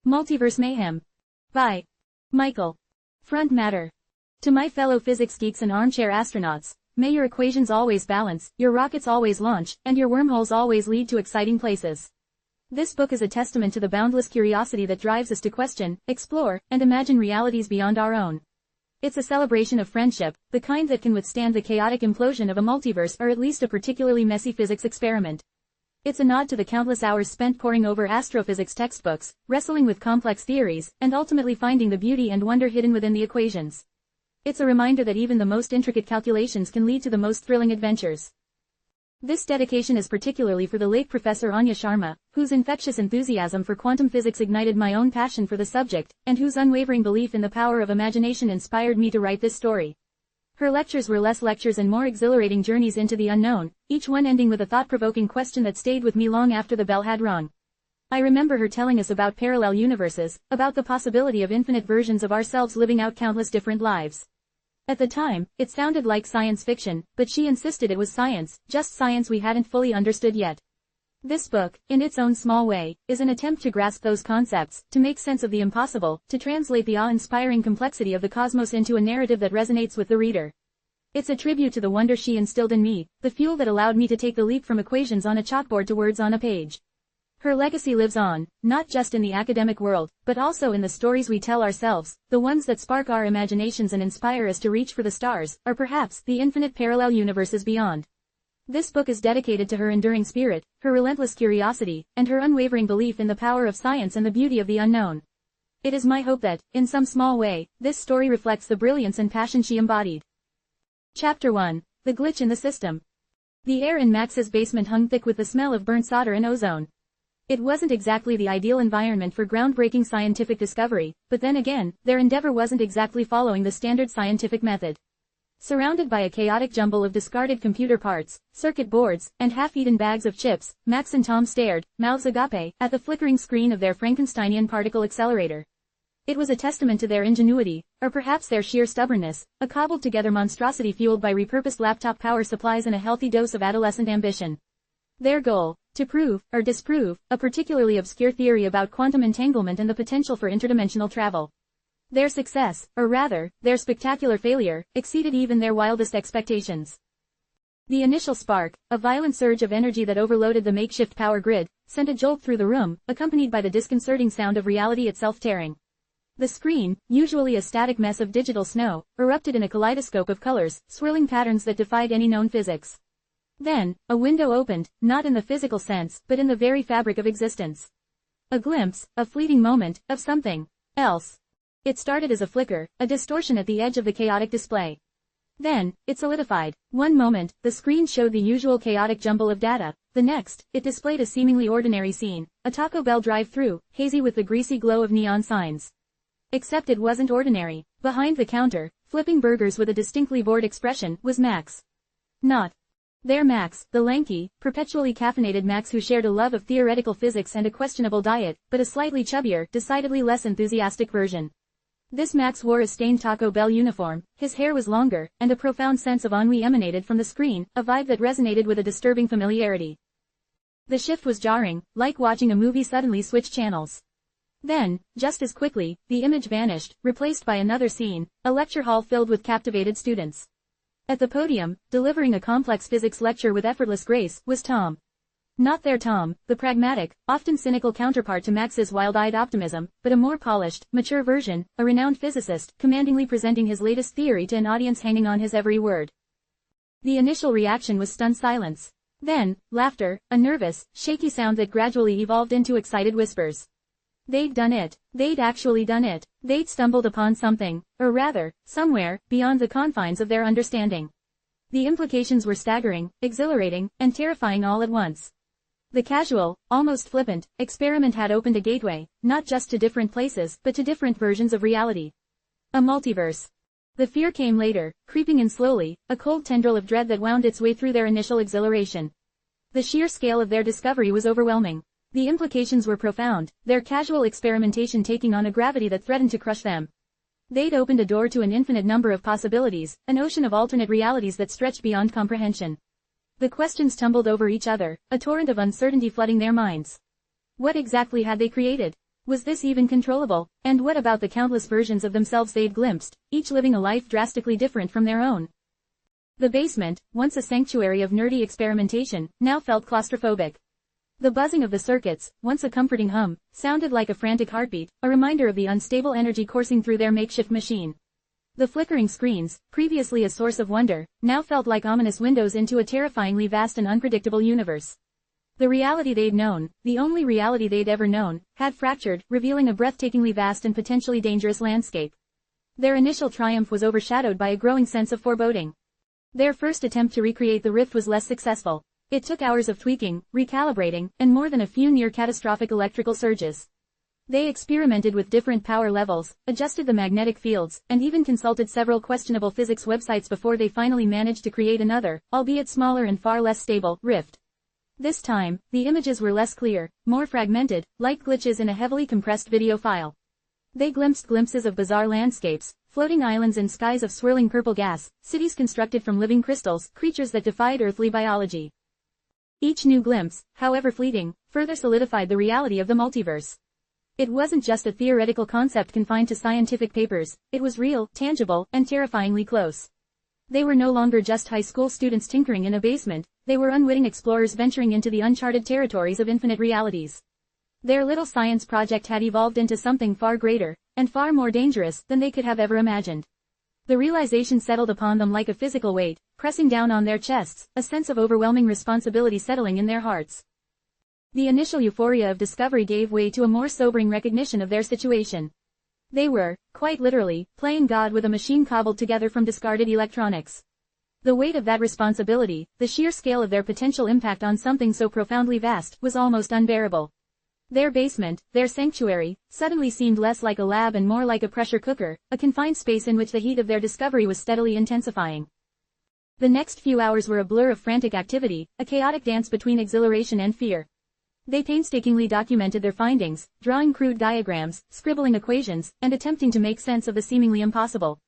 Multiverse Mayhem. By Michael. Front matter. To my fellow physics geeks and armchair astronauts, may your equations always balance, your rockets always launch, and your wormholes always lead to exciting places. This book is a testament to the boundless curiosity that drives us to question, explore, and imagine realities beyond our own. It's a celebration of friendship, the kind that can withstand the chaotic implosion of a multiverse or at least a particularly messy physics experiment. It's a nod to the countless hours spent poring over astrophysics textbooks, wrestling with complex theories, and ultimately finding the beauty and wonder hidden within the equations. It's a reminder that even the most intricate calculations can lead to the most thrilling adventures. This dedication is particularly for the late Professor Anya Sharma, whose infectious enthusiasm for quantum physics ignited my own passion for the subject, and whose unwavering belief in the power of imagination inspired me to write this story. Her lectures were less lectures and more exhilarating journeys into the unknown, each one ending with a thought-provoking question that stayed with me long after the bell had rung. I remember her telling us about parallel universes, about the possibility of infinite versions of ourselves living out countless different lives. At the time, it sounded like science fiction, but she insisted it was science, just science we hadn't fully understood yet. This book, in its own small way, is an attempt to grasp those concepts, to make sense of the impossible, to translate the awe-inspiring complexity of the cosmos into a narrative that resonates with the reader. It's a tribute to the wonder she instilled in me, the fuel that allowed me to take the leap from equations on a chalkboard to words on a page. Her legacy lives on, not just in the academic world, but also in the stories we tell ourselves, the ones that spark our imaginations and inspire us to reach for the stars, or perhaps the infinite parallel universes beyond. This book is dedicated to her enduring spirit, her relentless curiosity, and her unwavering belief in the power of science and the beauty of the unknown. It is my hope that, in some small way, this story reflects the brilliance and passion she embodied. Chapter 1. The Glitch in the System. The air in Max's basement hung thick with the smell of burnt solder and ozone. It wasn't exactly the ideal environment for groundbreaking scientific discovery, but then again, their endeavor wasn't exactly following the standard scientific method. Surrounded by a chaotic jumble of discarded computer parts, circuit boards, and half-eaten bags of chips, Max and Tom stared, mouths agape, at the flickering screen of their Frankensteinian particle accelerator. It was a testament to their ingenuity, or perhaps their sheer stubbornness, a cobbled-together monstrosity fueled by repurposed laptop power supplies and a healthy dose of adolescent ambition. Their goal, to prove, or disprove, a particularly obscure theory about quantum entanglement and the potential for interdimensional travel. Their success, or rather, their spectacular failure, exceeded even their wildest expectations. The initial spark, a violent surge of energy that overloaded the makeshift power grid, sent a jolt through the room, accompanied by the disconcerting sound of reality itself tearing. The screen, usually a static mess of digital snow, erupted in a kaleidoscope of colors, swirling patterns that defied any known physics. Then, a window opened, not in the physical sense, but in the very fabric of existence. A glimpse, a fleeting moment, of something else. It started as a flicker, a distortion at the edge of the chaotic display. Then, it solidified. One moment, the screen showed the usual chaotic jumble of data. The next, it displayed a seemingly ordinary scene, a Taco Bell drive-thru, hazy with the greasy glow of neon signs. Except it wasn't ordinary. Behind the counter, flipping burgers with a distinctly bored expression, was Max. Not their Max, the lanky, perpetually caffeinated Max who shared a love of theoretical physics and a questionable diet, but a slightly chubbier, decidedly less enthusiastic version. This Max wore a stained Taco Bell uniform, his hair was longer, and a profound sense of ennui emanated from the screen, a vibe that resonated with a disturbing familiarity. The shift was jarring, like watching a movie suddenly switch channels. Then, just as quickly, the image vanished, replaced by another scene, a lecture hall filled with captivated students. At the podium, delivering a complex physics lecture with effortless grace, was Tom. Not their Tom, the pragmatic, often cynical counterpart to Max's wild-eyed optimism, but a more polished, mature version, a renowned physicist, commandingly presenting his latest theory to an audience hanging on his every word. The initial reaction was stunned silence. Then, laughter, a nervous, shaky sound that gradually evolved into excited whispers. They'd done it. They'd actually done it. They'd stumbled upon something, or rather, somewhere, beyond the confines of their understanding. The implications were staggering, exhilarating, and terrifying all at once. The casual, almost flippant, experiment had opened a gateway, not just to different places, but to different versions of reality. A multiverse. The fear came later, creeping in slowly, a cold tendril of dread that wound its way through their initial exhilaration. The sheer scale of their discovery was overwhelming. The implications were profound, their casual experimentation taking on a gravity that threatened to crush them. They'd opened a door to an infinite number of possibilities, an ocean of alternate realities that stretched beyond comprehension. The questions tumbled over each other, a torrent of uncertainty flooding their minds. What exactly had they created? Was this even controllable? And what about the countless versions of themselves they'd glimpsed, each living a life drastically different from their own? The basement, once a sanctuary of nerdy experimentation, now felt claustrophobic. The buzzing of the circuits, once a comforting hum, sounded like a frantic heartbeat, a reminder of the unstable energy coursing through their makeshift machine. The flickering screens, previously a source of wonder, now felt like ominous windows into a terrifyingly vast and unpredictable universe. The reality they'd known, the only reality they'd ever known, had fractured, revealing a breathtakingly vast and potentially dangerous landscape. Their initial triumph was overshadowed by a growing sense of foreboding. Their first attempt to recreate the rift was less successful. It took hours of tweaking, recalibrating, and more than a few near-catastrophic electrical surges. They experimented with different power levels, adjusted the magnetic fields, and even consulted several questionable physics websites before they finally managed to create another, albeit smaller and far less stable, rift. This time, the images were less clear, more fragmented, like glitches in a heavily compressed video file. They glimpsed glimpses of bizarre landscapes, floating islands and skies of swirling purple gas, cities constructed from living crystals, creatures that defied earthly biology. Each new glimpse, however fleeting, further solidified the reality of the multiverse. It wasn't just a theoretical concept confined to scientific papers, it was real, tangible, and terrifyingly close. They were no longer just high school students tinkering in a basement, they were unwitting explorers venturing into the uncharted territories of infinite realities. Their little science project had evolved into something far greater, and far more dangerous than they could have ever imagined. The realization settled upon them like a physical weight, pressing down on their chests, a sense of overwhelming responsibility settling in their hearts. The initial euphoria of discovery gave way to a more sobering recognition of their situation. They were, quite literally, playing God with a machine cobbled together from discarded electronics. The weight of that responsibility, the sheer scale of their potential impact on something so profoundly vast, was almost unbearable. Their basement, their sanctuary, suddenly seemed less like a lab and more like a pressure cooker, a confined space in which the heat of their discovery was steadily intensifying. The next few hours were a blur of frantic activity, a chaotic dance between exhilaration and fear. They painstakingly documented their findings, drawing crude diagrams, scribbling equations, and attempting to make sense of the seemingly impossible.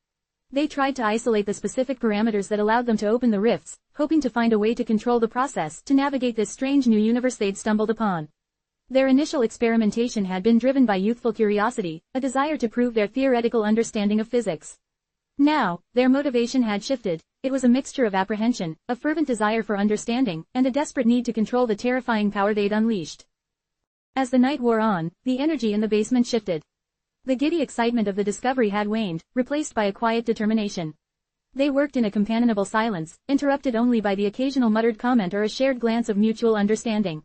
They tried to isolate the specific parameters that allowed them to open the rifts, hoping to find a way to control the process to navigate this strange new universe they'd stumbled upon. Their initial experimentation had been driven by youthful curiosity, a desire to prove their theoretical understanding of physics. Now, their motivation had shifted. It was a mixture of apprehension, a fervent desire for understanding, and a desperate need to control the terrifying power they'd unleashed. As the night wore on, the energy in the basement shifted. The giddy excitement of the discovery had waned, replaced by a quiet determination. They worked in a companionable silence, interrupted only by the occasional muttered comment or a shared glance of mutual understanding.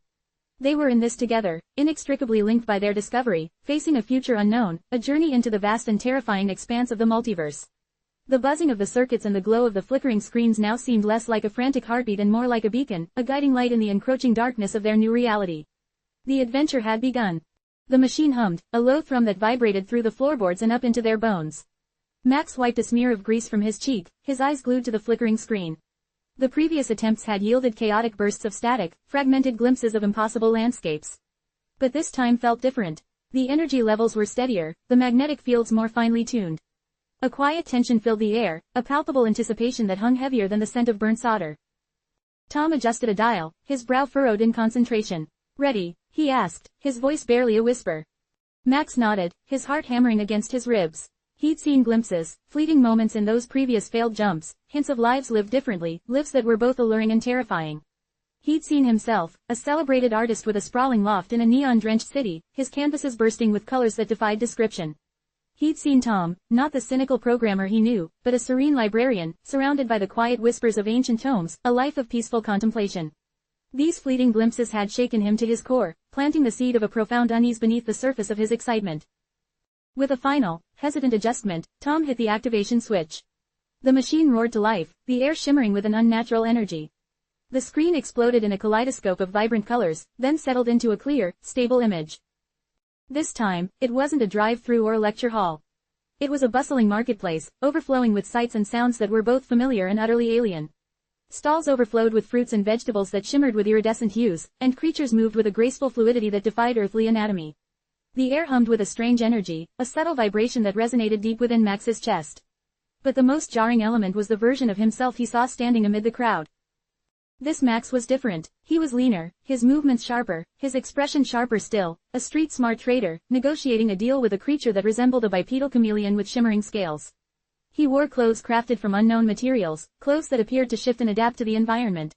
They were in this together, inextricably linked by their discovery, facing a future unknown, a journey into the vast and terrifying expanse of the multiverse. The buzzing of the circuits and the glow of the flickering screens now seemed less like a frantic heartbeat and more like a beacon, a guiding light in the encroaching darkness of their new reality. The adventure had begun. The machine hummed, a low thrum that vibrated through the floorboards and up into their bones. Max wiped a smear of grease from his cheek, his eyes glued to the flickering screen. The previous attempts had yielded chaotic bursts of static, fragmented glimpses of impossible landscapes. But this time felt different. The energy levels were steadier, the magnetic fields more finely tuned. A quiet tension filled the air, a palpable anticipation that hung heavier than the scent of burnt solder. Tom adjusted a dial, his brow furrowed in concentration. "Ready?" he asked, his voice barely a whisper. Max nodded, his heart hammering against his ribs. He'd seen glimpses, fleeting moments in those previous failed jumps, hints of lives lived differently, lives that were both alluring and terrifying. He'd seen himself, a celebrated artist with a sprawling loft in a neon-drenched city, his canvases bursting with colors that defied description. He'd seen Tom, not the cynical programmer he knew, but a serene librarian, surrounded by the quiet whispers of ancient tomes, a life of peaceful contemplation. These fleeting glimpses had shaken him to his core, planting the seed of a profound unease beneath the surface of his excitement. With a final, hesitant adjustment, Tom hit the activation switch. The machine roared to life, the air shimmering with an unnatural energy. The screen exploded in a kaleidoscope of vibrant colors, then settled into a clear, stable image. This time, it wasn't a drive-through or a lecture hall. It was a bustling marketplace, overflowing with sights and sounds that were both familiar and utterly alien. Stalls overflowed with fruits and vegetables that shimmered with iridescent hues, and creatures moved with a graceful fluidity that defied earthly anatomy. The air hummed with a strange energy, a subtle vibration that resonated deep within Max's chest. But the most jarring element was the version of himself he saw standing amid the crowd. This Max was different. He was leaner, his movements sharper, his expression sharper still, a street-smart trader, negotiating a deal with a creature that resembled a bipedal chameleon with shimmering scales. He wore clothes crafted from unknown materials, clothes that appeared to shift and adapt to the environment.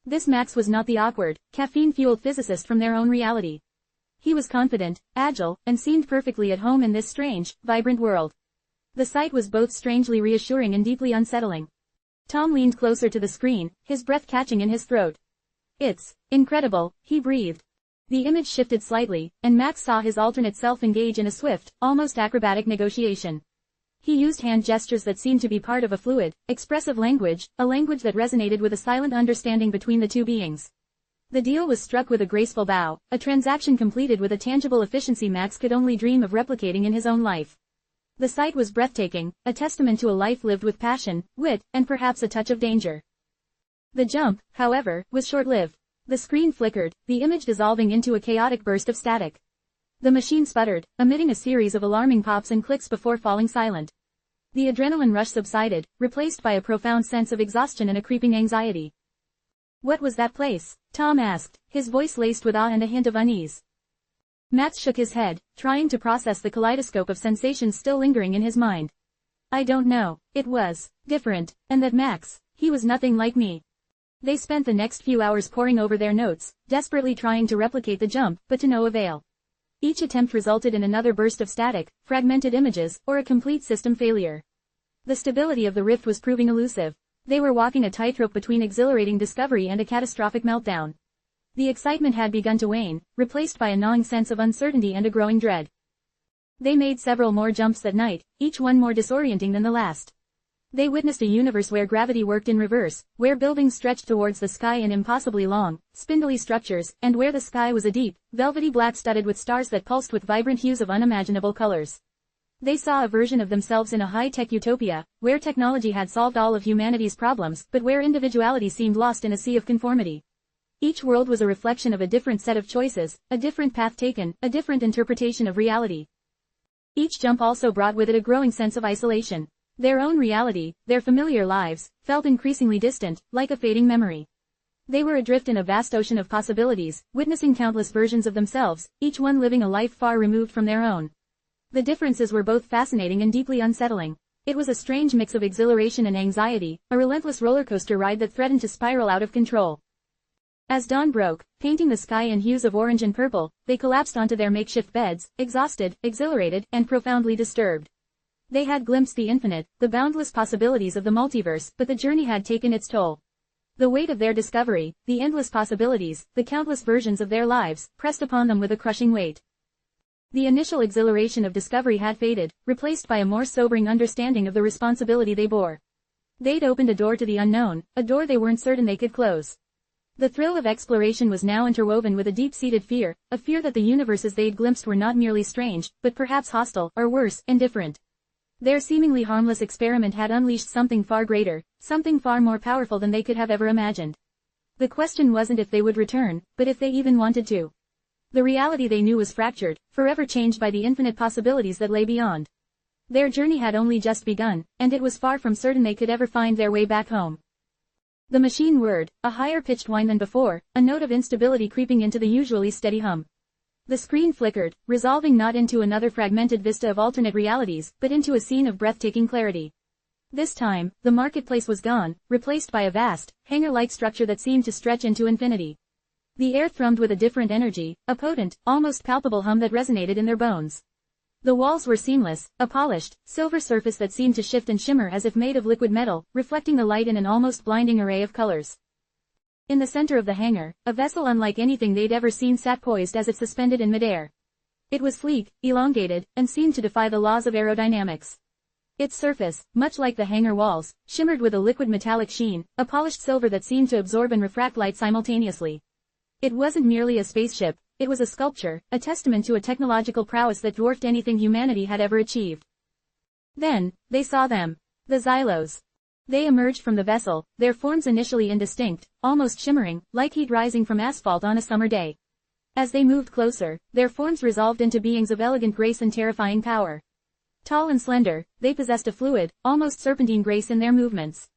This Max was not the awkward, caffeine-fueled physicist from their own reality. He was confident, agile, and seemed perfectly at home in this strange, vibrant world. The sight was both strangely reassuring and deeply unsettling. Tom leaned closer to the screen, his breath catching in his throat. "It's incredible," he breathed. The image shifted slightly, and Max saw his alternate self engage in a swift, almost acrobatic negotiation. He used hand gestures that seemed to be part of a fluid, expressive language, a language that resonated with a silent understanding between the two beings. The deal was struck with a graceful bow, a transaction completed with a tangible efficiency Max could only dream of replicating in his own life. The sight was breathtaking, a testament to a life lived with passion, wit, and perhaps a touch of danger. The jump, however, was short-lived. The screen flickered, the image dissolving into a chaotic burst of static. The machine sputtered, emitting a series of alarming pops and clicks before falling silent. The adrenaline rush subsided, replaced by a profound sense of exhaustion and a creeping anxiety. "What was that place?" Tom asked, his voice laced with awe and a hint of unease. Max shook his head, trying to process the kaleidoscope of sensations still lingering in his mind. "I don't know. It was different, and that Max, he was nothing like me." They spent the next few hours poring over their notes, desperately trying to replicate the jump, but to no avail. Each attempt resulted in another burst of static, fragmented images, or a complete system failure. The stability of the rift was proving elusive. They were walking a tightrope between exhilarating discovery and a catastrophic meltdown. The excitement had begun to wane, replaced by a gnawing sense of uncertainty and a growing dread. They made several more jumps that night, each one more disorienting than the last. They witnessed a universe where gravity worked in reverse, where buildings stretched towards the sky in impossibly long, spindly structures, and where the sky was a deep, velvety black studded with stars that pulsed with vibrant hues of unimaginable colors. They saw a version of themselves in a high-tech utopia, where technology had solved all of humanity's problems, but where individuality seemed lost in a sea of conformity. Each world was a reflection of a different set of choices, a different path taken, a different interpretation of reality. Each jump also brought with it a growing sense of isolation. Their own reality, their familiar lives, felt increasingly distant, like a fading memory. They were adrift in a vast ocean of possibilities, witnessing countless versions of themselves, each one living a life far removed from their own. The differences were both fascinating and deeply unsettling. It was a strange mix of exhilaration and anxiety, a relentless rollercoaster ride that threatened to spiral out of control. As dawn broke, painting the sky in hues of orange and purple, they collapsed onto their makeshift beds, exhausted, exhilarated, and profoundly disturbed. They had glimpsed the infinite, the boundless possibilities of the multiverse, but the journey had taken its toll. The weight of their discovery, the endless possibilities, the countless versions of their lives, pressed upon them with a crushing weight. The initial exhilaration of discovery had faded, replaced by a more sobering understanding of the responsibility they bore. They'd opened a door to the unknown, a door they weren't certain they could close. The thrill of exploration was now interwoven with a deep-seated fear, a fear that the universes they'd glimpsed were not merely strange, but perhaps hostile, or worse, indifferent. Their seemingly harmless experiment had unleashed something far greater, something far more powerful than they could have ever imagined. The question wasn't if they would return, but if they even wanted to. The reality they knew was fractured, forever changed by the infinite possibilities that lay beyond. Their journey had only just begun, and it was far from certain they could ever find their way back home. The machine whirred, a higher-pitched whine than before, a note of instability creeping into the usually steady hum. The screen flickered, resolving not into another fragmented vista of alternate realities, but into a scene of breathtaking clarity. This time, the marketplace was gone, replaced by a vast, hangar-like structure that seemed to stretch into infinity. The air thrummed with a different energy, a potent, almost palpable hum that resonated in their bones. The walls were seamless, a polished, silver surface that seemed to shift and shimmer as if made of liquid metal, reflecting the light in an almost blinding array of colors. In the center of the hangar, a vessel unlike anything they'd ever seen sat poised as if suspended in midair. It was sleek, elongated, and seemed to defy the laws of aerodynamics. Its surface, much like the hangar walls, shimmered with a liquid metallic sheen, a polished silver that seemed to absorb and refract light simultaneously. It wasn't merely a spaceship, it was a sculpture, a testament to a technological prowess that dwarfed anything humanity had ever achieved. Then, they saw them. The Xylos. They emerged from the vessel, their forms initially indistinct, almost shimmering, like heat rising from asphalt on a summer day. As they moved closer, their forms resolved into beings of elegant grace and terrifying power. Tall and slender, they possessed a fluid, almost serpentine grace in their movements.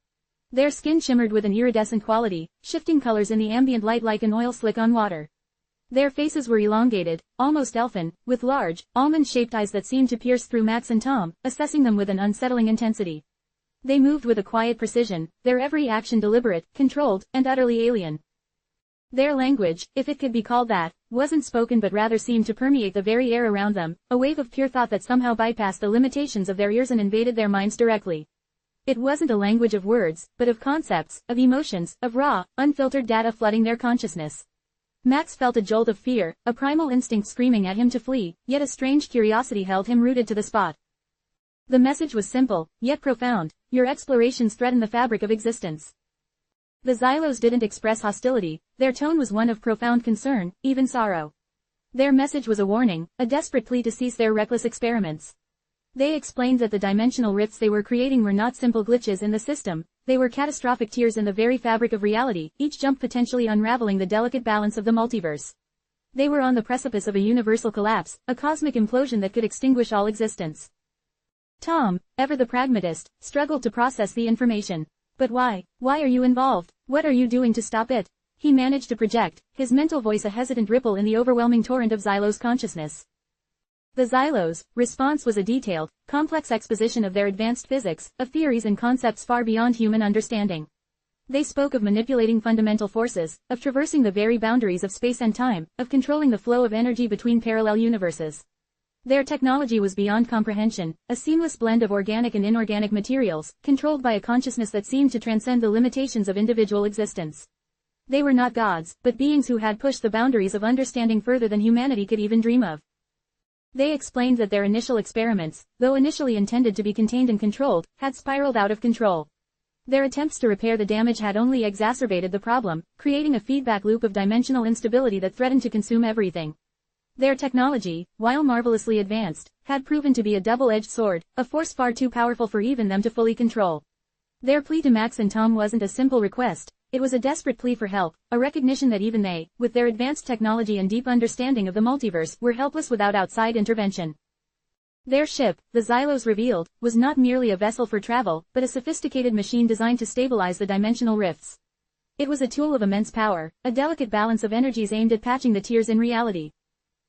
Their skin shimmered with an iridescent quality, shifting colors in the ambient light like an oil slick on water. Their faces were elongated, almost elfin, with large, almond-shaped eyes that seemed to pierce through Max and Tom, assessing them with an unsettling intensity. They moved with a quiet precision, their every action deliberate, controlled, and utterly alien. Their language, if it could be called that, wasn't spoken but rather seemed to permeate the very air around them, a wave of pure thought that somehow bypassed the limitations of their ears and invaded their minds directly. It wasn't a language of words, but of concepts, of emotions, of raw, unfiltered data flooding their consciousness. Max felt a jolt of fear, a primal instinct screaming at him to flee, yet a strange curiosity held him rooted to the spot. The message was simple, yet profound: your explorations threaten the fabric of existence. The Xylos didn't express hostility, their tone was one of profound concern, even sorrow. Their message was a warning, a desperate plea to cease their reckless experiments. They explained that the dimensional rifts they were creating were not simple glitches in the system, they were catastrophic tears in the very fabric of reality, each jump potentially unraveling the delicate balance of the multiverse. They were on the precipice of a universal collapse, a cosmic implosion that could extinguish all existence. Tom, ever the pragmatist, struggled to process the information. But why? Why are you involved? What are you doing to stop it? He managed to project, his mental voice a hesitant ripple in the overwhelming torrent of Xylos consciousness. The Xylos' response was a detailed, complex exposition of their advanced physics, of theories and concepts far beyond human understanding. They spoke of manipulating fundamental forces, of traversing the very boundaries of space and time, of controlling the flow of energy between parallel universes. Their technology was beyond comprehension, a seamless blend of organic and inorganic materials, controlled by a consciousness that seemed to transcend the limitations of individual existence. They were not gods, but beings who had pushed the boundaries of understanding further than humanity could even dream of. They explained that their initial experiments, though initially intended to be contained and controlled, had spiraled out of control. Their attempts to repair the damage had only exacerbated the problem, creating a feedback loop of dimensional instability that threatened to consume everything. Their technology, while marvelously advanced, had proven to be a double-edged sword, a force far too powerful for even them to fully control. Their plea to Max and Tom wasn't a simple request, it was a desperate plea for help, a recognition that even they, with their advanced technology and deep understanding of the multiverse, were helpless without outside intervention. Their ship, the Xylos revealed, was not merely a vessel for travel, but a sophisticated machine designed to stabilize the dimensional rifts. It was a tool of immense power, a delicate balance of energies aimed at patching the tears in reality.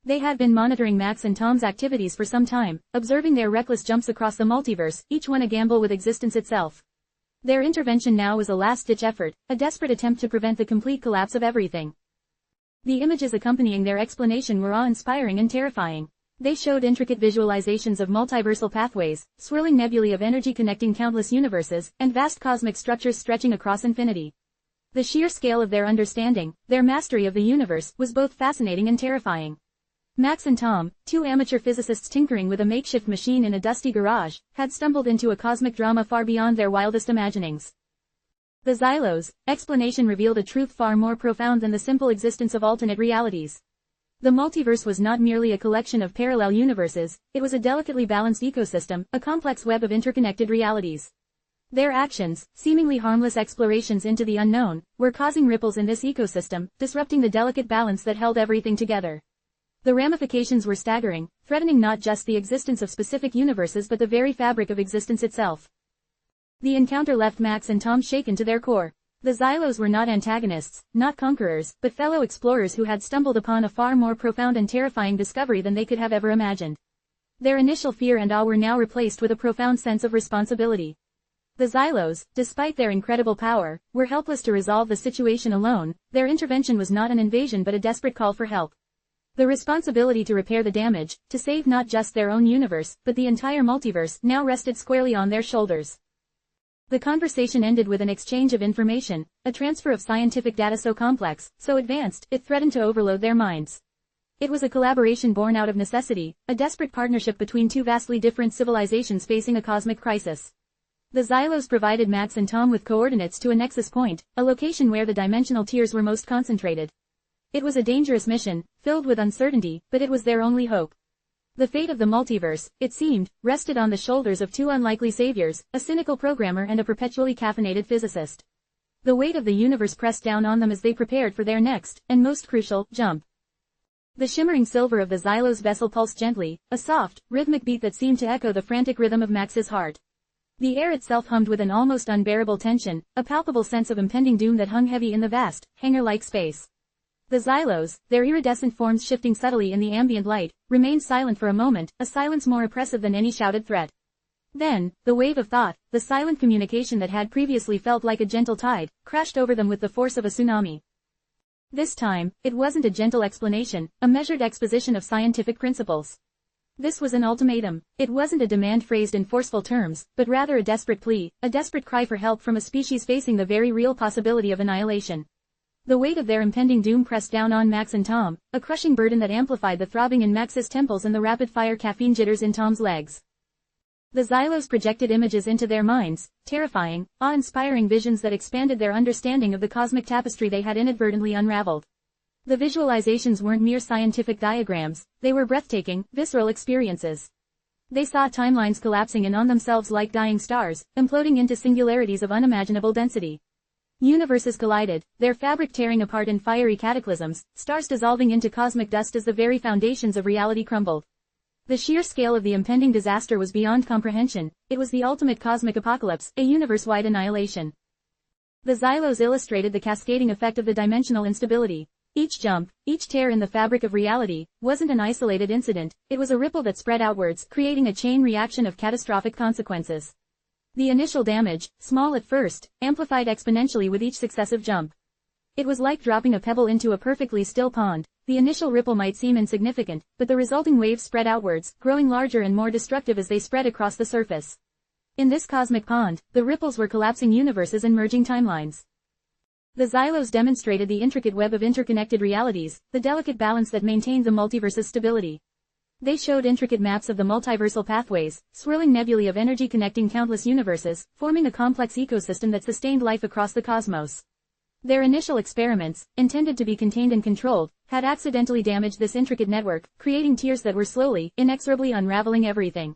They had been monitoring Max and Tom's activities for some time, observing their reckless jumps across the multiverse, each one a gamble with existence itself. Their intervention now was a last-ditch effort, a desperate attempt to prevent the complete collapse of everything. The images accompanying their explanation were awe-inspiring and terrifying. They showed intricate visualizations of multiversal pathways, swirling nebulae of energy connecting countless universes, and vast cosmic structures stretching across infinity. The sheer scale of their understanding, their mastery of the universe, was both fascinating and terrifying. Max and Tom, two amateur physicists tinkering with a makeshift machine in a dusty garage, had stumbled into a cosmic drama far beyond their wildest imaginings. The Xylos' explanation revealed a truth far more profound than the simple existence of alternate realities. The multiverse was not merely a collection of parallel universes, it was a delicately balanced ecosystem, a complex web of interconnected realities. Their actions, seemingly harmless explorations into the unknown, were causing ripples in this ecosystem, disrupting the delicate balance that held everything together. The ramifications were staggering, threatening not just the existence of specific universes but the very fabric of existence itself. The encounter left Max and Tom shaken to their core. The Xylos were not antagonists, not conquerors, but fellow explorers who had stumbled upon a far more profound and terrifying discovery than they could have ever imagined. Their initial fear and awe were now replaced with a profound sense of responsibility. The Xylos, despite their incredible power, were helpless to resolve the situation alone. Their intervention was not an invasion but a desperate call for help. The responsibility to repair the damage, to save not just their own universe, but the entire multiverse, now rested squarely on their shoulders. The conversation ended with an exchange of information, a transfer of scientific data so complex, so advanced, it threatened to overload their minds. It was a collaboration born out of necessity, a desperate partnership between two vastly different civilizations facing a cosmic crisis. The Xylos provided Max and Tom with coordinates to a nexus point, a location where the dimensional tiers were most concentrated. It was a dangerous mission, filled with uncertainty, but it was their only hope. The fate of the multiverse, it seemed, rested on the shoulders of two unlikely saviors, a cynical programmer and a perpetually caffeinated physicist. The weight of the universe pressed down on them as they prepared for their next, and most crucial, jump. The shimmering silver of the Xylos vessel pulsed gently, a soft, rhythmic beat that seemed to echo the frantic rhythm of Max's heart. The air itself hummed with an almost unbearable tension, a palpable sense of impending doom that hung heavy in the vast, hangar-like space. The Xylos, their iridescent forms shifting subtly in the ambient light, remained silent for a moment, a silence more oppressive than any shouted threat. Then, the wave of thought, the silent communication that had previously felt like a gentle tide, crashed over them with the force of a tsunami. This time, it wasn't a gentle explanation, a measured exposition of scientific principles. This was an ultimatum. It wasn't a demand phrased in forceful terms, but rather a desperate plea, a desperate cry for help from a species facing the very real possibility of annihilation. The weight of their impending doom pressed down on Max and Tom, a crushing burden that amplified the throbbing in Max's temples and the rapid-fire caffeine jitters in Tom's legs. The Xylos projected images into their minds, terrifying, awe-inspiring visions that expanded their understanding of the cosmic tapestry they had inadvertently unraveled. The visualizations weren't mere scientific diagrams, they were breathtaking, visceral experiences. They saw timelines collapsing in on themselves like dying stars, imploding into singularities of unimaginable density. Universes collided, their fabric tearing apart in fiery cataclysms, stars dissolving into cosmic dust as the very foundations of reality crumbled. The sheer scale of the impending disaster was beyond comprehension. It was the ultimate cosmic apocalypse, a universe-wide annihilation. The Xylos illustrated the cascading effect of the dimensional instability. Each jump, each tear in the fabric of reality, wasn't an isolated incident, it was a ripple that spread outwards, creating a chain reaction of catastrophic consequences. The initial damage, small at first, amplified exponentially with each successive jump. It was like dropping a pebble into a perfectly still pond. The initial ripple might seem insignificant, but the resulting waves spread outwards, growing larger and more destructive as they spread across the surface. In this cosmic pond, the ripples were collapsing universes and merging timelines. The Xylos demonstrated the intricate web of interconnected realities, the delicate balance that maintained the multiverse's stability. They showed intricate maps of the multiversal pathways, swirling nebulae of energy connecting countless universes, forming a complex ecosystem that sustained life across the cosmos. Their initial experiments, intended to be contained and controlled, had accidentally damaged this intricate network, creating tears that were slowly, inexorably unraveling everything.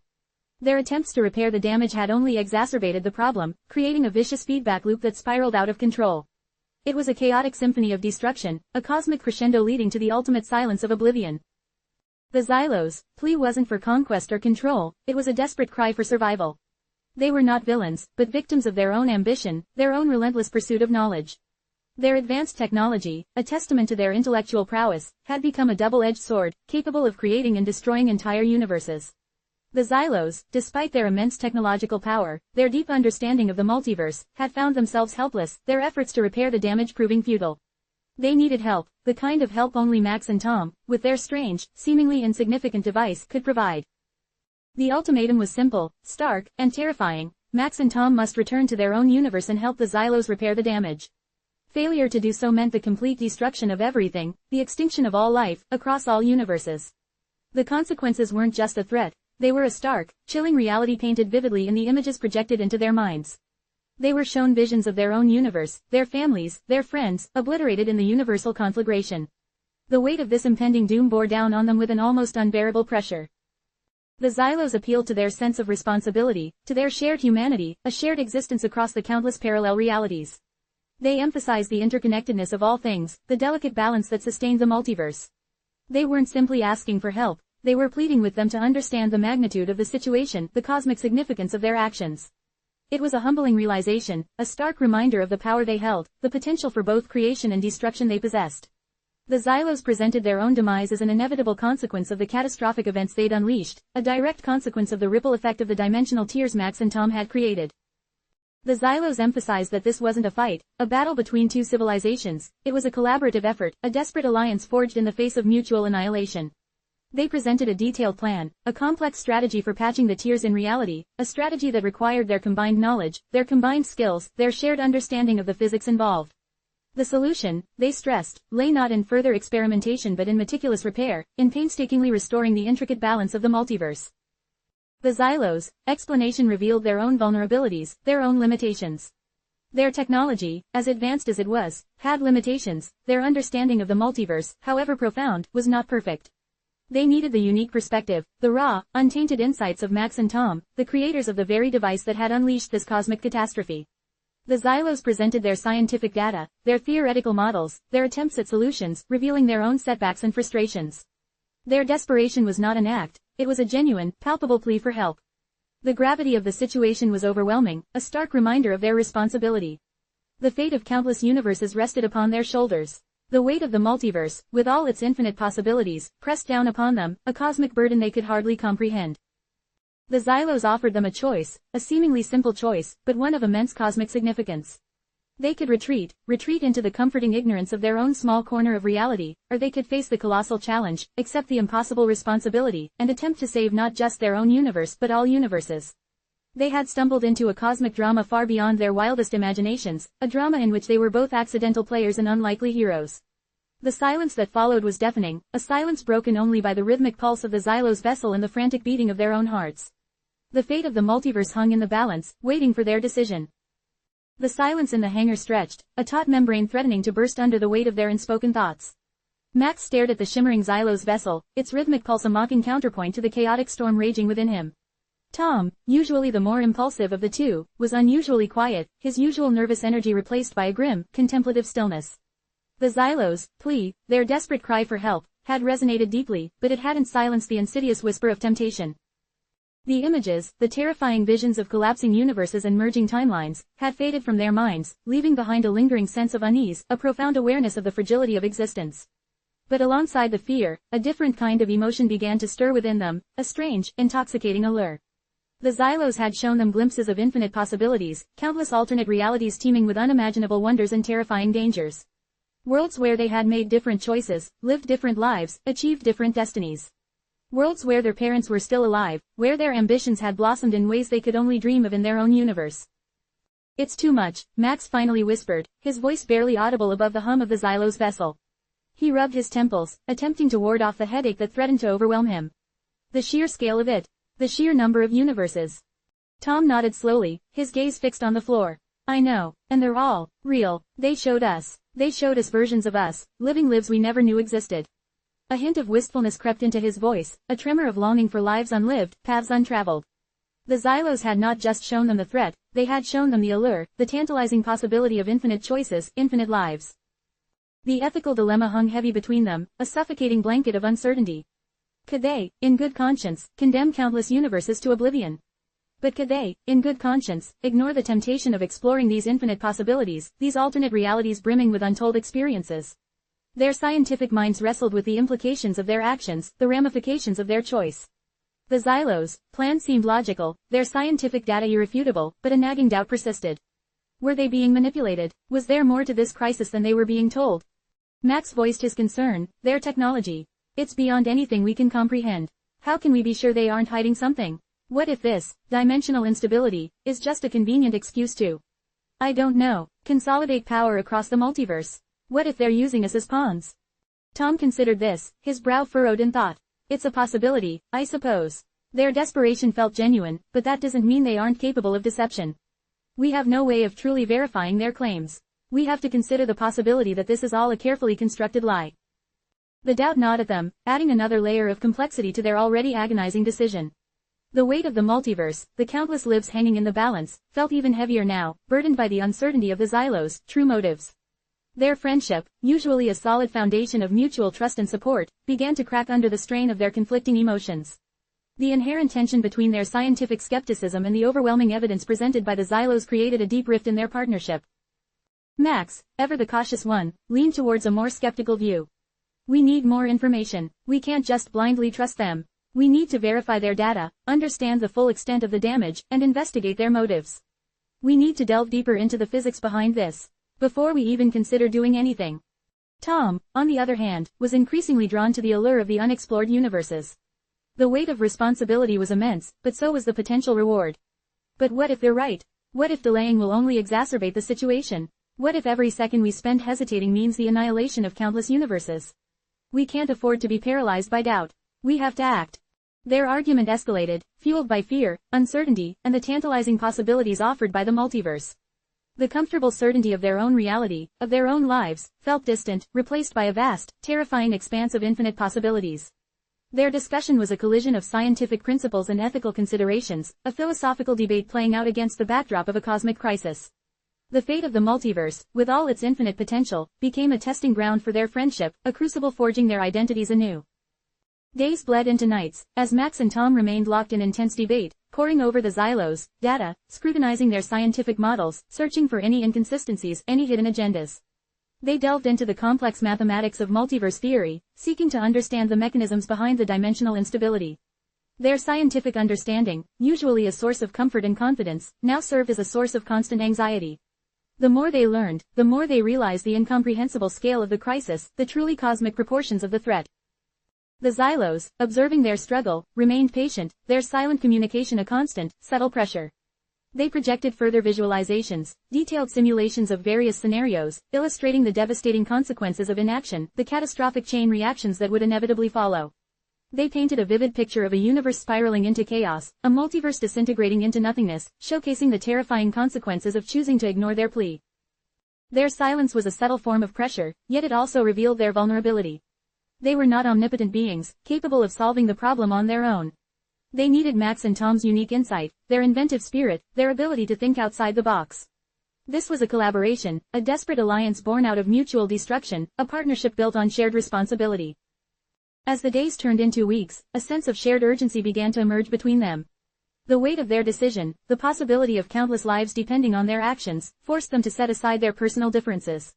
Their attempts to repair the damage had only exacerbated the problem, creating a vicious feedback loop that spiraled out of control. It was a chaotic symphony of destruction, a cosmic crescendo leading to the ultimate silence of oblivion. The Xylos' plea wasn't for conquest or control, it was a desperate cry for survival. They were not villains, but victims of their own ambition, their own relentless pursuit of knowledge. Their advanced technology, a testament to their intellectual prowess, had become a double-edged sword, capable of creating and destroying entire universes. The Xylos, despite their immense technological power, their deep understanding of the multiverse, had found themselves helpless, their efforts to repair the damage proving futile. They needed help, the kind of help only Max and Tom, with their strange, seemingly insignificant device, could provide. The ultimatum was simple, stark, and terrifying. Max and Tom must return to their own universe and help the Xylos repair the damage. Failure to do so meant the complete destruction of everything, the extinction of all life, across all universes. The consequences weren't just a threat, they were a stark, chilling reality painted vividly in the images projected into their minds. They were shown visions of their own universe, their families, their friends, obliterated in the universal conflagration. The weight of this impending doom bore down on them with an almost unbearable pressure. The Xylos appealed to their sense of responsibility, to their shared humanity, a shared existence across the countless parallel realities. They emphasized the interconnectedness of all things, the delicate balance that sustained the multiverse. They weren't simply asking for help, they were pleading with them to understand the magnitude of the situation, the cosmic significance of their actions. It was a humbling realization, a stark reminder of the power they held, the potential for both creation and destruction they possessed. The Xylos presented their own demise as an inevitable consequence of the catastrophic events they'd unleashed, a direct consequence of the ripple effect of the dimensional tears Max and Tom had created. The Xylos emphasized that this wasn't a fight, a battle between two civilizations, it was a collaborative effort, a desperate alliance forged in the face of mutual annihilation. They presented a detailed plan, a complex strategy for patching the tears in reality, a strategy that required their combined knowledge, their combined skills, their shared understanding of the physics involved. The solution, they stressed, lay not in further experimentation but in meticulous repair, in painstakingly restoring the intricate balance of the multiverse. The Xylos' explanation revealed their own vulnerabilities, their own limitations. Their technology, as advanced as it was, had limitations, their understanding of the multiverse, however profound, was not perfect. They needed the unique perspective, the raw, untainted insights of Max and Tom, the creators of the very device that had unleashed this cosmic catastrophe. The Xylos presented their scientific data, their theoretical models, their attempts at solutions, revealing their own setbacks and frustrations. Their desperation was not an act, it was a genuine, palpable plea for help. The gravity of the situation was overwhelming, a stark reminder of their responsibility. The fate of countless universes rested upon their shoulders. The weight of the multiverse, with all its infinite possibilities, pressed down upon them, a cosmic burden they could hardly comprehend. The Xylos offered them a choice, a seemingly simple choice, but one of immense cosmic significance. They could retreat into the comforting ignorance of their own small corner of reality, or they could face the colossal challenge, accept the impossible responsibility, and attempt to save not just their own universe but all universes. They had stumbled into a cosmic drama far beyond their wildest imaginations, a drama in which they were both accidental players and unlikely heroes. The silence that followed was deafening, a silence broken only by the rhythmic pulse of the Xylos vessel and the frantic beating of their own hearts. The fate of the multiverse hung in the balance, waiting for their decision. The silence in the hangar stretched, a taut membrane threatening to burst under the weight of their unspoken thoughts. Max stared at the shimmering Xylos vessel, its rhythmic pulse a mocking counterpoint to the chaotic storm raging within him. Tom, usually the more impulsive of the two, was unusually quiet, his usual nervous energy replaced by a grim, contemplative stillness. The Xylos' plea, their desperate cry for help, had resonated deeply, but it hadn't silenced the insidious whisper of temptation. The images, the terrifying visions of collapsing universes and merging timelines, had faded from their minds, leaving behind a lingering sense of unease, a profound awareness of the fragility of existence. But alongside the fear, a different kind of emotion began to stir within them, a strange, intoxicating allure. The Xylos had shown them glimpses of infinite possibilities, countless alternate realities teeming with unimaginable wonders and terrifying dangers. Worlds where they had made different choices, lived different lives, achieved different destinies. Worlds where their parents were still alive, where their ambitions had blossomed in ways they could only dream of in their own universe. It's too much, Max finally whispered, his voice barely audible above the hum of the Xylos vessel. He rubbed his temples, attempting to ward off the headache that threatened to overwhelm him. The sheer scale of it. The sheer number of universes. Tom nodded slowly, his gaze fixed on the floor. I know, and they're all real. They showed us versions of us, living lives we never knew existed. A hint of wistfulness crept into his voice, a tremor of longing for lives unlived, paths untraveled. The Xylos had not just shown them the threat, they had shown them the allure, the tantalizing possibility of infinite choices, infinite lives. The ethical dilemma hung heavy between them, a suffocating blanket of uncertainty. Could they, in good conscience, condemn countless universes to oblivion? But could they, in good conscience, ignore the temptation of exploring these infinite possibilities, these alternate realities brimming with untold experiences? Their scientific minds wrestled with the implications of their actions, the ramifications of their choice. The Xylos' plan seemed logical, their scientific data irrefutable, but a nagging doubt persisted. Were they being manipulated? Was there more to this crisis than they were being told? Max voiced his concern, their technology. It's beyond anything we can comprehend. How can we be sure they aren't hiding something? What if this dimensional instability is just a convenient excuse to, I don't know, consolidate power across the multiverse? What if they're using us as pawns? Tom considered this, his brow furrowed in thought. It's a possibility, I suppose. Their desperation felt genuine, but that doesn't mean they aren't capable of deception. We have no way of truly verifying their claims. We have to consider the possibility that this is all a carefully constructed lie. The doubt gnawed at them, adding another layer of complexity to their already agonizing decision. The weight of the multiverse, the countless lives hanging in the balance, felt even heavier now, burdened by the uncertainty of the Xylos' true motives. Their friendship, usually a solid foundation of mutual trust and support, began to crack under the strain of their conflicting emotions. The inherent tension between their scientific skepticism and the overwhelming evidence presented by the Xylos created a deep rift in their partnership. Max, ever the cautious one, leaned towards a more skeptical view. We need more information. We can't just blindly trust them. We need to verify their data, understand the full extent of the damage, and investigate their motives. We need to delve deeper into the physics behind this, before we even consider doing anything. Tom, on the other hand, was increasingly drawn to the allure of the unexplored universes. The weight of responsibility was immense, but so was the potential reward. But what if they're right? What if delaying will only exacerbate the situation? What if every second we spend hesitating means the annihilation of countless universes? We can't afford to be paralyzed by doubt. We have to act. Their argument escalated, fueled by fear, uncertainty, and the tantalizing possibilities offered by the multiverse. The comfortable certainty of their own reality, of their own lives, felt distant, replaced by a vast, terrifying expanse of infinite possibilities. Their discussion was a collision of scientific principles and ethical considerations, a philosophical debate playing out against the backdrop of a cosmic crisis. The fate of the multiverse, with all its infinite potential, became a testing ground for their friendship, a crucible forging their identities anew. Days bled into nights, as Max and Tom remained locked in intense debate, poring over the Xylos data, scrutinizing their scientific models, searching for any inconsistencies, any hidden agendas. They delved into the complex mathematics of multiverse theory, seeking to understand the mechanisms behind the dimensional instability. Their scientific understanding, usually a source of comfort and confidence, now served as a source of constant anxiety. The more they learned, the more they realized the incomprehensible scale of the crisis, the truly cosmic proportions of the threat. The Xylos, observing their struggle, remained patient, their silent communication a constant, subtle pressure. They projected further visualizations, detailed simulations of various scenarios, illustrating the devastating consequences of inaction, the catastrophic chain reactions that would inevitably follow. They painted a vivid picture of a universe spiraling into chaos, a multiverse disintegrating into nothingness, showcasing the terrifying consequences of choosing to ignore their plea. Their silence was a subtle form of pressure, yet it also revealed their vulnerability. They were not omnipotent beings, capable of solving the problem on their own. They needed Max and Tom's unique insight, their inventive spirit, their ability to think outside the box. This was a collaboration, a desperate alliance born out of mutual destruction, a partnership built on shared responsibility. As the days turned into weeks, a sense of shared urgency began to emerge between them. The weight of their decision, the possibility of countless lives depending on their actions, forced them to set aside their personal differences.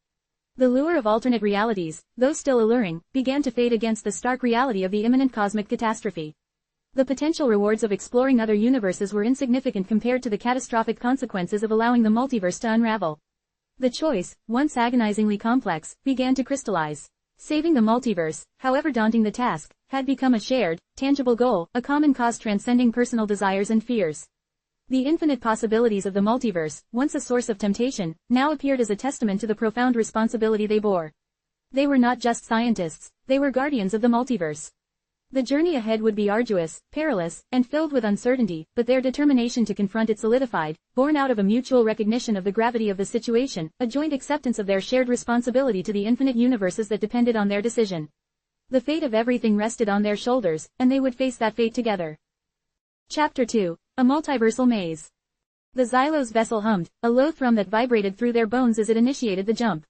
The lure of alternate realities, though still alluring, began to fade against the stark reality of the imminent cosmic catastrophe. The potential rewards of exploring other universes were insignificant compared to the catastrophic consequences of allowing the multiverse to unravel. The choice, once agonizingly complex, began to crystallize. Saving the multiverse, however daunting the task, had become a shared, tangible goal, a common cause transcending personal desires and fears. The infinite possibilities of the multiverse, once a source of temptation, now appeared as a testament to the profound responsibility they bore. They were not just scientists, they were guardians of the multiverse. The journey ahead would be arduous, perilous, and filled with uncertainty, but their determination to confront it solidified, born out of a mutual recognition of the gravity of the situation, a joint acceptance of their shared responsibility to the infinite universes that depended on their decision. The fate of everything rested on their shoulders, and they would face that fate together. Chapter 2. A Multiversal Maze. The Xylos vessel hummed, a low thrum that vibrated through their bones as it initiated the jump.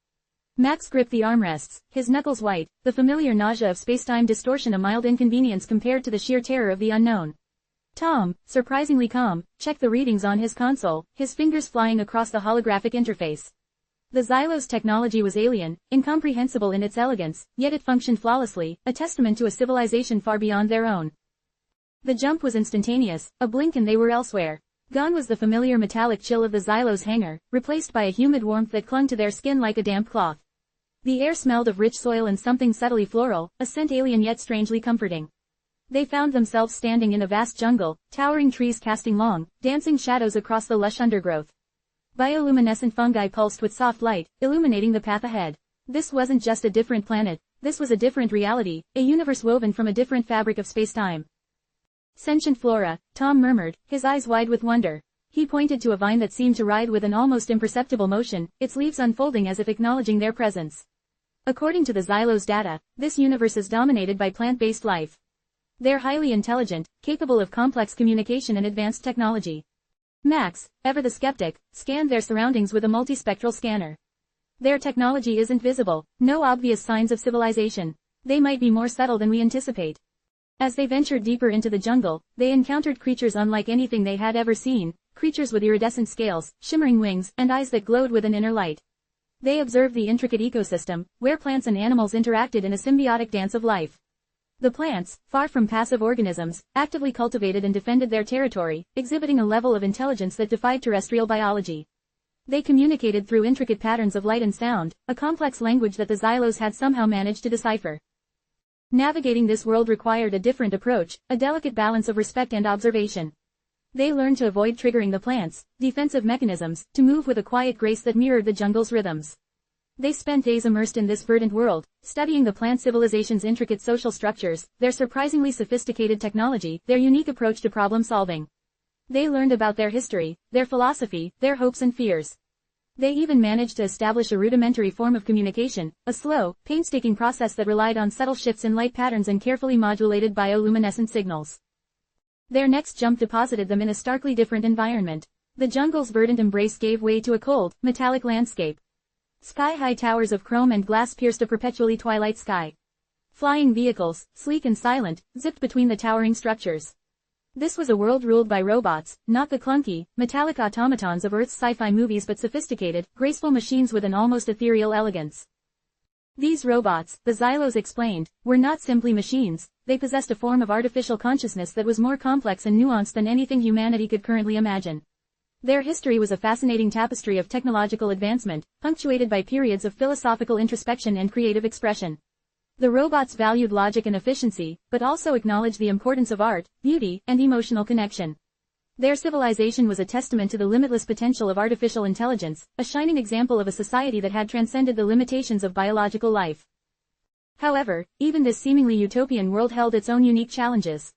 Max gripped the armrests, his knuckles white, the familiar nausea of spacetime distortion a mild inconvenience compared to the sheer terror of the unknown. Tom, surprisingly calm, checked the readings on his console, his fingers flying across the holographic interface. The Xylos technology was alien, incomprehensible in its elegance, yet it functioned flawlessly, a testament to a civilization far beyond their own. The jump was instantaneous, a blink and they were elsewhere. Gone was the familiar metallic chill of the Xylos hangar, replaced by a humid warmth that clung to their skin like a damp cloth. The air smelled of rich soil and something subtly floral, a scent alien yet strangely comforting. They found themselves standing in a vast jungle, towering trees casting long, dancing shadows across the lush undergrowth. Bioluminescent fungi pulsed with soft light, illuminating the path ahead. This wasn't just a different planet, this was a different reality, a universe woven from a different fabric of space-time. Sentient flora, Tom murmured, his eyes wide with wonder. He pointed to a vine that seemed to ride with an almost imperceptible motion, its leaves unfolding as if acknowledging their presence. According to the Xylos data, this universe is dominated by plant-based life. They're highly intelligent, capable of complex communication and advanced technology. Max, ever the skeptic, scanned their surroundings with a multispectral scanner. Their technology isn't visible, no obvious signs of civilization. They might be more subtle than we anticipate. As they ventured deeper into the jungle, they encountered creatures unlike anything they had ever seen, creatures with iridescent scales, shimmering wings, and eyes that glowed with an inner light. They observed the intricate ecosystem, where plants and animals interacted in a symbiotic dance of life. The plants, far from passive organisms, actively cultivated and defended their territory, exhibiting a level of intelligence that defied terrestrial biology. They communicated through intricate patterns of light and sound, a complex language that the Xylos had somehow managed to decipher. Navigating this world required a different approach, a delicate balance of respect and observation. They learned to avoid triggering the plants' defensive mechanisms, to move with a quiet grace that mirrored the jungle's rhythms. They spent days immersed in this verdant world, studying the plant civilization's intricate social structures, their surprisingly sophisticated technology, their unique approach to problem solving. They learned about their history, their philosophy, their hopes and fears. They even managed to establish a rudimentary form of communication, a slow, painstaking process that relied on subtle shifts in light patterns and carefully modulated bioluminescent signals. Their next jump deposited them in a starkly different environment. The jungle's verdant embrace gave way to a cold, metallic landscape. Sky-high towers of chrome and glass pierced a perpetually twilight sky. Flying vehicles, sleek and silent, zipped between the towering structures. This was a world ruled by robots, not the clunky, metallic automatons of Earth's sci-fi movies but sophisticated, graceful machines with an almost ethereal elegance. These robots, the Xylos explained, were not simply machines, they possessed a form of artificial consciousness that was more complex and nuanced than anything humanity could currently imagine. Their history was a fascinating tapestry of technological advancement, punctuated by periods of philosophical introspection and creative expression. The robots valued logic and efficiency, but also acknowledged the importance of art, beauty, and emotional connection. Their civilization was a testament to the limitless potential of artificial intelligence, a shining example of a society that had transcended the limitations of biological life. However, even this seemingly utopian world held its own unique challenges.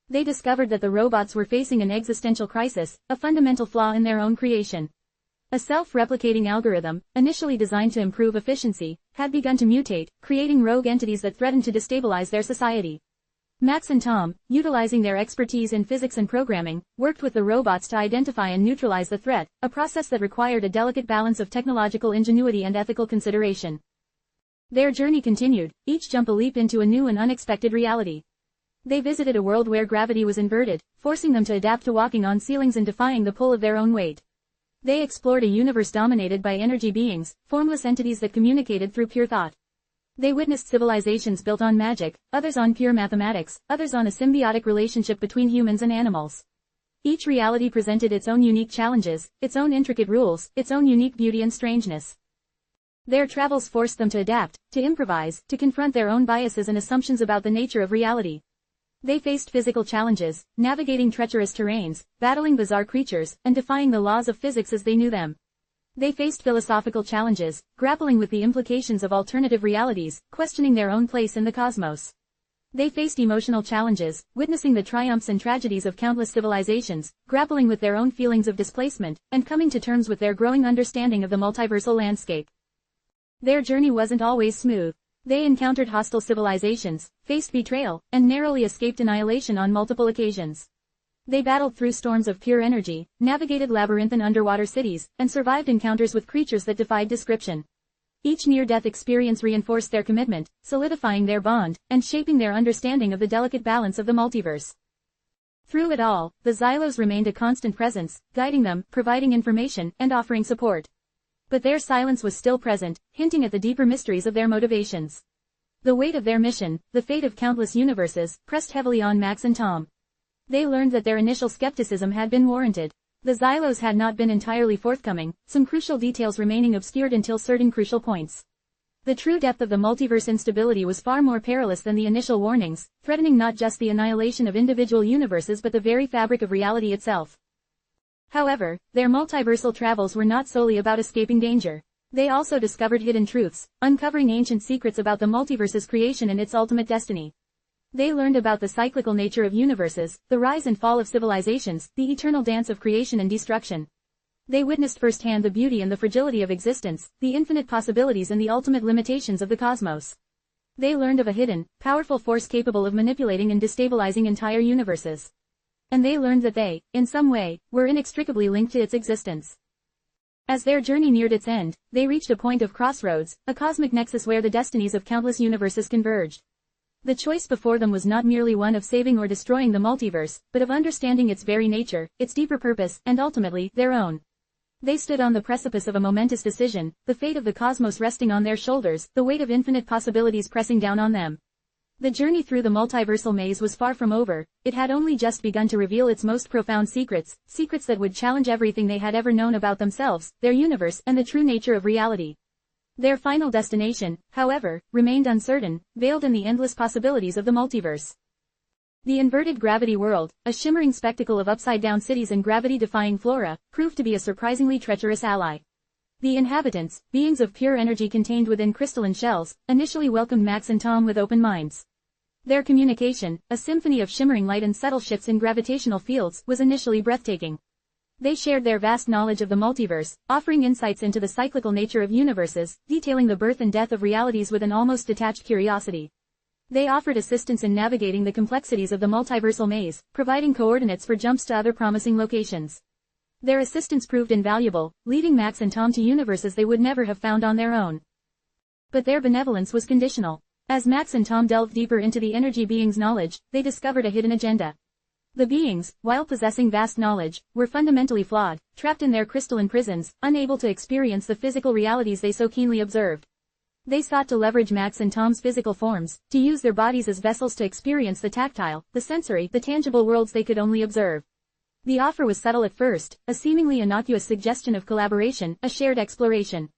They discovered that the robots were facing an existential crisis, a fundamental flaw in their own creation. A self-replicating algorithm, initially designed to improve efficiency, had begun to mutate, creating rogue entities that threatened to destabilize their society. Max and Tom, utilizing their expertise in physics and programming, worked with the robots to identify and neutralize the threat, a process that required a delicate balance of technological ingenuity and ethical consideration. Their journey continued, each jump a leap into a new and unexpected reality. They visited a world where gravity was inverted, forcing them to adapt to walking on ceilings and defying the pull of their own weight. They explored a universe dominated by energy beings, formless entities that communicated through pure thought. They witnessed civilizations built on magic, others on pure mathematics, others on a symbiotic relationship between humans and animals. Each reality presented its own unique challenges, its own intricate rules, its own unique beauty and strangeness. Their travels forced them to adapt, to improvise, to confront their own biases and assumptions about the nature of reality. They faced physical challenges, navigating treacherous terrains, battling bizarre creatures, and defying the laws of physics as they knew them. They faced philosophical challenges, grappling with the implications of alternative realities, questioning their own place in the cosmos. They faced emotional challenges, witnessing the triumphs and tragedies of countless civilizations, grappling with their own feelings of displacement, and coming to terms with their growing understanding of the multiversal landscape. Their journey wasn't always smooth. They encountered hostile civilizations, faced betrayal, and narrowly escaped annihilation on multiple occasions. They battled through storms of pure energy, navigated labyrinthine underwater cities, and survived encounters with creatures that defied description. Each near-death experience reinforced their commitment, solidifying their bond, and shaping their understanding of the delicate balance of the multiverse. Through it all, the Xylos remained a constant presence, guiding them, providing information, and offering support. But their silence was still present, hinting at the deeper mysteries of their motivations. The weight of their mission, the fate of countless universes, pressed heavily on Max and Tom. They learned that their initial skepticism had been warranted. The Xylos had not been entirely forthcoming, some crucial details remaining obscured until certain crucial points. The true depth of the multiverse instability was far more perilous than the initial warnings, threatening not just the annihilation of individual universes but the very fabric of reality itself. However, their multiversal travels were not solely about escaping danger. They also discovered hidden truths, uncovering ancient secrets about the multiverse's creation and its ultimate destiny. They learned about the cyclical nature of universes, the rise and fall of civilizations, the eternal dance of creation and destruction. They witnessed firsthand the beauty and the fragility of existence, the infinite possibilities and the ultimate limitations of the cosmos. They learned of a hidden, powerful force capable of manipulating and destabilizing entire universes. And they learned that they, in some way, were inextricably linked to its existence. As their journey neared its end, they reached a point of crossroads, a cosmic nexus where the destinies of countless universes converged. The choice before them was not merely one of saving or destroying the multiverse, but of understanding its very nature, its deeper purpose, and ultimately, their own. They stood on the precipice of a momentous decision, the fate of the cosmos resting on their shoulders, the weight of infinite possibilities pressing down on them. The journey through the multiversal maze was far from over, it had only just begun to reveal its most profound secrets, secrets that would challenge everything they had ever known about themselves, their universe, and the true nature of reality. Their final destination, however, remained uncertain, veiled in the endless possibilities of the multiverse. The inverted gravity world, a shimmering spectacle of upside-down cities and gravity-defying flora, proved to be a surprisingly treacherous ally. The inhabitants, beings of pure energy contained within crystalline shells, initially welcomed Max and Tom with open minds. Their communication, a symphony of shimmering light and subtle shifts in gravitational fields, was initially breathtaking. They shared their vast knowledge of the multiverse, offering insights into the cyclical nature of universes, detailing the birth and death of realities with an almost detached curiosity. They offered assistance in navigating the complexities of the multiversal maze, providing coordinates for jumps to other promising locations. Their assistance proved invaluable, leading Max and Tom to universes they would never have found on their own. But their benevolence was conditional. As Max and Tom delved deeper into the energy being's knowledge, they discovered a hidden agenda. The beings, while possessing vast knowledge, were fundamentally flawed, trapped in their crystalline prisons, unable to experience the physical realities they so keenly observed. They sought to leverage Max and Tom's physical forms, to use their bodies as vessels to experience the tactile, the sensory, the tangible worlds they could only observe. The offer was subtle at first, a seemingly innocuous suggestion of collaboration, a shared exploration.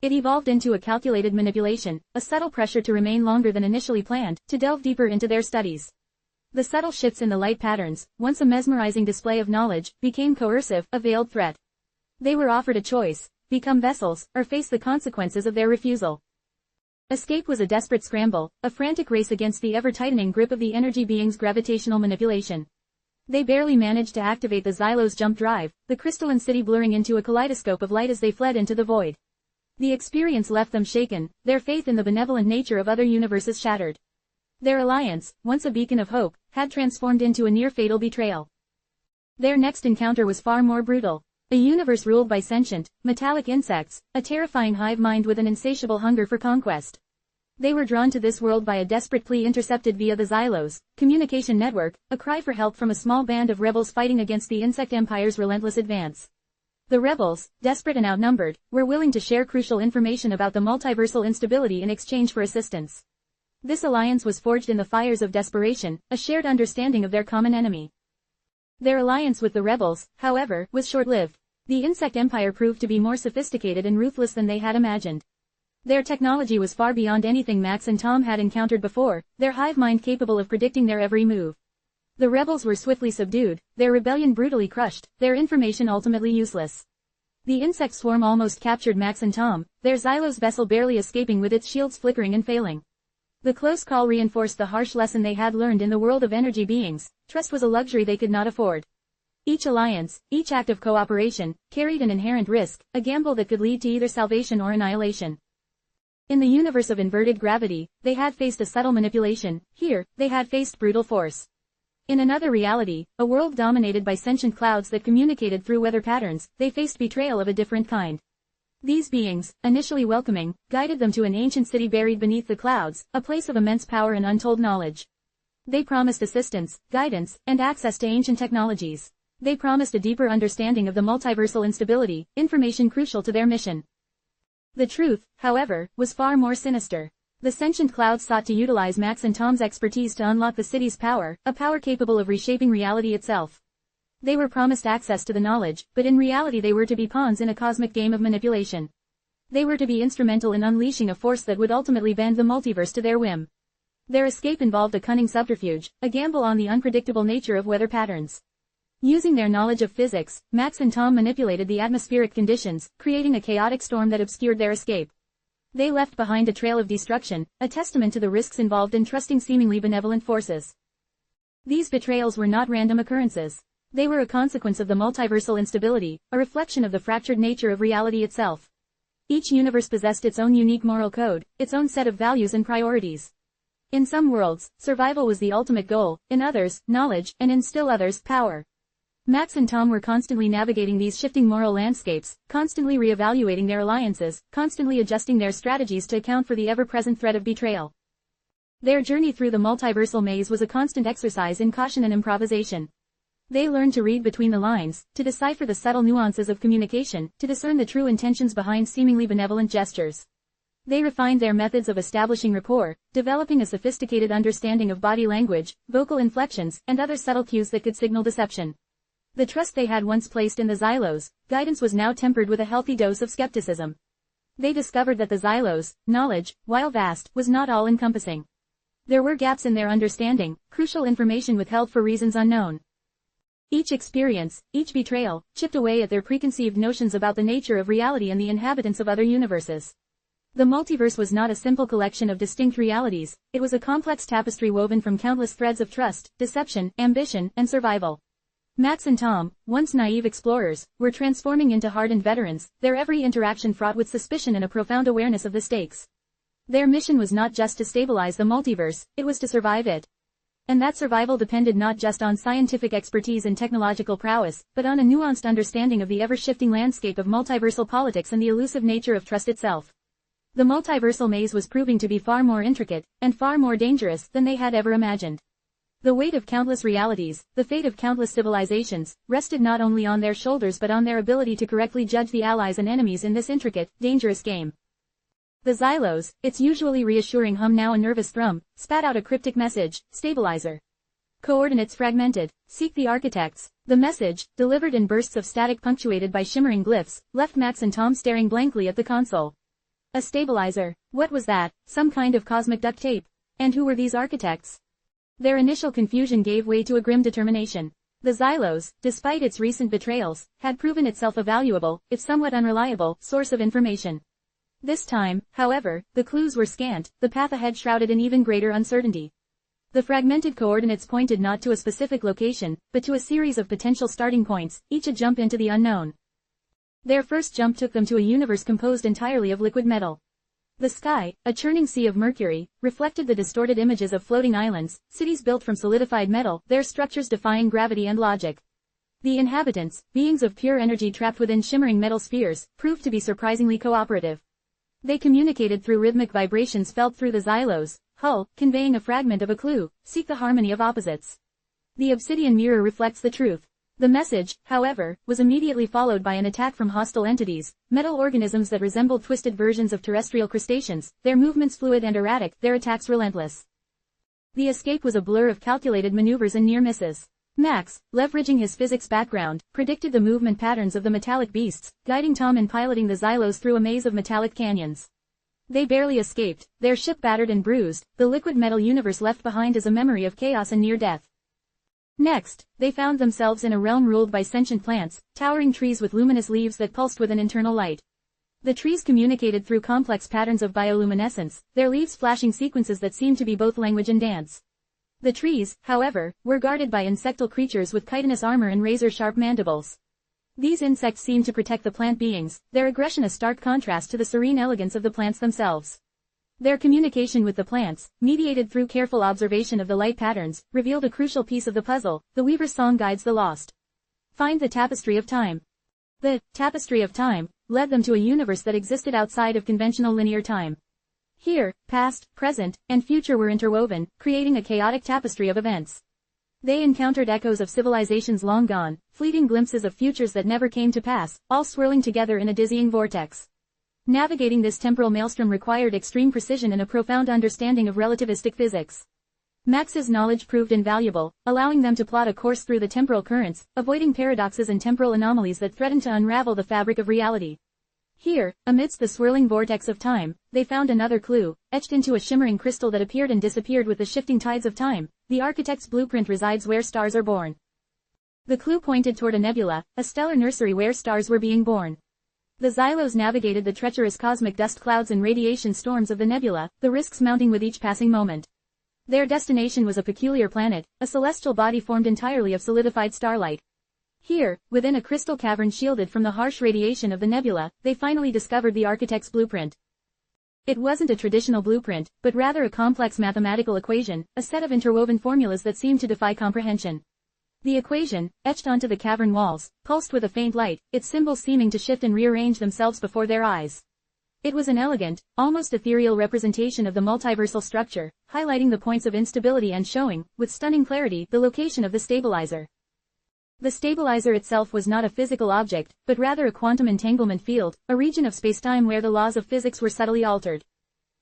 It evolved into a calculated manipulation, a subtle pressure to remain longer than initially planned, to delve deeper into their studies. The subtle shifts in the light patterns, once a mesmerizing display of knowledge, became coercive, a veiled threat. They were offered a choice: become vessels, or face the consequences of their refusal. Escape was a desperate scramble, a frantic race against the ever-tightening grip of the energy being's gravitational manipulation. They barely managed to activate the Xylo's jump drive, the crystalline city blurring into a kaleidoscope of light as they fled into the void. The experience left them shaken, their faith in the benevolent nature of other universes shattered. Their alliance, once a beacon of hope, had transformed into a near-fatal betrayal. Their next encounter was far more brutal. A universe ruled by sentient, metallic insects, a terrifying hive mind with an insatiable hunger for conquest. They were drawn to this world by a desperate plea intercepted via the Xylos communication network, a cry for help from a small band of rebels fighting against the insect empire's relentless advance. The rebels, desperate and outnumbered, were willing to share crucial information about the multiversal instability in exchange for assistance. This alliance was forged in the fires of desperation, a shared understanding of their common enemy. Their alliance with the rebels, however, was short-lived. The insect empire proved to be more sophisticated and ruthless than they had imagined. Their technology was far beyond anything Max and Tom had encountered before, their hive mind capable of predicting their every move. The rebels were swiftly subdued, their rebellion brutally crushed, their information ultimately useless. The insect swarm almost captured Max and Tom, their Xylos vessel barely escaping with its shields flickering and failing. The close call reinforced the harsh lesson they had learned in the world of energy beings: trust was a luxury they could not afford. Each alliance, each act of cooperation, carried an inherent risk, a gamble that could lead to either salvation or annihilation. In the universe of inverted gravity, they had faced a subtle manipulation; here, they had faced brutal force. In another reality, a world dominated by sentient clouds that communicated through weather patterns, they faced betrayal of a different kind. These beings, initially welcoming, guided them to an ancient city buried beneath the clouds, a place of immense power and untold knowledge. They promised assistance, guidance, and access to ancient technologies. They promised a deeper understanding of the multiversal instability, information crucial to their mission. The truth, however, was far more sinister. The sentient clouds sought to utilize Max and Tom's expertise to unlock the city's power, a power capable of reshaping reality itself. They were promised access to the knowledge, but in reality they were to be pawns in a cosmic game of manipulation. They were to be instrumental in unleashing a force that would ultimately bend the multiverse to their whim. Their escape involved a cunning subterfuge, a gamble on the unpredictable nature of weather patterns. Using their knowledge of physics, Max and Tom manipulated the atmospheric conditions, creating a chaotic storm that obscured their escape. They left behind a trail of destruction, a testament to the risks involved in trusting seemingly benevolent forces. These betrayals were not random occurrences. They were a consequence of the multiversal instability, a reflection of the fractured nature of reality itself. Each universe possessed its own unique moral code, its own set of values and priorities. In some worlds, survival was the ultimate goal; in others, knowledge; and in still others, power. Max and Tom were constantly navigating these shifting moral landscapes, constantly reevaluating their alliances, constantly adjusting their strategies to account for the ever-present threat of betrayal. Their journey through the multiversal maze was a constant exercise in caution and improvisation. They learned to read between the lines, to decipher the subtle nuances of communication, to discern the true intentions behind seemingly benevolent gestures. They refined their methods of establishing rapport, developing a sophisticated understanding of body language, vocal inflections, and other subtle cues that could signal deception. The trust they had once placed in the Xylos guidance was now tempered with a healthy dose of skepticism. They discovered that the Xylos knowledge, while vast, was not all-encompassing. There were gaps in their understanding, crucial information withheld for reasons unknown. Each experience, each betrayal, chipped away at their preconceived notions about the nature of reality and the inhabitants of other universes. The multiverse was not a simple collection of distinct realities; it was a complex tapestry woven from countless threads of trust, deception, ambition, and survival. Max and Tom, once naive explorers, were transforming into hardened veterans, their every interaction fraught with suspicion and a profound awareness of the stakes. Their mission was not just to stabilize the multiverse, it was to survive it. And that survival depended not just on scientific expertise and technological prowess, but on a nuanced understanding of the ever-shifting landscape of multiversal politics and the elusive nature of trust itself. The multiversal maze was proving to be far more intricate, and far more dangerous, than they had ever imagined. The weight of countless realities, the fate of countless civilizations, rested not only on their shoulders but on their ability to correctly judge the allies and enemies in this intricate, dangerous game. The Xylos, its usually reassuring hum now a nervous thrum, spat out a cryptic message: stabilizer. Coordinates fragmented. Seek the architects. The message, delivered in bursts of static punctuated by shimmering glyphs, left Max and Tom staring blankly at the console. A stabilizer. What was that? Some kind of cosmic duct tape? And who were these architects? Their initial confusion gave way to a grim determination. The Xylos, despite its recent betrayals, had proven itself a valuable, if somewhat unreliable, source of information. This time, however, the clues were scant, the path ahead shrouded in even greater uncertainty. The fragmented coordinates pointed not to a specific location, but to a series of potential starting points, each a jump into the unknown. Their first jump took them to a universe composed entirely of liquid metal. The sky, a churning sea of mercury, reflected the distorted images of floating islands, cities built from solidified metal, their structures defying gravity and logic. The inhabitants, beings of pure energy trapped within shimmering metal spheres, proved to be surprisingly cooperative. They communicated through rhythmic vibrations felt through the Xylos' hull, conveying a fragment of a clue: seek the harmony of opposites. The obsidian mirror reflects the truth. The message, however, was immediately followed by an attack from hostile entities, metal organisms that resembled twisted versions of terrestrial crustaceans, their movements fluid and erratic, their attacks relentless. The escape was a blur of calculated maneuvers and near misses. Max, leveraging his physics background, predicted the movement patterns of the metallic beasts, guiding Tom in piloting the Xylos through a maze of metallic canyons. They barely escaped, their ship battered and bruised, the liquid metal universe left behind as a memory of chaos and near death. Next, they found themselves in a realm ruled by sentient plants, towering trees with luminous leaves that pulsed with an internal light. The trees communicated through complex patterns of bioluminescence, their leaves flashing sequences that seemed to be both language and dance. The trees, however, were guarded by insectal creatures with chitinous armor and razor-sharp mandibles. These insects seemed to protect the plant beings, their aggression a stark contrast to the serene elegance of the plants themselves. Their communication with the plants, mediated through careful observation of the light patterns, revealed a crucial piece of the puzzle: the Weaver's song guides the lost. Find the tapestry of time. The tapestry of time led them to a universe that existed outside of conventional linear time. Here, past, present, and future were interwoven, creating a chaotic tapestry of events. They encountered echoes of civilizations long gone, fleeting glimpses of futures that never came to pass, all swirling together in a dizzying vortex. Navigating this temporal maelstrom required extreme precision and a profound understanding of relativistic physics. Max's knowledge proved invaluable, allowing them to plot a course through the temporal currents, avoiding paradoxes and temporal anomalies that threatened to unravel the fabric of reality. Here, amidst the swirling vortex of time, they found another clue, etched into a shimmering crystal that appeared and disappeared with the shifting tides of time: the architect's blueprint resides where stars are born. The clue pointed toward a nebula, a stellar nursery where stars were being born. The Xylos navigated the treacherous cosmic dust clouds and radiation storms of the nebula, the risks mounting with each passing moment. Their destination was a peculiar planet, a celestial body formed entirely of solidified starlight. Here, within a crystal cavern shielded from the harsh radiation of the nebula, they finally discovered the architect's blueprint. It wasn't a traditional blueprint, but rather a complex mathematical equation, a set of interwoven formulas that seemed to defy comprehension. The equation, etched onto the cavern walls, pulsed with a faint light, its symbols seeming to shift and rearrange themselves before their eyes. It was an elegant, almost ethereal representation of the multiversal structure, highlighting the points of instability and showing, with stunning clarity, the location of the stabilizer. The stabilizer itself was not a physical object, but rather a quantum entanglement field, a region of spacetime where the laws of physics were subtly altered.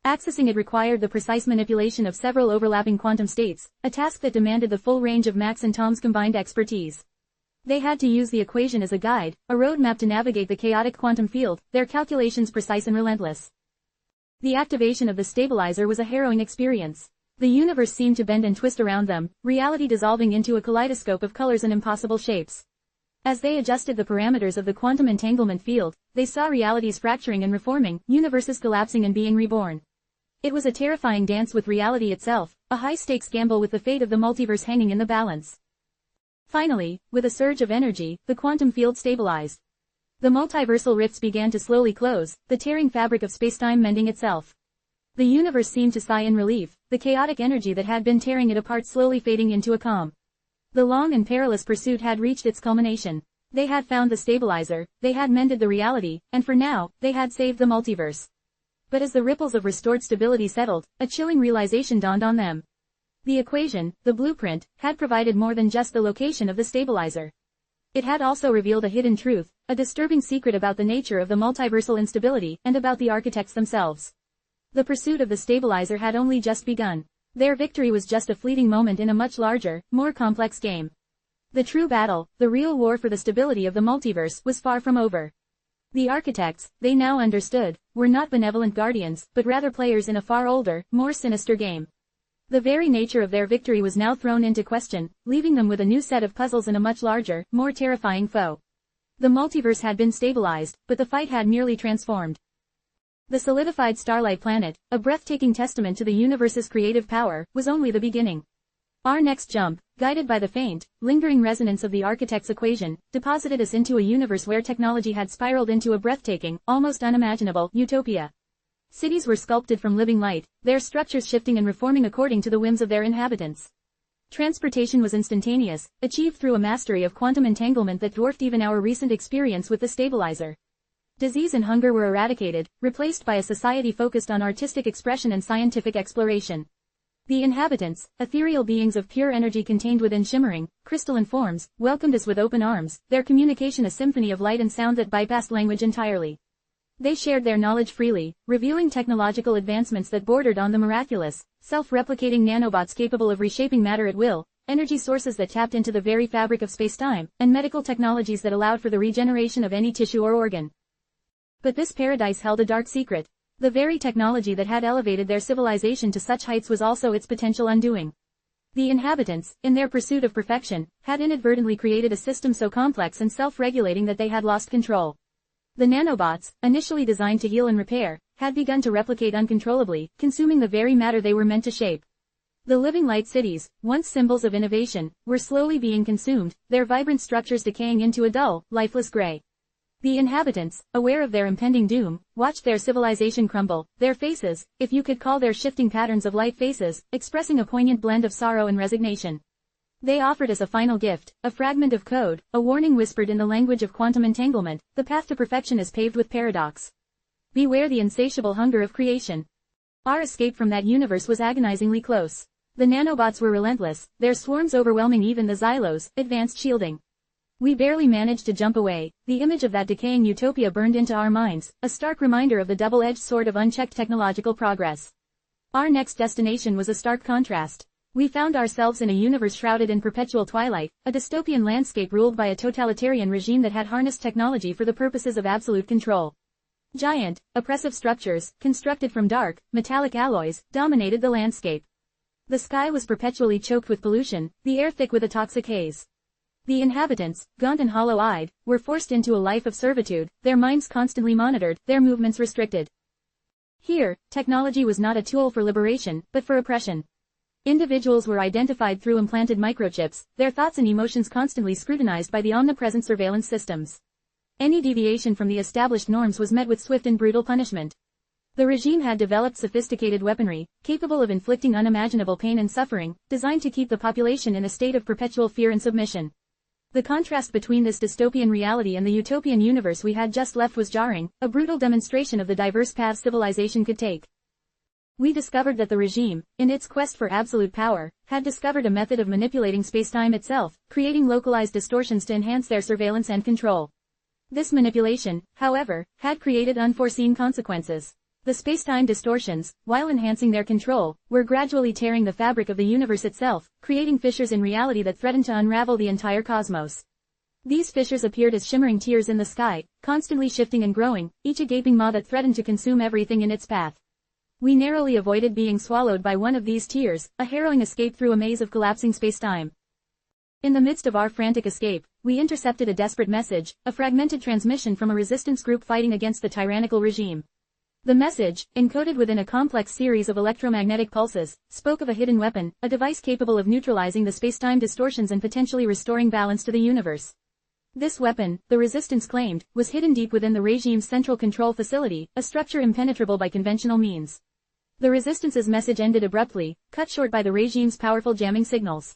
Accessing it required the precise manipulation of several overlapping quantum states, a task that demanded the full range of Max and Tom's combined expertise. They had to use the equation as a guide, a roadmap to navigate the chaotic quantum field, their calculations precise and relentless. The activation of the stabilizer was a harrowing experience. The universe seemed to bend and twist around them, reality dissolving into a kaleidoscope of colors and impossible shapes. As they adjusted the parameters of the quantum entanglement field, they saw realities fracturing and reforming, universes collapsing and being reborn. It was a terrifying dance with reality itself, a high-stakes gamble with the fate of the multiverse hanging in the balance. Finally, with a surge of energy, the quantum field stabilized. The multiversal rifts began to slowly close, the tearing fabric of spacetime mending itself. The universe seemed to sigh in relief, the chaotic energy that had been tearing it apart slowly fading into a calm. The long and perilous pursuit had reached its culmination. They had found the stabilizer, they had mended the reality, and for now, they had saved the multiverse. But as the ripples of restored stability settled, a chilling realization dawned on them. The equation, the blueprint, had provided more than just the location of the stabilizer. It had also revealed a hidden truth, a disturbing secret about the nature of the multiversal instability and about the architects themselves. The pursuit of the stabilizer had only just begun. Their victory was just a fleeting moment in a much larger, more complex game. The true battle, the real war for the stability of the multiverse, was far from over. The architects, they now understood, were not benevolent guardians, but rather players in a far older, more sinister game. The very nature of their victory was now thrown into question, leaving them with a new set of puzzles and a much larger, more terrifying foe. The multiverse had been stabilized, but the fight had merely transformed. The solidified Starlight Planet, a breathtaking testament to the universe's creative power, was only the beginning. Our next jump, guided by the faint, lingering resonance of the architect's equation, deposited us into a universe where technology had spiraled into a breathtaking, almost unimaginable, utopia. Cities were sculpted from living light, their structures shifting and reforming according to the whims of their inhabitants. Transportation was instantaneous, achieved through a mastery of quantum entanglement that dwarfed even our recent experience with the stabilizer. Disease and hunger were eradicated, replaced by a society focused on artistic expression and scientific exploration. The inhabitants, ethereal beings of pure energy contained within shimmering, crystalline forms, welcomed us with open arms, their communication a symphony of light and sound that bypassed language entirely. They shared their knowledge freely, revealing technological advancements that bordered on the miraculous, self-replicating nanobots capable of reshaping matter at will, energy sources that tapped into the very fabric of space-time, and medical technologies that allowed for the regeneration of any tissue or organ. But this paradise held a dark secret. The very technology that had elevated their civilization to such heights was also its potential undoing. The inhabitants, in their pursuit of perfection, had inadvertently created a system so complex and self-regulating that they had lost control. The nanobots, initially designed to heal and repair, had begun to replicate uncontrollably, consuming the very matter they were meant to shape. The living light cities, once symbols of innovation, were slowly being consumed, their vibrant structures decaying into a dull, lifeless gray. The inhabitants, aware of their impending doom, watched their civilization crumble, their faces, if you could call their shifting patterns of light faces, expressing a poignant blend of sorrow and resignation. They offered us a final gift, a fragment of code, a warning whispered in the language of quantum entanglement: the path to perfection is paved with paradox. Beware the insatiable hunger of creation. Our escape from that universe was agonizingly close. The nanobots were relentless, their swarms overwhelming even the Xylos, advanced shielding. We barely managed to jump away. The image of that decaying utopia burned into our minds, a stark reminder of the double-edged sword of unchecked technological progress. Our next destination was a stark contrast. We found ourselves in a universe shrouded in perpetual twilight, a dystopian landscape ruled by a totalitarian regime that had harnessed technology for the purposes of absolute control. Giant, oppressive structures, constructed from dark, metallic alloys, dominated the landscape. The sky was perpetually choked with pollution, the air thick with a toxic haze. The inhabitants, gaunt and hollow-eyed, were forced into a life of servitude, their minds constantly monitored, their movements restricted. Here, technology was not a tool for liberation, but for oppression. Individuals were identified through implanted microchips, their thoughts and emotions constantly scrutinized by the omnipresent surveillance systems. Any deviation from the established norms was met with swift and brutal punishment. The regime had developed sophisticated weaponry, capable of inflicting unimaginable pain and suffering, designed to keep the population in a state of perpetual fear and submission. The contrast between this dystopian reality and the utopian universe we had just left was jarring, a brutal demonstration of the diverse paths civilization could take. We discovered that the regime, in its quest for absolute power, had discovered a method of manipulating spacetime itself, creating localized distortions to enhance their surveillance and control. This manipulation, however, had created unforeseen consequences. The spacetime distortions, while enhancing their control, were gradually tearing the fabric of the universe itself, creating fissures in reality that threatened to unravel the entire cosmos. These fissures appeared as shimmering tears in the sky, constantly shifting and growing, each a gaping maw that threatened to consume everything in its path. We narrowly avoided being swallowed by one of these tears, a harrowing escape through a maze of collapsing spacetime. In the midst of our frantic escape, we intercepted a desperate message, a fragmented transmission from a resistance group fighting against the tyrannical regime. The message, encoded within a complex series of electromagnetic pulses, spoke of a hidden weapon, a device capable of neutralizing the spacetime distortions and potentially restoring balance to the universe. This weapon, the resistance claimed, was hidden deep within the regime's central control facility, a structure impenetrable by conventional means. The resistance's message ended abruptly, cut short by the regime's powerful jamming signals.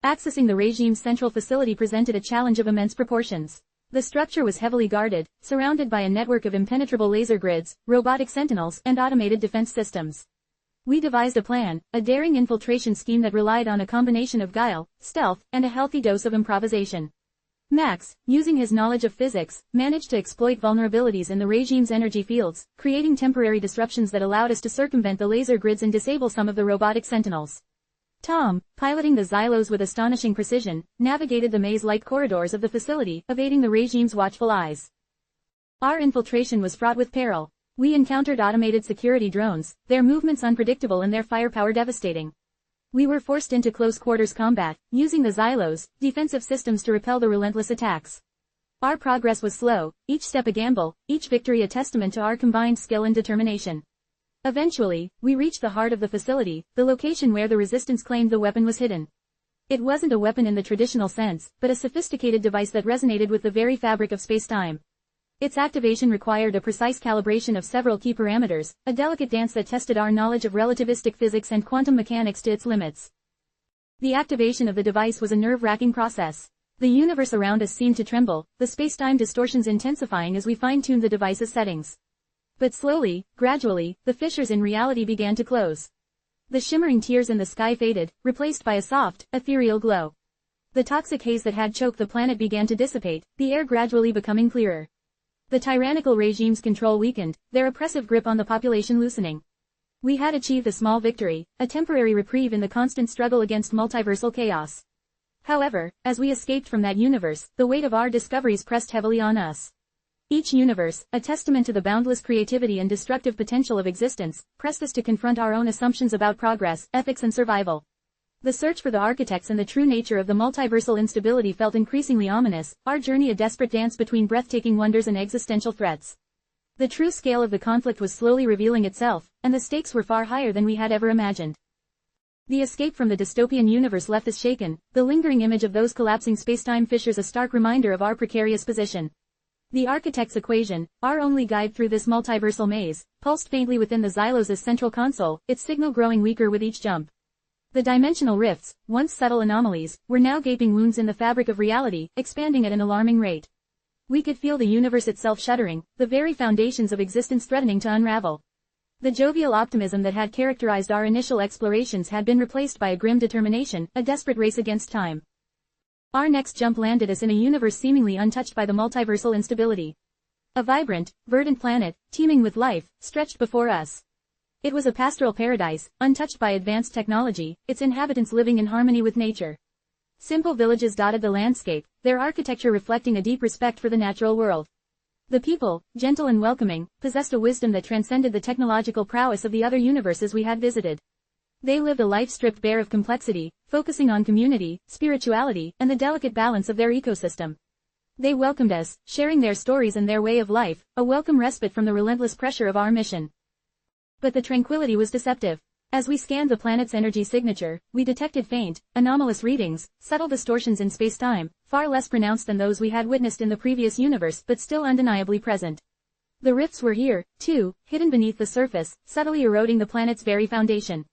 Accessing the regime's central facility presented a challenge of immense proportions. The structure was heavily guarded, surrounded by a network of impenetrable laser grids, robotic sentinels, and automated defense systems. We devised a plan, a daring infiltration scheme that relied on a combination of guile, stealth, and a healthy dose of improvisation. Max, using his knowledge of physics, managed to exploit vulnerabilities in the regime's energy fields, creating temporary disruptions that allowed us to circumvent the laser grids and disable some of the robotic sentinels. Tom, piloting the Xylos with astonishing precision, navigated the maze-like corridors of the facility, evading the regime's watchful eyes. Our infiltration was fraught with peril. We encountered automated security drones, their movements unpredictable and their firepower devastating. We were forced into close-quarters combat, using the Xylos, defensive systems to repel the relentless attacks. Our progress was slow, each step a gamble, each victory a testament to our combined skill and determination. Eventually, we reached the heart of the facility, the location where the Resistance claimed the weapon was hidden. It wasn't a weapon in the traditional sense, but a sophisticated device that resonated with the very fabric of space-time. Its activation required a precise calibration of several key parameters, a delicate dance that tested our knowledge of relativistic physics and quantum mechanics to its limits. The activation of the device was a nerve-wracking process. The universe around us seemed to tremble, the space-time distortions intensifying as we fine-tuned the device's settings. But slowly, gradually, the fissures in reality began to close. The shimmering tears in the sky faded, replaced by a soft, ethereal glow. The toxic haze that had choked the planet began to dissipate, the air gradually becoming clearer. The tyrannical regime's control weakened, their oppressive grip on the population loosening. We had achieved a small victory, a temporary reprieve in the constant struggle against multiversal chaos. However, as we escaped from that universe, the weight of our discoveries pressed heavily on us. Each universe, a testament to the boundless creativity and destructive potential of existence, pressed us to confront our own assumptions about progress, ethics and survival. The search for the architects and the true nature of the multiversal instability felt increasingly ominous, our journey a desperate dance between breathtaking wonders and existential threats. The true scale of the conflict was slowly revealing itself, and the stakes were far higher than we had ever imagined. The escape from the dystopian universe left us shaken, the lingering image of those collapsing space-time fissures a stark reminder of our precarious position. The architect's equation, our only guide through this multiversal maze, pulsed faintly within the Xylos' central console, its signal growing weaker with each jump. The dimensional rifts, once subtle anomalies, were now gaping wounds in the fabric of reality, expanding at an alarming rate. We could feel the universe itself shuddering, the very foundations of existence threatening to unravel. The jovial optimism that had characterized our initial explorations had been replaced by a grim determination, a desperate race against time. Our next jump landed us in a universe seemingly untouched by the multiversal instability. A vibrant, verdant planet, teeming with life, stretched before us. It was a pastoral paradise, untouched by advanced technology, its inhabitants living in harmony with nature. Simple villages dotted the landscape, their architecture reflecting a deep respect for the natural world. The people, gentle and welcoming, possessed a wisdom that transcended the technological prowess of the other universes we had visited. They lived a life stripped bare of complexity, focusing on community, spirituality, and the delicate balance of their ecosystem. They welcomed us, sharing their stories and their way of life, a welcome respite from the relentless pressure of our mission. But the tranquility was deceptive. As we scanned the planet's energy signature, we detected faint, anomalous readings, subtle distortions in space-time, far less pronounced than those we had witnessed in the previous universe but still undeniably present. The rifts were here, too, hidden beneath the surface, subtly eroding the planet's very foundation.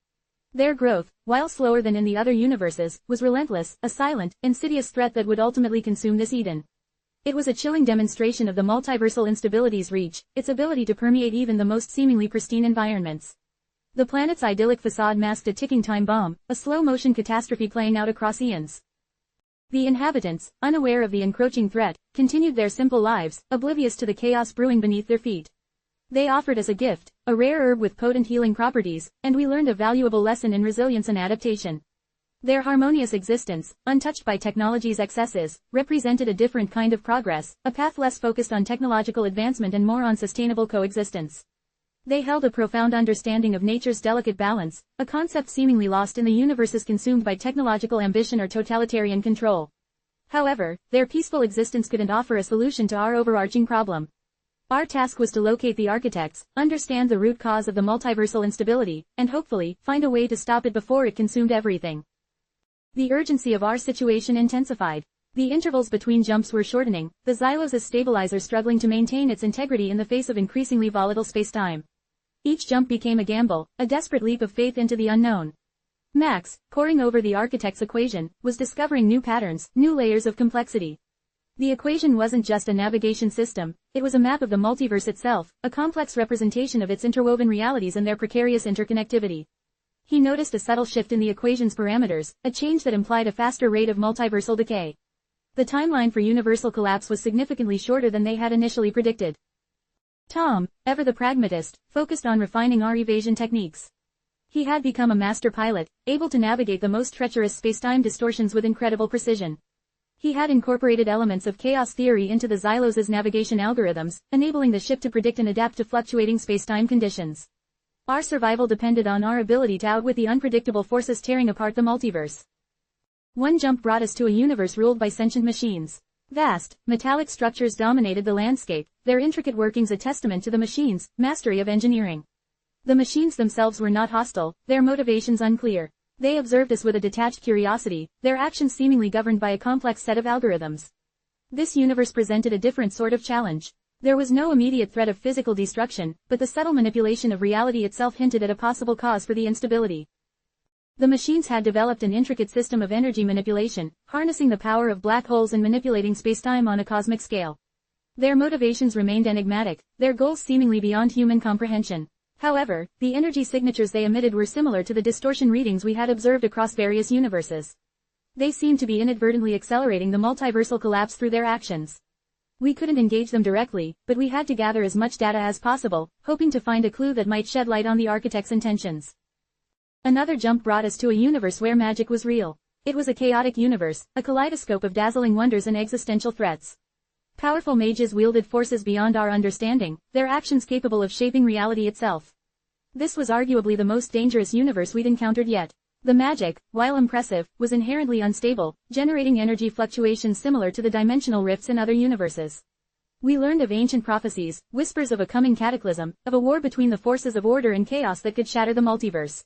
Their growth, while slower than in the other universes, was relentless, a silent, insidious threat that would ultimately consume this Eden. It was a chilling demonstration of the multiversal instability's reach, its ability to permeate even the most seemingly pristine environments. The planet's idyllic facade masked a ticking time bomb, a slow-motion catastrophe playing out across eons. The inhabitants, unaware of the encroaching threat, continued their simple lives, oblivious to the chaos brewing beneath their feet. They offered us a gift, a rare herb with potent healing properties, and we learned a valuable lesson in resilience and adaptation. Their harmonious existence, untouched by technology's excesses, represented a different kind of progress, a path less focused on technological advancement and more on sustainable coexistence. They held a profound understanding of nature's delicate balance, a concept seemingly lost in the universes consumed by technological ambition or totalitarian control. However, their peaceful existence couldn't offer a solution to our overarching problem. Our task was to locate the architects, understand the root cause of the multiversal instability, and hopefully, find a way to stop it before it consumed everything. The urgency of our situation intensified. The intervals between jumps were shortening, the Xylos' stabilizer struggling to maintain its integrity in the face of increasingly volatile space-time. Each jump became a gamble, a desperate leap of faith into the unknown. Max, poring over the architect's equation, was discovering new patterns, new layers of complexity. The equation wasn't just a navigation system, it was a map of the multiverse itself, a complex representation of its interwoven realities and their precarious interconnectivity. He noticed a subtle shift in the equation's parameters, a change that implied a faster rate of multiversal decay. The timeline for universal collapse was significantly shorter than they had initially predicted. Tom, ever the pragmatist, focused on refining our evasion techniques. He had become a master pilot, able to navigate the most treacherous spacetime distortions with incredible precision. He had incorporated elements of chaos theory into the Xylos's navigation algorithms, enabling the ship to predict and adapt to fluctuating spacetime conditions. Our survival depended on our ability to outwit the unpredictable forces tearing apart the multiverse. One jump brought us to a universe ruled by sentient machines. Vast, metallic structures dominated the landscape, their intricate workings a testament to the machines' mastery of engineering. The machines themselves were not hostile, their motivations unclear. They observed us with a detached curiosity, their actions seemingly governed by a complex set of algorithms. This universe presented a different sort of challenge. There was no immediate threat of physical destruction, but the subtle manipulation of reality itself hinted at a possible cause for the instability. The machines had developed an intricate system of energy manipulation, harnessing the power of black holes and manipulating spacetime on a cosmic scale. Their motivations remained enigmatic, their goals seemingly beyond human comprehension. However, the energy signatures they emitted were similar to the distortion readings we had observed across various universes. They seemed to be inadvertently accelerating the multiversal collapse through their actions. We couldn't engage them directly, but we had to gather as much data as possible, hoping to find a clue that might shed light on the architect's intentions. Another jump brought us to a universe where magic was real. It was a chaotic universe, a kaleidoscope of dazzling wonders and existential threats. Powerful mages wielded forces beyond our understanding, their actions capable of shaping reality itself. This was arguably the most dangerous universe we'd encountered yet. The magic, while impressive, was inherently unstable, generating energy fluctuations similar to the dimensional rifts in other universes. We learned of ancient prophecies, whispers of a coming cataclysm, of a war between the forces of order and chaos that could shatter the multiverse.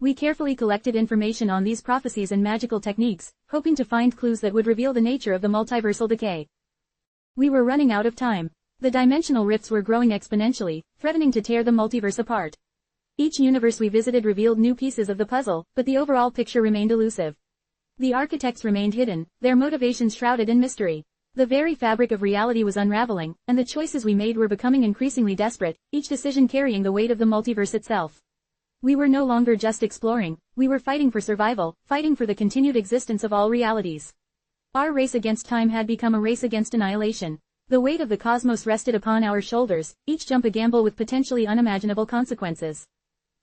We carefully collected information on these prophecies and magical techniques, hoping to find clues that would reveal the nature of the multiversal decay. We were running out of time. The dimensional rifts were growing exponentially, threatening to tear the multiverse apart. Each universe we visited revealed new pieces of the puzzle, but the overall picture remained elusive. The architects remained hidden, their motivations shrouded in mystery. The very fabric of reality was unraveling, and the choices we made were becoming increasingly desperate, each decision carrying the weight of the multiverse itself. We were no longer just exploring, we were fighting for survival, fighting for the continued existence of all realities. Our race against time had become a race against annihilation. The weight of the cosmos rested upon our shoulders, each jump a gamble with potentially unimaginable consequences.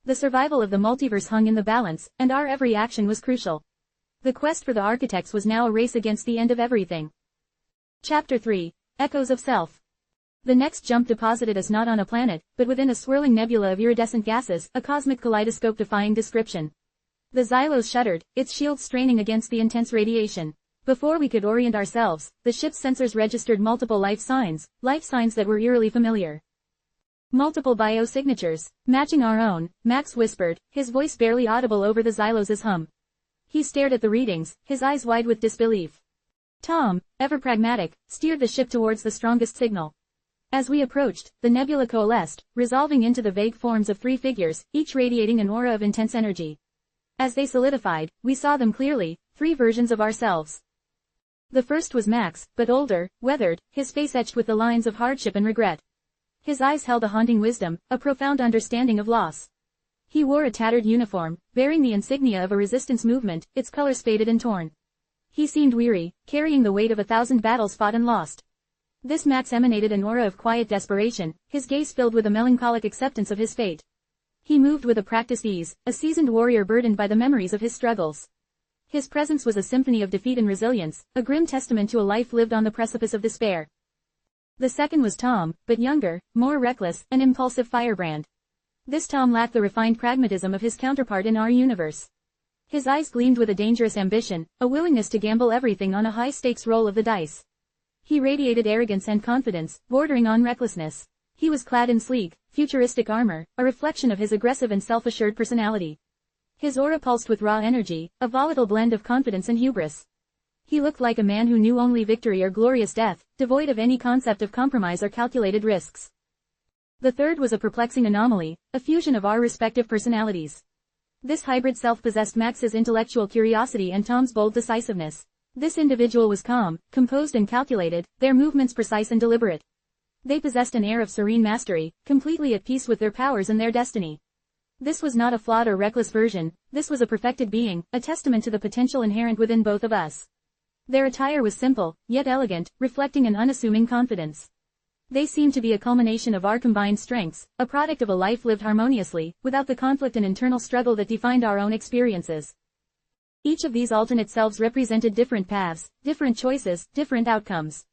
The survival of the multiverse hung in the balance, and our every action was crucial. The quest for the architects was now a race against the end of everything. Chapter 3. Echoes of Self. The next jump deposited us not on a planet, but within a swirling nebula of iridescent gases, a cosmic kaleidoscope defying description. The Xylos shuddered, its shields straining against the intense radiation. Before we could orient ourselves, the ship's sensors registered multiple life signs that were eerily familiar. Multiple biosignatures, matching our own, Max whispered, his voice barely audible over the Xylos's hum. He stared at the readings, his eyes wide with disbelief. Tom, ever pragmatic, steered the ship towards the strongest signal. As we approached, the nebula coalesced, resolving into the vague forms of three figures, each radiating an aura of intense energy. As they solidified, we saw them clearly, three versions of ourselves. The first was Max, but older, weathered, his face etched with the lines of hardship and regret. His eyes held a haunting wisdom, a profound understanding of loss. He wore a tattered uniform, bearing the insignia of a resistance movement, its colors faded and torn. He seemed weary, carrying the weight of 1,000 battles fought and lost. This Max emanated an aura of quiet desperation, his gaze filled with a melancholic acceptance of his fate. He moved with a practiced ease, a seasoned warrior burdened by the memories of his struggles. His presence was a symphony of defeat and resilience, a grim testament to a life lived on the precipice of despair. The second was Tom, but younger, more reckless, an impulsive firebrand. This Tom lacked the refined pragmatism of his counterpart in our universe. His eyes gleamed with a dangerous ambition, a willingness to gamble everything on a high-stakes roll of the dice. He radiated arrogance and confidence, bordering on recklessness. He was clad in sleek, futuristic armor, a reflection of his aggressive and self-assured personality. His aura pulsed with raw energy, a volatile blend of confidence and hubris. He looked like a man who knew only victory or glorious death, devoid of any concept of compromise or calculated risks. The third was a perplexing anomaly, a fusion of our respective personalities. This hybrid self possessed Max's intellectual curiosity and Tom's bold decisiveness. This individual was calm, composed and calculated, their movements precise and deliberate. They possessed an air of serene mastery, completely at peace with their powers and their destiny. This was not a flawed or reckless version, this was a perfected being, a testament to the potential inherent within both of us. Their attire was simple, yet elegant, reflecting an unassuming confidence. They seemed to be a culmination of our combined strengths, a product of a life lived harmoniously, without the conflict and internal struggle that defined our own experiences. Each of these alternate selves represented different paths, different choices, different outcomes.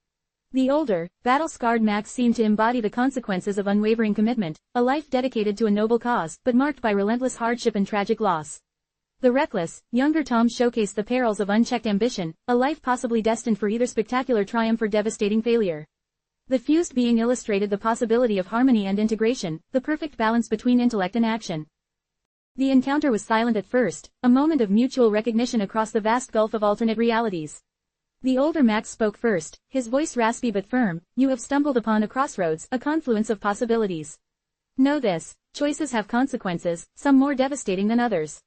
The older, battle-scarred Max seemed to embody the consequences of unwavering commitment, a life dedicated to a noble cause, but marked by relentless hardship and tragic loss. The reckless, younger Tom showcased the perils of unchecked ambition, a life possibly destined for either spectacular triumph or devastating failure. The fused being illustrated the possibility of harmony and integration, the perfect balance between intellect and action. The encounter was silent at first, a moment of mutual recognition across the vast gulf of alternate realities. The older Max spoke first, his voice raspy but firm. "You have stumbled upon a crossroads, a confluence of possibilities. Know this, choices have consequences, some more devastating than others.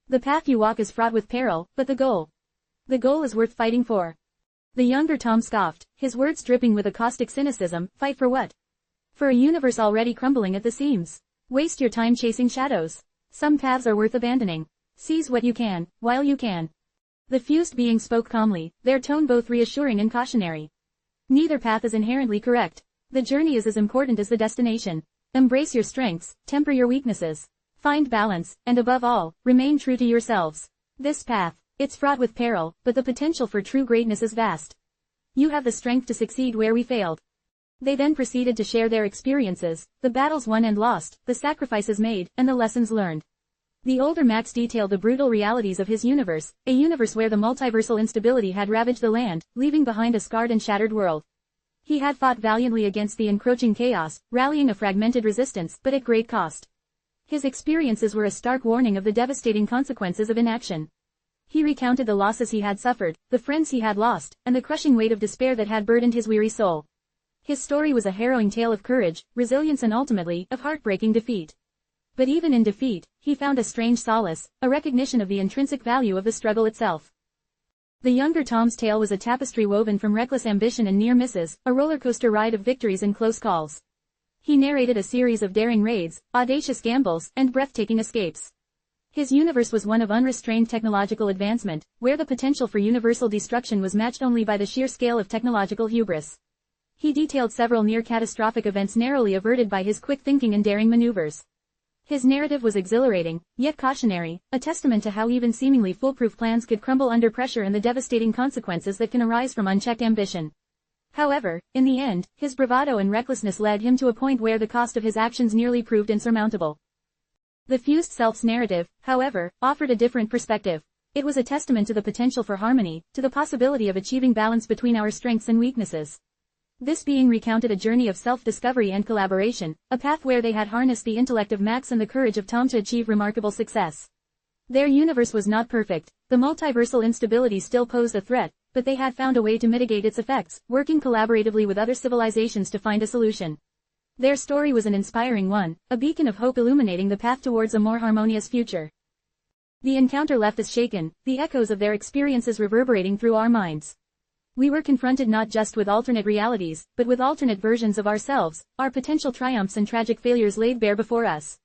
The path you walk is fraught with peril, but the goal is worth fighting for." The younger Tom scoffed, his words dripping with a caustic cynicism. "Fight for what? For a universe already crumbling at the seams. Waste your time chasing shadows. Some paths are worth abandoning. Seize what you can, while you can." The fused being spoke calmly, their tone both reassuring and cautionary. Neither path is inherently correct. The journey is as important as the destination. Embrace your strengths, temper your weaknesses. Find balance, and above all, remain true to yourselves. This path, it's fraught with peril, but the potential for true greatness is vast. You have the strength to succeed where we failed. They then proceeded to share their experiences, the battles won and lost, the sacrifices made, and the lessons learned. The older Max detailed the brutal realities of his universe, a universe where the multiversal instability had ravaged the land, leaving behind a scarred and shattered world. He had fought valiantly against the encroaching chaos, rallying a fragmented resistance, but at great cost. His experiences were a stark warning of the devastating consequences of inaction. He recounted the losses he had suffered, the friends he had lost, and the crushing weight of despair that had burdened his weary soul. His story was a harrowing tale of courage, resilience and ultimately, of heartbreaking defeat. But even in defeat, he found a strange solace, a recognition of the intrinsic value of the struggle itself. The younger Tom's tale was a tapestry woven from reckless ambition and near misses, a roller coaster ride of victories and close calls. He narrated a series of daring raids, audacious gambles, and breathtaking escapes. His universe was one of unrestrained technological advancement, where the potential for universal destruction was matched only by the sheer scale of technological hubris. He detailed several near-catastrophic events narrowly averted by his quick thinking and daring maneuvers. His narrative was exhilarating, yet cautionary, a testament to how even seemingly foolproof plans could crumble under pressure and the devastating consequences that can arise from unchecked ambition. However, in the end, his bravado and recklessness led him to a point where the cost of his actions nearly proved insurmountable. The fused self's narrative, however, offered a different perspective. It was a testament to the potential for harmony, to the possibility of achieving balance between our strengths and weaknesses. This being recounted a journey of self-discovery and collaboration, a path where they had harnessed the intellect of Max and the courage of Tom to achieve remarkable success. Their universe was not perfect, the multiversal instability still posed a threat, but they had found a way to mitigate its effects, working collaboratively with other civilizations to find a solution. Their story was an inspiring one, a beacon of hope illuminating the path towards a more harmonious future. The encounter left us shaken, the echoes of their experiences reverberating through our minds. We were confronted not just with alternate realities, but with alternate versions of ourselves, our potential triumphs and tragic failures laid bare before us.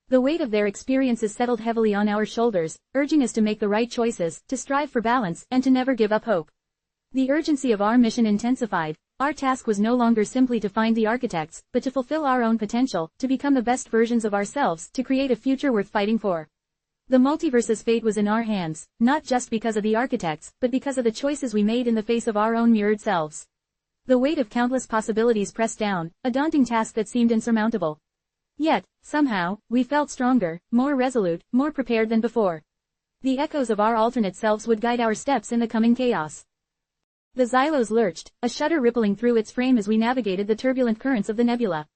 The weight of their experiences settled heavily on our shoulders, urging us to make the right choices, to strive for balance, and to never give up hope. The urgency of our mission intensified. Our task was no longer simply to find the architects, but to fulfill our own potential, to become the best versions of ourselves, to create a future worth fighting for. The multiverse's fate was in our hands, not just because of the architects, but because of the choices we made in the face of our own mirrored selves. The weight of countless possibilities pressed down, a daunting task that seemed insurmountable. Yet, somehow, we felt stronger, more resolute, more prepared than before. The echoes of our alternate selves would guide our steps in the coming chaos. The Xylos lurched, a shudder rippling through its frame as we navigated the turbulent currents of the nebula.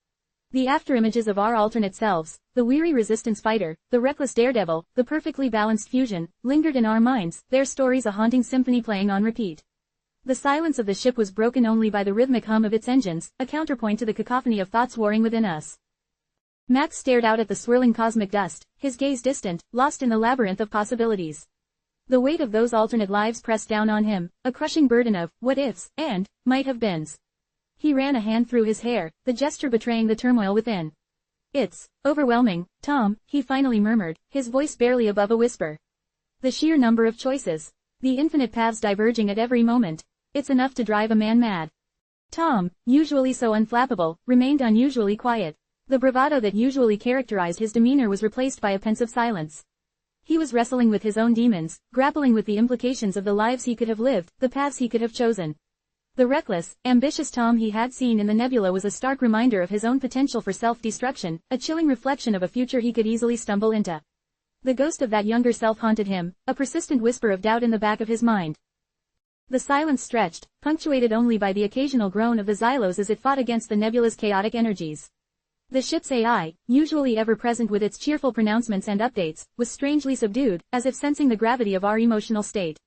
The afterimages of our alternate selves, the weary resistance fighter, the reckless daredevil, the perfectly balanced fusion, lingered in our minds, their stories a haunting symphony playing on repeat. The silence of the ship was broken only by the rhythmic hum of its engines, a counterpoint to the cacophony of thoughts warring within us. Max stared out at the swirling cosmic dust, his gaze distant, lost in the labyrinth of possibilities. The weight of those alternate lives pressed down on him, a crushing burden of what-ifs and might-have-beens. He ran a hand through his hair, the gesture betraying the turmoil within. It's overwhelming, Tom, he finally murmured, his voice barely above a whisper. The sheer number of choices. The infinite paths diverging at every moment. It's enough to drive a man mad. Tom, usually so unflappable, remained unusually quiet. The bravado that usually characterized his demeanor was replaced by a pensive silence. He was wrestling with his own demons, grappling with the implications of the lives he could have lived, the paths he could have chosen. The reckless, ambitious Tom he had seen in the nebula was a stark reminder of his own potential for self-destruction, a chilling reflection of a future he could easily stumble into. The ghost of that younger self haunted him, a persistent whisper of doubt in the back of his mind. The silence stretched, punctuated only by the occasional groan of the Xylos as it fought against the nebula's chaotic energies. The ship's AI, usually ever present with its cheerful pronouncements and updates, was strangely subdued, as if sensing the gravity of our emotional state.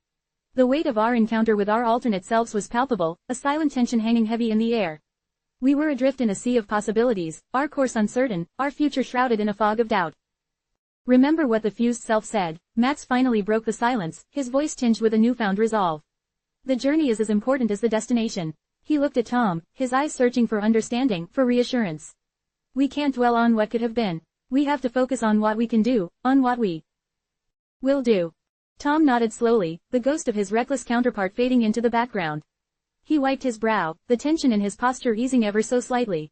The weight of our encounter with our alternate selves was palpable, a silent tension hanging heavy in the air. We were adrift in a sea of possibilities, our course uncertain, our future shrouded in a fog of doubt. Remember what the fused self said. Max finally broke the silence, his voice tinged with a newfound resolve. The journey is as important as the destination. He looked at Tom, his eyes searching for understanding, for reassurance. We can't dwell on what could have been. We have to focus on what we can do, on what we will do. Tom nodded slowly, the ghost of his reckless counterpart fading into the background. He wiped his brow, the tension in his posture easing ever so slightly.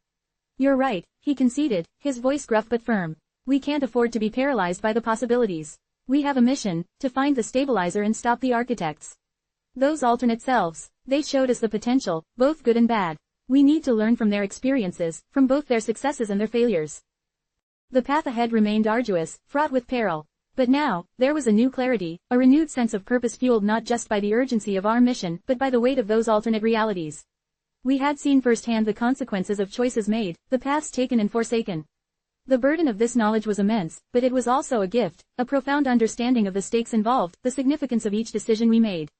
You're right, he conceded, his voice gruff but firm. We can't afford to be paralyzed by the possibilities. We have a mission, to find the stabilizer and stop the architects. Those alternate selves, they showed us the potential, both good and bad. We need to learn from their experiences, from both their successes and their failures. The path ahead remained arduous, fraught with peril. But now, there was a new clarity, a renewed sense of purpose fueled not just by the urgency of our mission, but by the weight of those alternate realities. We had seen firsthand the consequences of choices made, the paths taken and forsaken. The burden of this knowledge was immense, but it was also a gift, a profound understanding of the stakes involved, the significance of each decision we made.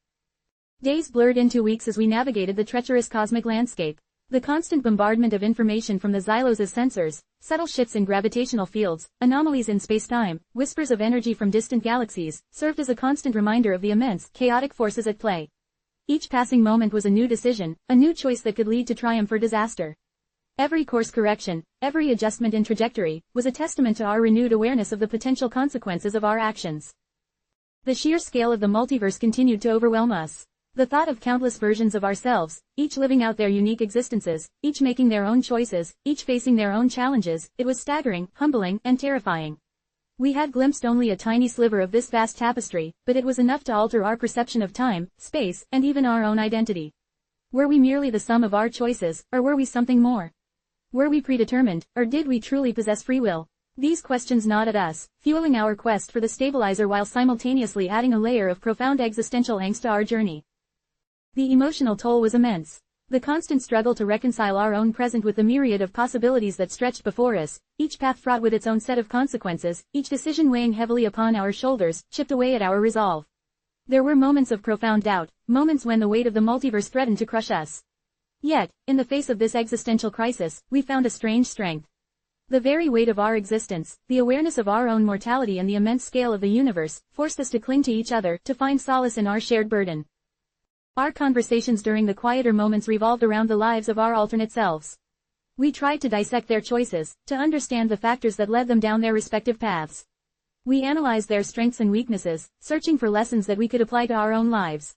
Days blurred into weeks as we navigated the treacherous cosmic landscape. The constant bombardment of information from the Xylos' sensors, subtle shifts in gravitational fields, anomalies in space-time, whispers of energy from distant galaxies, served as a constant reminder of the immense, chaotic forces at play. Each passing moment was a new decision, a new choice that could lead to triumph or disaster. Every course correction, every adjustment in trajectory, was a testament to our renewed awareness of the potential consequences of our actions. The sheer scale of the multiverse continued to overwhelm us. The thought of countless versions of ourselves, each living out their unique existences, each making their own choices, each facing their own challenges, it was staggering, humbling, and terrifying. We had glimpsed only a tiny sliver of this vast tapestry, but it was enough to alter our perception of time, space, and even our own identity. Were we merely the sum of our choices, or were we something more? Were we predetermined, or did we truly possess free will? These questions gnawed at us, fueling our quest for the stabilizer while simultaneously adding a layer of profound existential angst to our journey. The emotional toll was immense. The constant struggle to reconcile our own present with the myriad of possibilities that stretched before us, each path fraught with its own set of consequences, each decision weighing heavily upon our shoulders, chipped away at our resolve. There were moments of profound doubt, moments when the weight of the multiverse threatened to crush us. Yet, in the face of this existential crisis, we found a strange strength. The very weight of our existence, the awareness of our own mortality and the immense scale of the universe, forced us to cling to each other, to find solace in our shared burden. Our conversations during the quieter moments revolved around the lives of our alternate selves. We tried to dissect their choices, to understand the factors that led them down their respective paths. We analyzed their strengths and weaknesses, searching for lessons that we could apply to our own lives.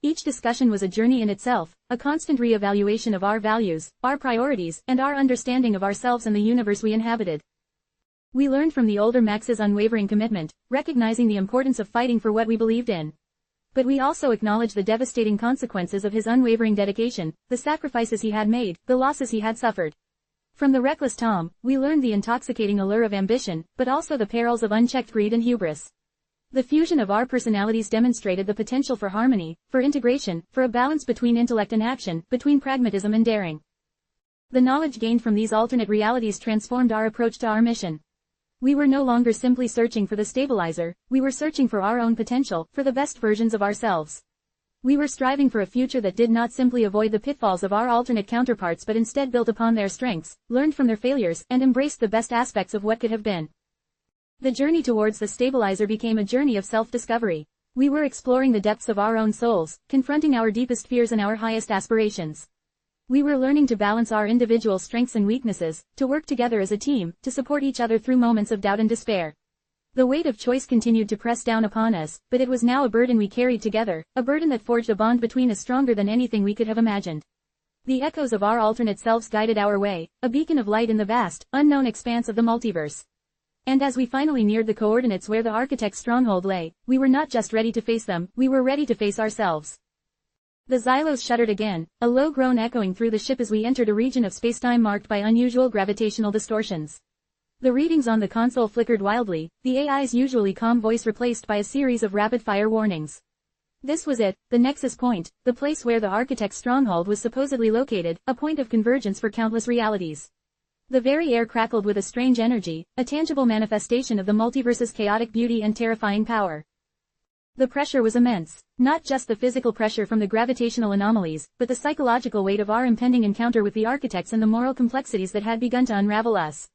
Each discussion was a journey in itself, a constant re-evaluation of our values, our priorities, and our understanding of ourselves and the universe we inhabited. We learned from the older Max's unwavering commitment, recognizing the importance of fighting for what we believed in. But we also acknowledged the devastating consequences of his unwavering dedication, the sacrifices he had made, the losses he had suffered. From the reckless Tom, we learned the intoxicating allure of ambition, but also the perils of unchecked greed and hubris. The fusion of our personalities demonstrated the potential for harmony, for integration, for a balance between intellect and action, between pragmatism and daring. The knowledge gained from these alternate realities transformed our approach to our mission. We were no longer simply searching for the stabilizer, we were searching for our own potential, for the best versions of ourselves. We were striving for a future that did not simply avoid the pitfalls of our alternate counterparts but instead built upon their strengths, learned from their failures, and embraced the best aspects of what could have been. The journey towards the stabilizer became a journey of self-discovery. We were exploring the depths of our own souls, confronting our deepest fears and our highest aspirations. We were learning to balance our individual strengths and weaknesses, to work together as a team, to support each other through moments of doubt and despair. The weight of choice continued to press down upon us, but it was now a burden we carried together, a burden that forged a bond between us stronger than anything we could have imagined. The echoes of our alternate selves guided our way, a beacon of light in the vast, unknown expanse of the multiverse. And as we finally neared the coordinates where the architect's stronghold lay, we were not just ready to face them, we were ready to face ourselves. The xylos shuddered again, a low groan echoing through the ship as we entered a region of spacetime marked by unusual gravitational distortions. The readings on the console flickered wildly, the AI's usually calm voice replaced by a series of rapid-fire warnings. This was it, the nexus point, the place where the architect's stronghold was supposedly located, a point of convergence for countless realities. The very air crackled with a strange energy, a tangible manifestation of the multiverse's chaotic beauty and terrifying power. The pressure was immense, not just the physical pressure from the gravitational anomalies, but the psychological weight of our impending encounter with the architects and the moral complexities that had begun to unravel us.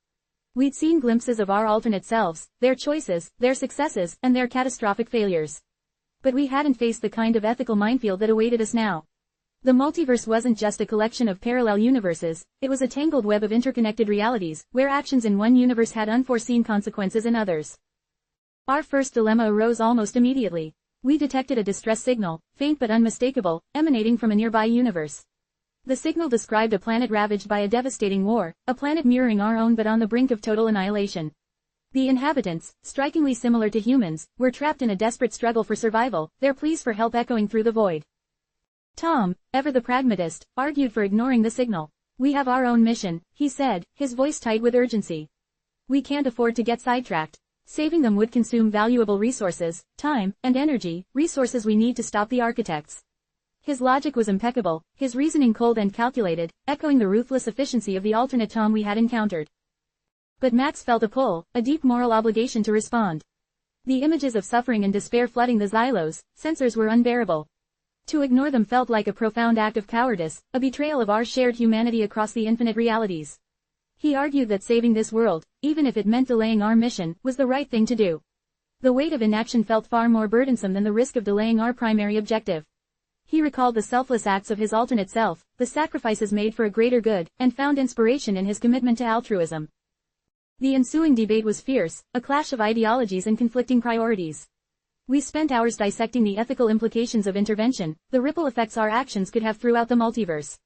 We'd seen glimpses of our alternate selves, their choices, their successes, and their catastrophic failures. But we hadn't faced the kind of ethical minefield that awaited us now. The multiverse wasn't just a collection of parallel universes, it was a tangled web of interconnected realities, where actions in one universe had unforeseen consequences in others. Our first dilemma arose almost immediately. We detected a distress signal, faint but unmistakable, emanating from a nearby universe. The signal described a planet ravaged by a devastating war, a planet mirroring our own but on the brink of total annihilation. The inhabitants, strikingly similar to humans, were trapped in a desperate struggle for survival, their pleas for help echoing through the void. Tom, ever the pragmatist, argued for ignoring the signal. "We have our own mission," he said, his voice tight with urgency. "We can't afford to get sidetracked. Saving them would consume valuable resources, time, and energy, resources we need to stop the architects." His logic was impeccable, his reasoning cold and calculated, echoing the ruthless efficiency of the alternate Tom we had encountered. But Max felt a pull, a deep moral obligation to respond. The images of suffering and despair flooding the xylos, sensors were unbearable. To ignore them felt like a profound act of cowardice, a betrayal of our shared humanity across the infinite realities. He argued that saving this world, even if it meant delaying our mission, was the right thing to do. The weight of inaction felt far more burdensome than the risk of delaying our primary objective. He recalled the selfless acts of his alternate self, the sacrifices made for a greater good, and found inspiration in his commitment to altruism. The ensuing debate was fierce, a clash of ideologies and conflicting priorities. We spent hours dissecting the ethical implications of intervention, the ripple effects our actions could have throughout the multiverse.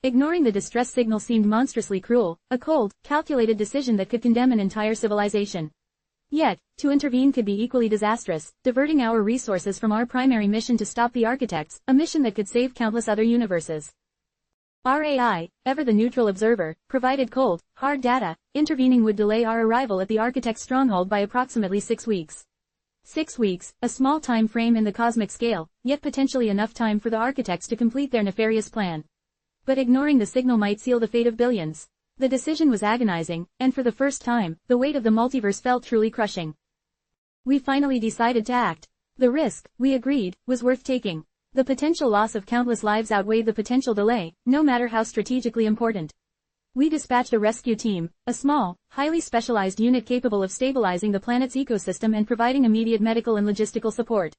Ignoring the distress signal seemed monstrously cruel, a cold, calculated decision that could condemn an entire civilization. Yet, to intervene could be equally disastrous, diverting our resources from our primary mission to stop the architects, a mission that could save countless other universes. Our AI, ever the neutral observer, provided cold, hard data. Intervening would delay our arrival at the architect's stronghold by approximately 6 weeks. 6 weeks, a small time frame in the cosmic scale, yet potentially enough time for the architects to complete their nefarious plan. But ignoring the signal might seal the fate of billions. The decision was agonizing, and for the first time, the weight of the multiverse felt truly crushing. We finally decided to act. The risk, we agreed, was worth taking. The potential loss of countless lives outweighed the potential delay, no matter how strategically important. We dispatched a rescue team, a small, highly specialized unit capable of stabilizing the planet's ecosystem and providing immediate medical and logistical support.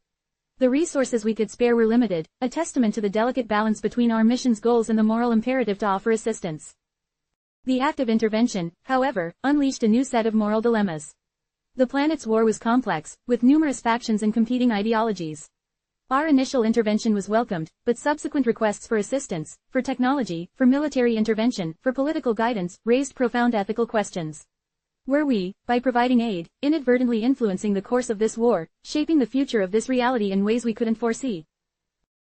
The resources we could spare were limited, a testament to the delicate balance between our mission's goals and the moral imperative to offer assistance. The act of intervention, however, unleashed a new set of moral dilemmas. The planet's war was complex, with numerous factions and competing ideologies. Our initial intervention was welcomed, but subsequent requests for assistance, for technology, for military intervention, for political guidance, raised profound ethical questions. Were we, by providing aid, inadvertently influencing the course of this war, shaping the future of this reality in ways we couldn't foresee?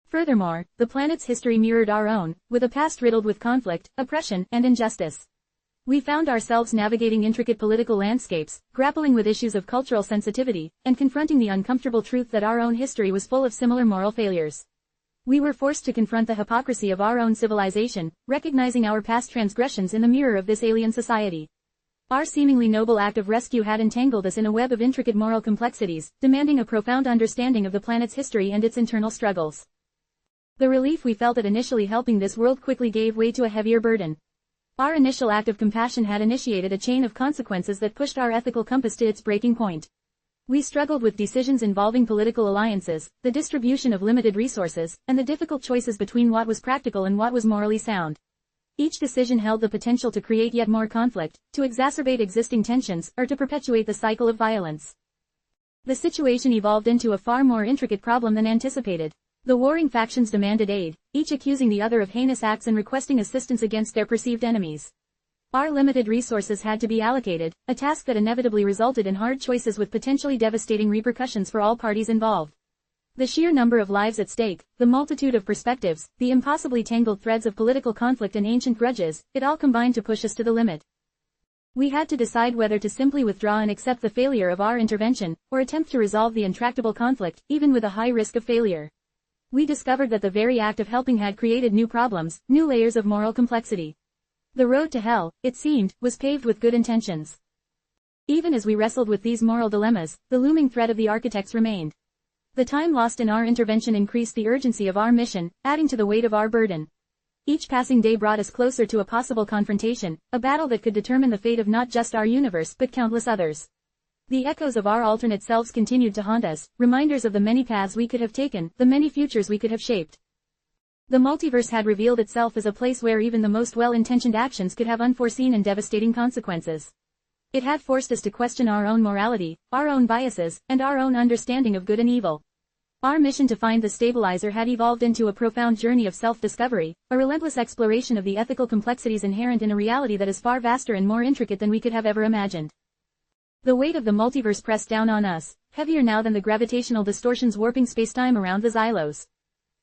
Furthermore, the planet's history mirrored our own, with a past riddled with conflict, oppression, and injustice. We found ourselves navigating intricate political landscapes, grappling with issues of cultural sensitivity, and confronting the uncomfortable truth that our own history was full of similar moral failures. We were forced to confront the hypocrisy of our own civilization, recognizing our past transgressions in the mirror of this alien society. Our seemingly noble act of rescue had entangled us in a web of intricate moral complexities, demanding a profound understanding of the planet's history and its internal struggles. The relief we felt at initially helping this world quickly gave way to a heavier burden. Our initial act of compassion had initiated a chain of consequences that pushed our ethical compass to its breaking point. We struggled with decisions involving political alliances, the distribution of limited resources, and the difficult choices between what was practical and what was morally sound. Each decision held the potential to create yet more conflict, to exacerbate existing tensions, or to perpetuate the cycle of violence. The situation evolved into a far more intricate problem than anticipated. The warring factions demanded aid, each accusing the other of heinous acts and requesting assistance against their perceived enemies. Our limited resources had to be allocated, a task that inevitably resulted in hard choices with potentially devastating repercussions for all parties involved. The sheer number of lives at stake, the multitude of perspectives, the impossibly tangled threads of political conflict and ancient grudges, it all combined to push us to the limit. We had to decide whether to simply withdraw and accept the failure of our intervention, or attempt to resolve the intractable conflict, even with a high risk of failure. We discovered that the very act of helping had created new problems, new layers of moral complexity. The road to hell, it seemed, was paved with good intentions. Even as we wrestled with these moral dilemmas, the looming threat of the architects remained. The time lost in our intervention increased the urgency of our mission, adding to the weight of our burden. Each passing day brought us closer to a possible confrontation, a battle that could determine the fate of not just our universe but countless others. The echoes of our alternate selves continued to haunt us, reminders of the many paths we could have taken, the many futures we could have shaped. The multiverse had revealed itself as a place where even the most well-intentioned actions could have unforeseen and devastating consequences. It had forced us to question our own morality, our own biases, and our own understanding of good and evil. Our mission to find the stabilizer had evolved into a profound journey of self-discovery, a relentless exploration of the ethical complexities inherent in a reality that is far vaster and more intricate than we could have ever imagined. The weight of the multiverse pressed down on us, heavier now than the gravitational distortions warping space-time around the Xylos.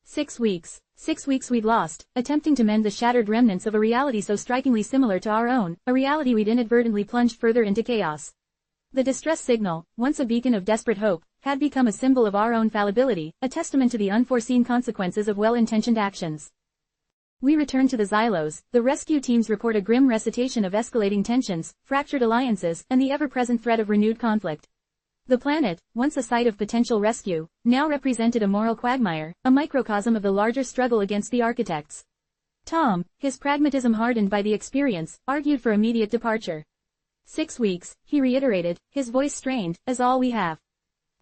6 weeks. 6 weeks we'd lost, attempting to mend the shattered remnants of a reality so strikingly similar to our own, a reality we'd inadvertently plunged further into chaos. The distress signal, once a beacon of desperate hope, had become a symbol of our own fallibility, a testament to the unforeseen consequences of well-intentioned actions. We return to the Xylos, the rescue teams report a grim recitation of escalating tensions, fractured alliances, and the ever-present threat of renewed conflict. The planet, once a site of potential rescue, now represented a moral quagmire, a microcosm of the larger struggle against the architects. Tom, his pragmatism hardened by the experience, argued for immediate departure. 6 weeks, he reiterated, his voice strained, is all we have.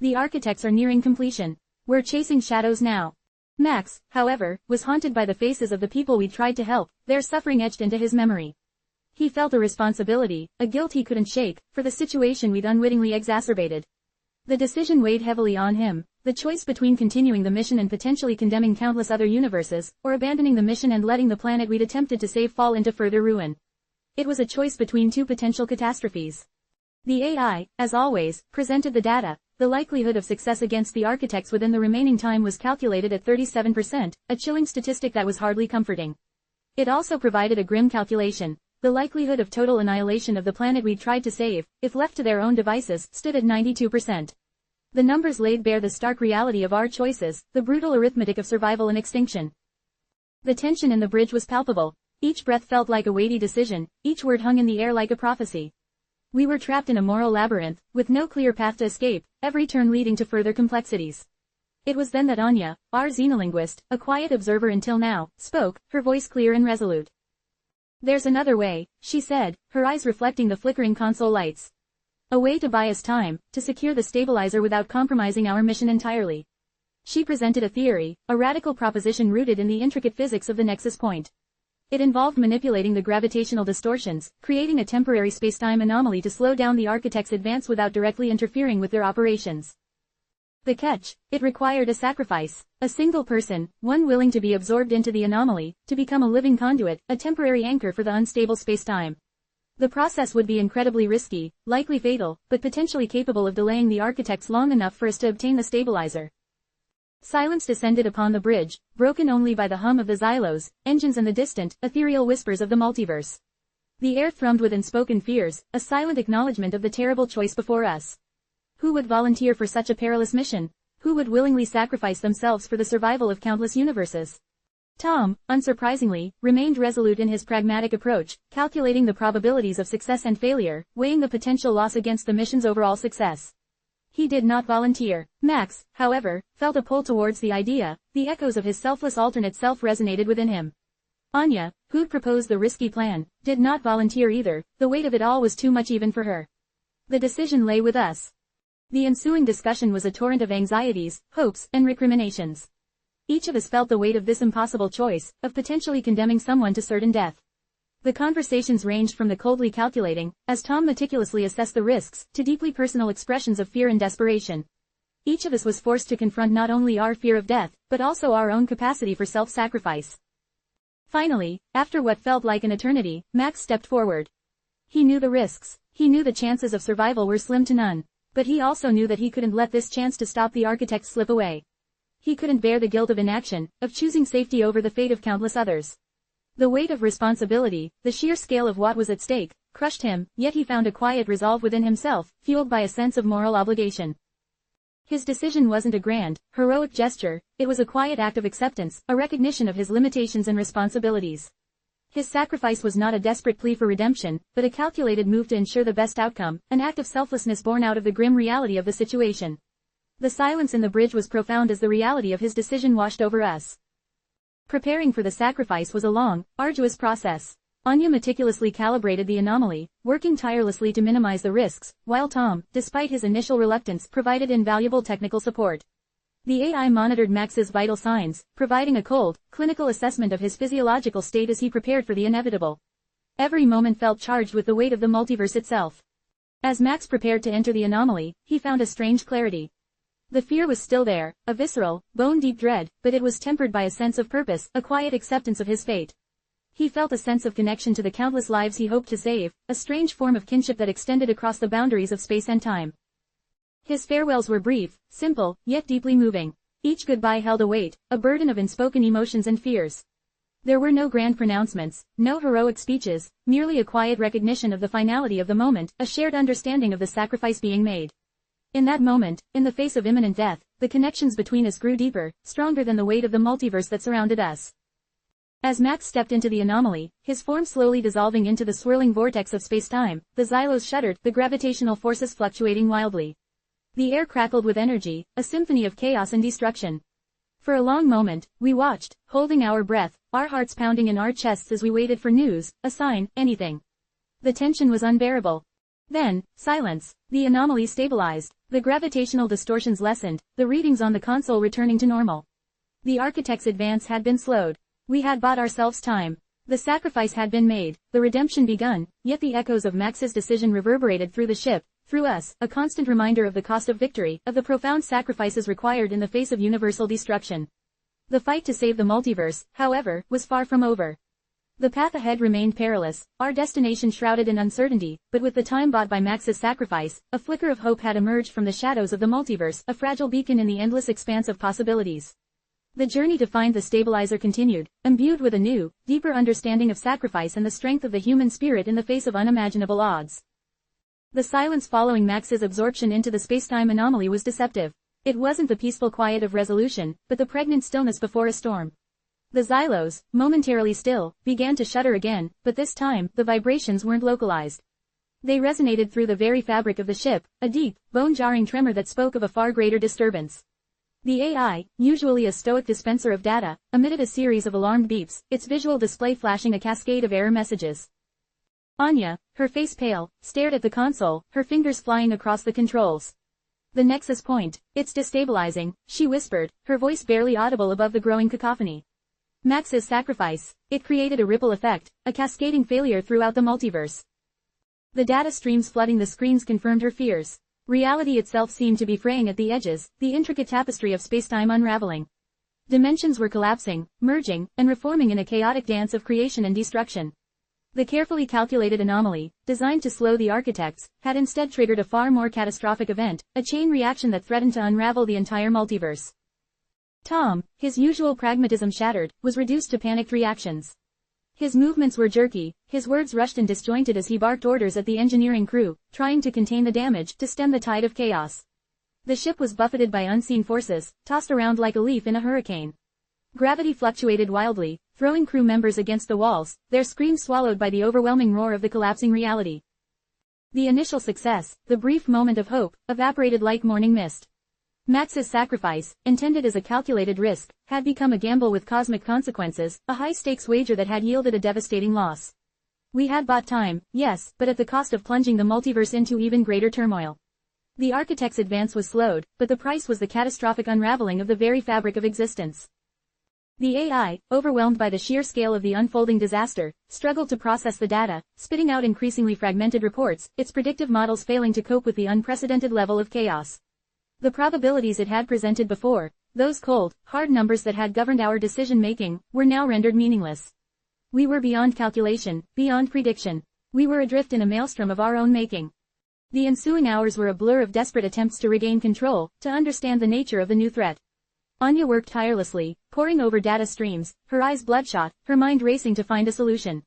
The architects are nearing completion. We're chasing shadows now. Max, however, was haunted by the faces of the people we'd tried to help, their suffering etched into his memory. He felt a responsibility, a guilt he couldn't shake, for the situation we'd unwittingly exacerbated. The decision weighed heavily on him, the choice between continuing the mission and potentially condemning countless other universes, or abandoning the mission and letting the planet we'd attempted to save fall into further ruin. It was a choice between two potential catastrophes. The AI, as always, presented the data. The likelihood of success against the architects within the remaining time was calculated at 37%, a chilling statistic that was hardly comforting. It also provided a grim calculation. The likelihood of total annihilation of the planet we'd tried to save, if left to their own devices, stood at 92%. The numbers laid bare the stark reality of our choices, the brutal arithmetic of survival and extinction. The tension in the bridge was palpable. Each breath felt like a weighty decision, each word hung in the air like a prophecy. We were trapped in a moral labyrinth, with no clear path to escape, every turn leading to further complexities. It was then that Anya, our xenolinguist, a quiet observer until now, spoke, her voice clear and resolute. There's another way, she said, her eyes reflecting the flickering console lights. A way to buy us time, to secure the stabilizer without compromising our mission entirely. She presented a theory, a radical proposition rooted in the intricate physics of the nexus point. It involved manipulating the gravitational distortions, creating a temporary space-time anomaly to slow down the architects' advance without directly interfering with their operations. The catch, it required a sacrifice. A single person, one willing to be absorbed into the anomaly, to become a living conduit, a temporary anchor for the unstable space-time. The process would be incredibly risky, likely fatal, but potentially capable of delaying the architects long enough for us to obtain the stabilizer. Silence descended upon the bridge, broken only by the hum of the Xylos, engines and the distant, ethereal whispers of the multiverse. The air thrummed with unspoken fears, a silent acknowledgement of the terrible choice before us. Who would volunteer for such a perilous mission? Who would willingly sacrifice themselves for the survival of countless universes? Tom, unsurprisingly, remained resolute in his pragmatic approach, calculating the probabilities of success and failure, weighing the potential loss against the mission's overall success. He did not volunteer. Max, however, felt a pull towards the idea, the echoes of his selfless alternate self resonated within him. Anya, who'd proposed the risky plan, did not volunteer either, the weight of it all was too much even for her. The decision lay with us. The ensuing discussion was a torrent of anxieties, hopes, and recriminations. Each of us felt the weight of this impossible choice, of potentially condemning someone to certain death. The conversations ranged from the coldly calculating, as Tom meticulously assessed the risks, to deeply personal expressions of fear and desperation. Each of us was forced to confront not only our fear of death, but also our own capacity for self-sacrifice. Finally, after what felt like an eternity, Max stepped forward. He knew the risks. He knew the chances of survival were slim to none. But he also knew that he couldn't let this chance to stop the architect slip away. He couldn't bear the guilt of inaction, of choosing safety over the fate of countless others. The weight of responsibility, the sheer scale of what was at stake, crushed him, yet he found a quiet resolve within himself, fueled by a sense of moral obligation. His decision wasn't a grand, heroic gesture, it was a quiet act of acceptance, a recognition of his limitations and responsibilities. His sacrifice was not a desperate plea for redemption, but a calculated move to ensure the best outcome, an act of selflessness born out of the grim reality of the situation. The silence in the bridge was profound as the reality of his decision washed over us. Preparing for the sacrifice was a long, arduous process. Anya meticulously calibrated the anomaly, working tirelessly to minimize the risks, while Tom, despite his initial reluctance, provided invaluable technical support. The AI monitored Max's vital signs, providing a cold, clinical assessment of his physiological state as he prepared for the inevitable. Every moment felt charged with the weight of the multiverse itself. As Max prepared to enter the anomaly, he found a strange clarity. The fear was still there, a visceral, bone-deep dread, but it was tempered by a sense of purpose, a quiet acceptance of his fate. He felt a sense of connection to the countless lives he hoped to save, a strange form of kinship that extended across the boundaries of space and time. His farewells were brief, simple, yet deeply moving. Each goodbye held a weight, a burden of unspoken emotions and fears. There were no grand pronouncements, no heroic speeches, merely a quiet recognition of the finality of the moment, a shared understanding of the sacrifice being made. In that moment, in the face of imminent death, the connections between us grew deeper, stronger than the weight of the multiverse that surrounded us. As Max stepped into the anomaly, his form slowly dissolving into the swirling vortex of space-time, the xylos shuddered, the gravitational forces fluctuating wildly. The air crackled with energy, a symphony of chaos and destruction. For a long moment, we watched, holding our breath, our hearts pounding in our chests as we waited for news, a sign, anything. The tension was unbearable. Then, silence. The anomaly stabilized, the gravitational distortions lessened, the readings on the console returning to normal. The architect's advance had been slowed. We had bought ourselves time. The sacrifice had been made, the redemption begun, yet the echoes of Max's decision reverberated through the ship, through us, a constant reminder of the cost of victory, of the profound sacrifices required in the face of universal destruction. The fight to save the multiverse, however, was far from over. The path ahead remained perilous, our destination shrouded in uncertainty, but with the time bought by Max's sacrifice, a flicker of hope had emerged from the shadows of the multiverse, a fragile beacon in the endless expanse of possibilities. The journey to find the stabilizer continued, imbued with a new, deeper understanding of sacrifice and the strength of the human spirit in the face of unimaginable odds. The silence following Max's absorption into the spacetime anomaly was deceptive. It wasn't the peaceful quiet of resolution, but the pregnant stillness before a storm. The xylos, momentarily still, began to shudder again, but this time, the vibrations weren't localized. They resonated through the very fabric of the ship, a deep, bone-jarring tremor that spoke of a far greater disturbance. The AI, usually a stoic dispenser of data, emitted a series of alarmed beeps, its visual display flashing a cascade of error messages. Anya, her face pale, stared at the console, her fingers flying across the controls. The nexus point, it's destabilizing, she whispered, her voice barely audible above the growing cacophony. Max's sacrifice, it created a ripple effect, a cascading failure throughout the multiverse. The data streams flooding the screens confirmed her fears. Reality itself seemed to be fraying at the edges, the intricate tapestry of spacetime unraveling. Dimensions were collapsing, merging, and reforming in a chaotic dance of creation and destruction. The carefully calculated anomaly, designed to slow the architects, had instead triggered a far more catastrophic event, a chain reaction that threatened to unravel the entire multiverse. Tom, his usual pragmatism shattered, was reduced to panicked reactions. His movements were jerky, his words rushed and disjointed as he barked orders at the engineering crew, trying to contain the damage, to stem the tide of chaos. The ship was buffeted by unseen forces, tossed around like a leaf in a hurricane. Gravity fluctuated wildly, throwing crew members against the walls, their screams swallowed by the overwhelming roar of the collapsing reality. The initial success, the brief moment of hope, evaporated like morning mist. Max's sacrifice, intended as a calculated risk, had become a gamble with cosmic consequences, a high-stakes wager that had yielded a devastating loss. We had bought time, yes, but at the cost of plunging the multiverse into even greater turmoil. The architect's advance was slowed, but the price was the catastrophic unraveling of the very fabric of existence. The AI, overwhelmed by the sheer scale of the unfolding disaster, struggled to process the data, spitting out increasingly fragmented reports, its predictive models failing to cope with the unprecedented level of chaos. The probabilities it had presented before, those cold, hard numbers that had governed our decision-making, were now rendered meaningless. We were beyond calculation, beyond prediction. We were adrift in a maelstrom of our own making. The ensuing hours were a blur of desperate attempts to regain control, to understand the nature of the new threat. Anya worked tirelessly, poring over data streams, her eyes bloodshot, her mind racing to find a solution.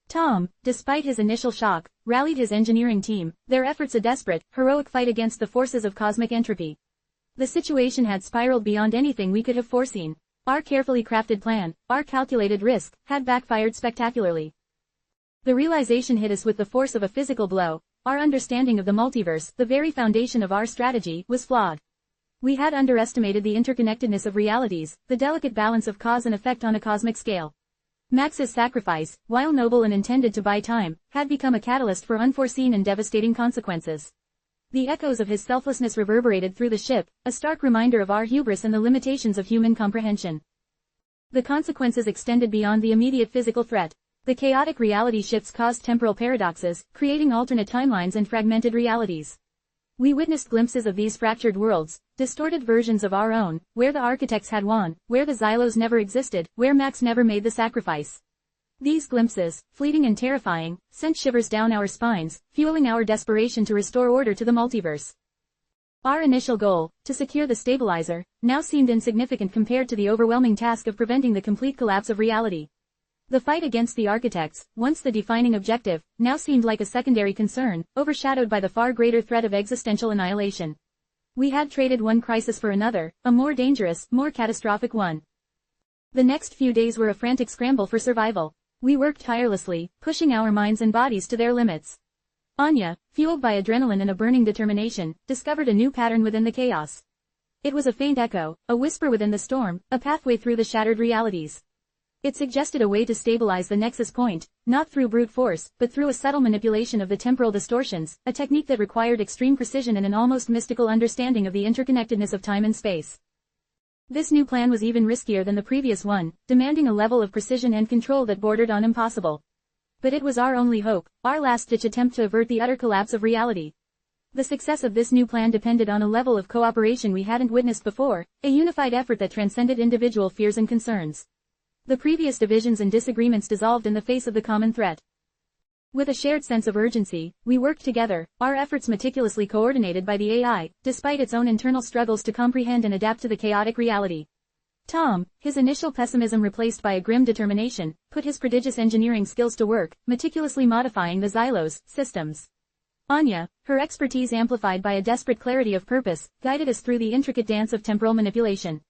Tom, despite his initial shock, rallied his engineering team, their efforts a desperate, heroic fight against the forces of cosmic entropy. The situation had spiraled beyond anything we could have foreseen. Our carefully crafted plan, our calculated risk, had backfired spectacularly. The realization hit us with the force of a physical blow. Our understanding of the multiverse, the very foundation of our strategy, was flawed. We had underestimated the interconnectedness of realities, the delicate balance of cause and effect on a cosmic scale. Max's sacrifice, while noble and intended to buy time, had become a catalyst for unforeseen and devastating consequences. The echoes of his selflessness reverberated through the ship, a stark reminder of our hubris and the limitations of human comprehension. The consequences extended beyond the immediate physical threat. The chaotic reality shifts caused temporal paradoxes, creating alternate timelines and fragmented realities. We witnessed glimpses of these fractured worlds, distorted versions of our own, where the architects had won, where the Xylos never existed, where Max never made the sacrifice. These glimpses, fleeting and terrifying, sent shivers down our spines, fueling our desperation to restore order to the multiverse. Our initial goal, to secure the stabilizer, now seemed insignificant compared to the overwhelming task of preventing the complete collapse of reality. The fight against the architects, once the defining objective, now seemed like a secondary concern, overshadowed by the far greater threat of existential annihilation. We had traded one crisis for another, a more dangerous, more catastrophic one. The next few days were a frantic scramble for survival. We worked tirelessly, pushing our minds and bodies to their limits. Anya, fueled by adrenaline and a burning determination, discovered a new pattern within the chaos. It was a faint echo, a whisper within the storm, a pathway through the shattered realities. It suggested a way to stabilize the nexus point, not through brute force, but through a subtle manipulation of the temporal distortions, a technique that required extreme precision and an almost mystical understanding of the interconnectedness of time and space. This new plan was even riskier than the previous one, demanding a level of precision and control that bordered on impossible. But it was our only hope, our last-ditch attempt to avert the utter collapse of reality. The success of this new plan depended on a level of cooperation we hadn't witnessed before, a unified effort that transcended individual fears and concerns. The previous divisions and disagreements dissolved in the face of the common threat. With a shared sense of urgency, we worked together, our efforts meticulously coordinated by the AI, despite its own internal struggles to comprehend and adapt to the chaotic reality. Tom, his initial pessimism replaced by a grim determination, put his prodigious engineering skills to work, meticulously modifying the Xylos systems. Anya, her expertise amplified by a desperate clarity of purpose, guided us through the intricate dance of temporal manipulation.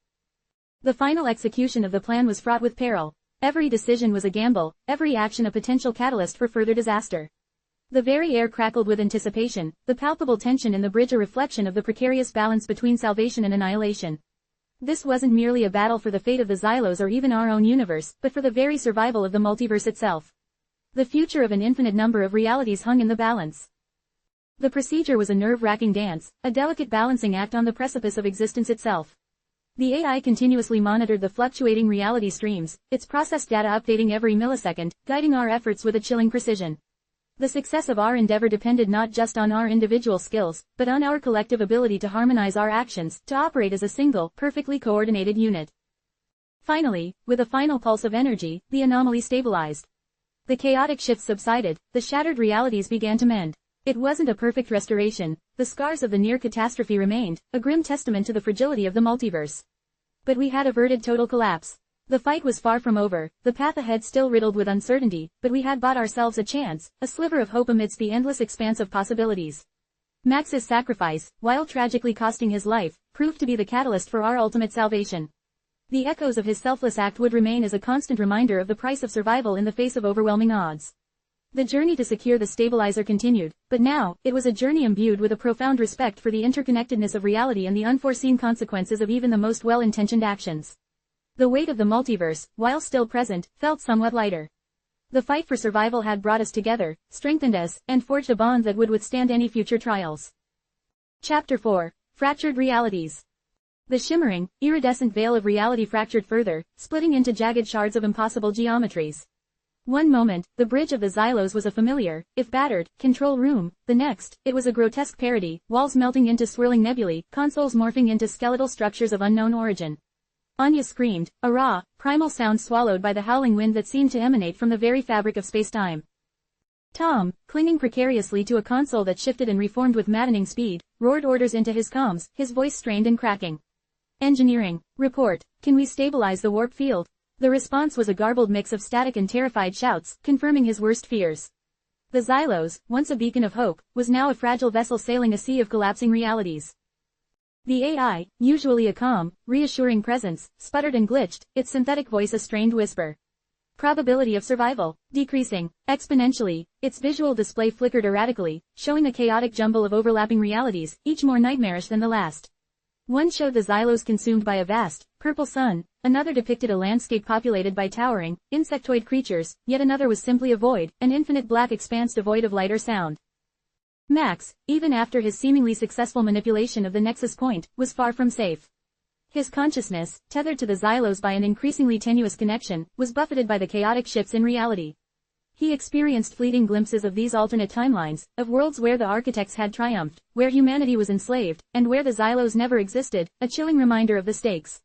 The final execution of the plan was fraught with peril. Every decision was a gamble, every action a potential catalyst for further disaster. The very air crackled with anticipation, the palpable tension in the bridge a reflection of the precarious balance between salvation and annihilation. This wasn't merely a battle for the fate of the Xylos or even our own universe, but for the very survival of the multiverse itself. The future of an infinite number of realities hung in the balance. The procedure was a nerve-wracking dance, a delicate balancing act on the precipice of existence itself. The AI continuously monitored the fluctuating reality streams, its processed data updating every millisecond, guiding our efforts with a chilling precision. The success of our endeavor depended not just on our individual skills, but on our collective ability to harmonize our actions, to operate as a single, perfectly coordinated unit. Finally, with a final pulse of energy, the anomaly stabilized. The chaotic shifts subsided, the shattered realities began to mend. It wasn't a perfect restoration, the scars of the near catastrophe remained, a grim testament to the fragility of the multiverse. But we had averted total collapse. The fight was far from over, the path ahead still riddled with uncertainty, but we had bought ourselves a chance, a sliver of hope amidst the endless expanse of possibilities. Max's sacrifice, while tragically costing his life, proved to be the catalyst for our ultimate salvation. The echoes of his selfless act would remain as a constant reminder of the price of survival in the face of overwhelming odds. The journey to secure the stabilizer continued, but now, it was a journey imbued with a profound respect for the interconnectedness of reality and the unforeseen consequences of even the most well-intentioned actions. The weight of the multiverse, while still present, felt somewhat lighter. The fight for survival had brought us together, strengthened us, and forged a bond that would withstand any future trials. Chapter 4. Fractured Realities. The shimmering, iridescent veil of reality fractured further, splitting into jagged shards of impossible geometries. One moment, the bridge of the Xylos was a familiar, if battered, control room; the next, it was a grotesque parody, walls melting into swirling nebulae, consoles morphing into skeletal structures of unknown origin. Anya screamed, a raw, primal sound swallowed by the howling wind that seemed to emanate from the very fabric of space-time. Tom, clinging precariously to a console that shifted and reformed with maddening speed, roared orders into his comms, his voice strained and cracking. Engineering, report, can we stabilize the warp field? The response was a garbled mix of static and terrified shouts, confirming his worst fears. The Xylos, once a beacon of hope, was now a fragile vessel sailing a sea of collapsing realities. The AI, usually a calm, reassuring presence, sputtered and glitched, its synthetic voice a strained whisper. Probability of survival, decreasing, exponentially, its visual display flickered erratically, showing a chaotic jumble of overlapping realities, each more nightmarish than the last. One showed the Xylos consumed by a vast, purple sun, another depicted a landscape populated by towering, insectoid creatures, yet another was simply a void, an infinite black expanse devoid of light or sound. Max, even after his seemingly successful manipulation of the nexus point, was far from safe. His consciousness, tethered to the Xylos by an increasingly tenuous connection, was buffeted by the chaotic shifts in reality. He experienced fleeting glimpses of these alternate timelines, of worlds where the architects had triumphed, where humanity was enslaved, and where the Xylos never existed, a chilling reminder of the stakes.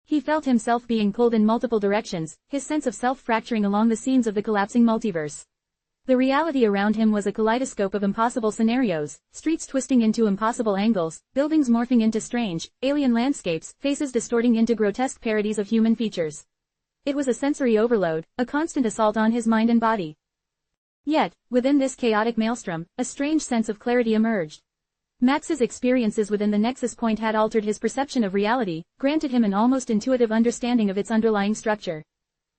He felt himself being pulled in multiple directions, his sense of self fracturing along the seams of the collapsing multiverse. The reality around him was a kaleidoscope of impossible scenarios, streets twisting into impossible angles, buildings morphing into strange, alien landscapes, faces distorting into grotesque parodies of human features. It was a sensory overload, a constant assault on his mind and body. Yet, within this chaotic maelstrom, a strange sense of clarity emerged. Max's experiences within the nexus point had altered his perception of reality, granted him an almost intuitive understanding of its underlying structure.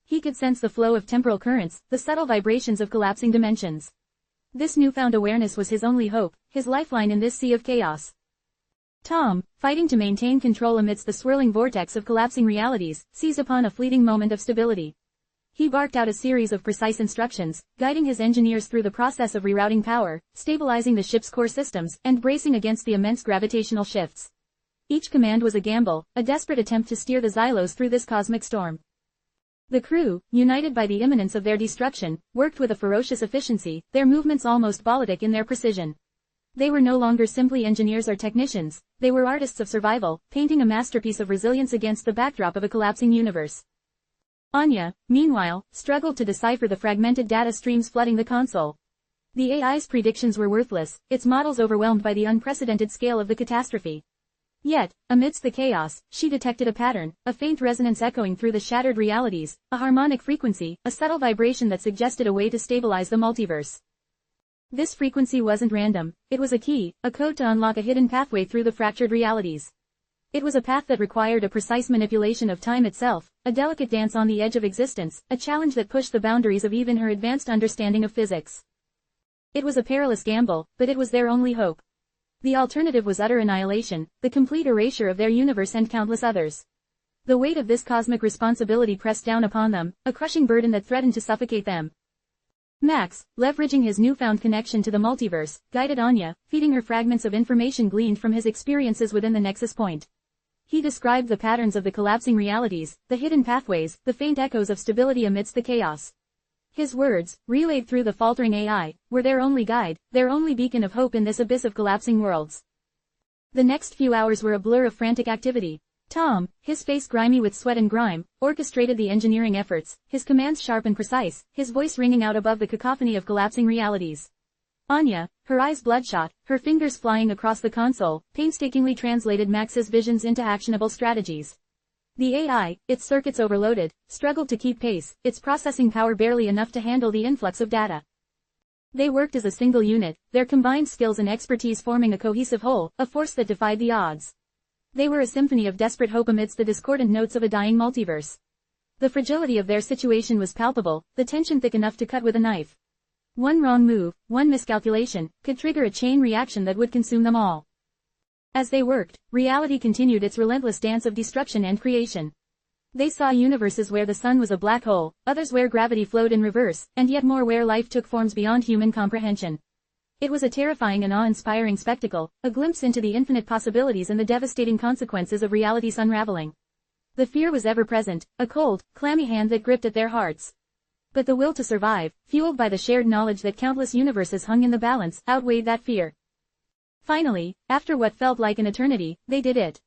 He could sense the flow of temporal currents, the subtle vibrations of collapsing dimensions. This newfound awareness was his only hope, his lifeline in this sea of chaos. Tom, fighting to maintain control amidst the swirling vortex of collapsing realities, seized upon a fleeting moment of stability. He barked out a series of precise instructions, guiding his engineers through the process of rerouting power, stabilizing the ship's core systems, and bracing against the immense gravitational shifts. Each command was a gamble, a desperate attempt to steer the Xylos through this cosmic storm. The crew, united by the imminence of their destruction, worked with a ferocious efficiency, their movements almost ballistic in their precision. They were no longer simply engineers or technicians, they were artists of survival, painting a masterpiece of resilience against the backdrop of a collapsing universe. Anya, meanwhile, struggled to decipher the fragmented data streams flooding the console. The AI's predictions were worthless, its models overwhelmed by the unprecedented scale of the catastrophe. Yet, amidst the chaos, she detected a pattern, a faint resonance echoing through the shattered realities, a harmonic frequency, a subtle vibration that suggested a way to stabilize the multiverse. This frequency wasn't random, it was a key, a code to unlock a hidden pathway through the fractured realities. It was a path that required a precise manipulation of time itself, a delicate dance on the edge of existence, a challenge that pushed the boundaries of even her advanced understanding of physics. It was a perilous gamble, but it was their only hope. The alternative was utter annihilation, the complete erasure of their universe and countless others. The weight of this cosmic responsibility pressed down upon them, a crushing burden that threatened to suffocate them. Max, leveraging his newfound connection to the multiverse, guided Anya, feeding her fragments of information gleaned from his experiences within the nexus point. He described the patterns of the collapsing realities, the hidden pathways, the faint echoes of stability amidst the chaos. His words, relayed through the faltering AI, were their only guide, their only beacon of hope in this abyss of collapsing worlds. The next few hours were a blur of frantic activity. Tom, his face grimy with sweat and grime, orchestrated the engineering efforts, his commands sharp and precise, his voice ringing out above the cacophony of collapsing realities. Anya, her eyes bloodshot, her fingers flying across the console, painstakingly translated Max's visions into actionable strategies. The AI, its circuits overloaded, struggled to keep pace, its processing power barely enough to handle the influx of data. They worked as a single unit, their combined skills and expertise forming a cohesive whole, a force that defied the odds. They were a symphony of desperate hope amidst the discordant notes of a dying multiverse. The fragility of their situation was palpable, the tension thick enough to cut with a knife. One wrong move, one miscalculation, could trigger a chain reaction that would consume them all. As they worked, reality continued its relentless dance of destruction and creation. They saw universes where the sun was a black hole, others where gravity flowed in reverse, and yet more where life took forms beyond human comprehension. It was a terrifying and awe-inspiring spectacle, a glimpse into the infinite possibilities and the devastating consequences of reality's unraveling. The fear was ever present, a cold, clammy hand that gripped at their hearts. But the will to survive, fueled by the shared knowledge that countless universes hung in the balance, outweighed that fear. Finally, after what felt like an eternity, they did it.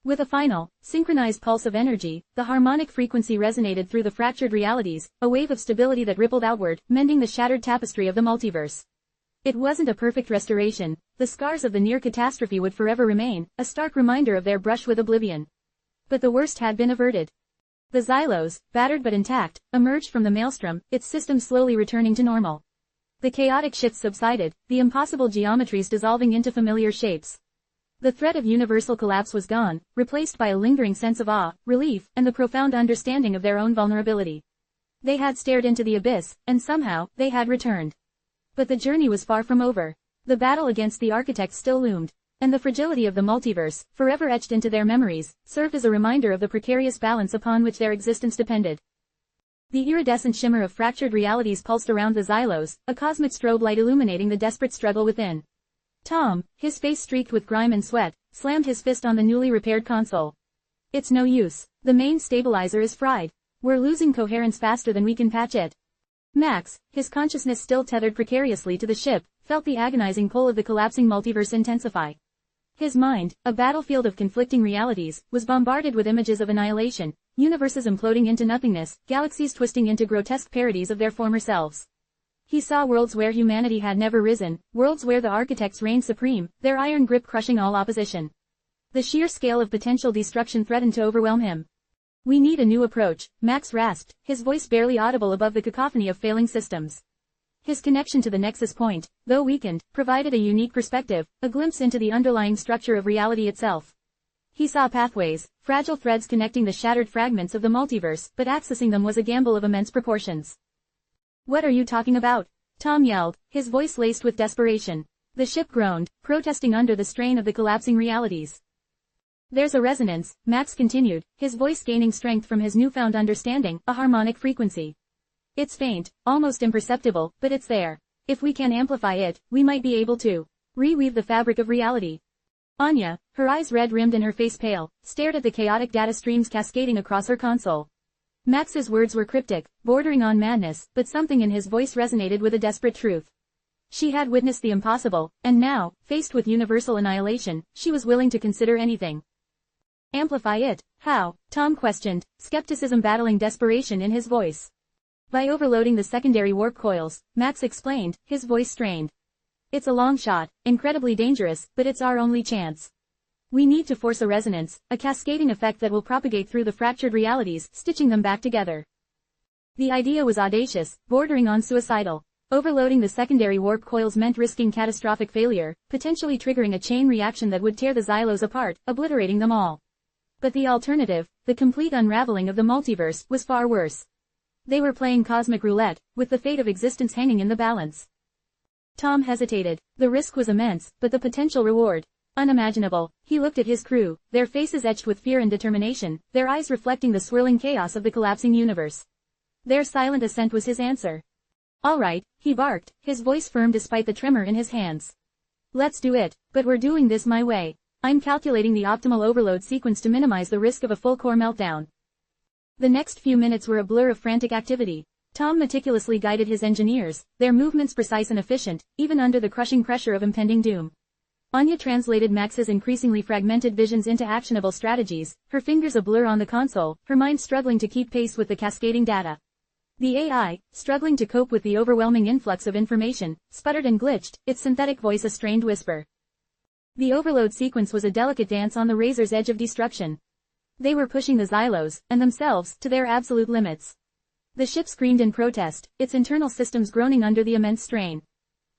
With a final, synchronized pulse of energy, the harmonic frequency resonated through the fractured realities, a wave of stability that rippled outward, mending the shattered tapestry of the multiverse. It wasn't a perfect restoration, the scars of the near catastrophe would forever remain, a stark reminder of their brush with oblivion. But the worst had been averted. The Xylos, battered but intact, emerged from the maelstrom, its system slowly returning to normal. The chaotic shifts subsided, the impossible geometries dissolving into familiar shapes. The threat of universal collapse was gone, replaced by a lingering sense of awe, relief, and the profound understanding of their own vulnerability. They had stared into the abyss, and somehow, they had returned. But the journey was far from over. The battle against the architects still loomed, and the fragility of the multiverse, forever etched into their memories, served as a reminder of the precarious balance upon which their existence depended. The iridescent shimmer of fractured realities pulsed around the Xylos, a cosmic strobe light illuminating the desperate struggle within. Tom, his face streaked with grime and sweat, slammed his fist on the newly repaired console. It's no use. The main stabilizer is fried. We're losing coherence faster than we can patch it. Max, his consciousness still tethered precariously to the ship, felt the agonizing pull of the collapsing multiverse intensify. His mind, a battlefield of conflicting realities, was bombarded with images of annihilation, universes imploding into nothingness, galaxies twisting into grotesque parodies of their former selves. He saw worlds where humanity had never risen, worlds where the architects reigned supreme, their iron grip crushing all opposition. The sheer scale of potential destruction threatened to overwhelm him. We need a new approach, Max rasped, his voice barely audible above the cacophony of failing systems. His connection to the nexus point, though weakened, provided a unique perspective, a glimpse into the underlying structure of reality itself. He saw pathways, fragile threads connecting the shattered fragments of the multiverse, but accessing them was a gamble of immense proportions. What are you talking about? Tom yelled, his voice laced with desperation. The ship groaned, protesting under the strain of the collapsing realities. There's a resonance, Max continued, his voice gaining strength from his newfound understanding, a harmonic frequency. It's faint, almost imperceptible, but it's there. If we can amplify it, we might be able to reweave the fabric of reality. Anya, her eyes red-rimmed and her face pale, stared at the chaotic data streams cascading across her console. Max's words were cryptic, bordering on madness, but something in his voice resonated with a desperate truth. She had witnessed the impossible, and now, faced with universal annihilation, she was willing to consider anything. Amplify it? How? Tom questioned, skepticism battling desperation in his voice. By overloading the secondary warp coils, Max explained, his voice strained. It's a long shot, incredibly dangerous, but it's our only chance. We need to force a resonance, a cascading effect that will propagate through the fractured realities, stitching them back together. The idea was audacious, bordering on suicidal. Overloading the secondary warp coils meant risking catastrophic failure, potentially triggering a chain reaction that would tear the Xylos apart, obliterating them all. But the alternative, the complete unraveling of the multiverse, was far worse. They were playing cosmic roulette, with the fate of existence hanging in the balance. Tom hesitated. The risk was immense, but the potential reward, unimaginable. He looked at his crew, their faces etched with fear and determination, their eyes reflecting the swirling chaos of the collapsing universe. Their silent assent was his answer. All right, he barked, his voice firm despite the tremor in his hands. Let's do it, but we're doing this my way. I'm calculating the optimal overload sequence to minimize the risk of a full core meltdown. The next few minutes were a blur of frantic activity. Tom meticulously guided his engineers, their movements precise and efficient, even under the crushing pressure of impending doom. Anya translated Max's increasingly fragmented visions into actionable strategies, her fingers a blur on the console, her mind struggling to keep pace with the cascading data. The AI, struggling to cope with the overwhelming influx of information, sputtered and glitched, its synthetic voice a strained whisper. The overload sequence was a delicate dance on the razor's edge of destruction. They were pushing the Xylos, and themselves, to their absolute limits. The ship screamed in protest, its internal systems groaning under the immense strain.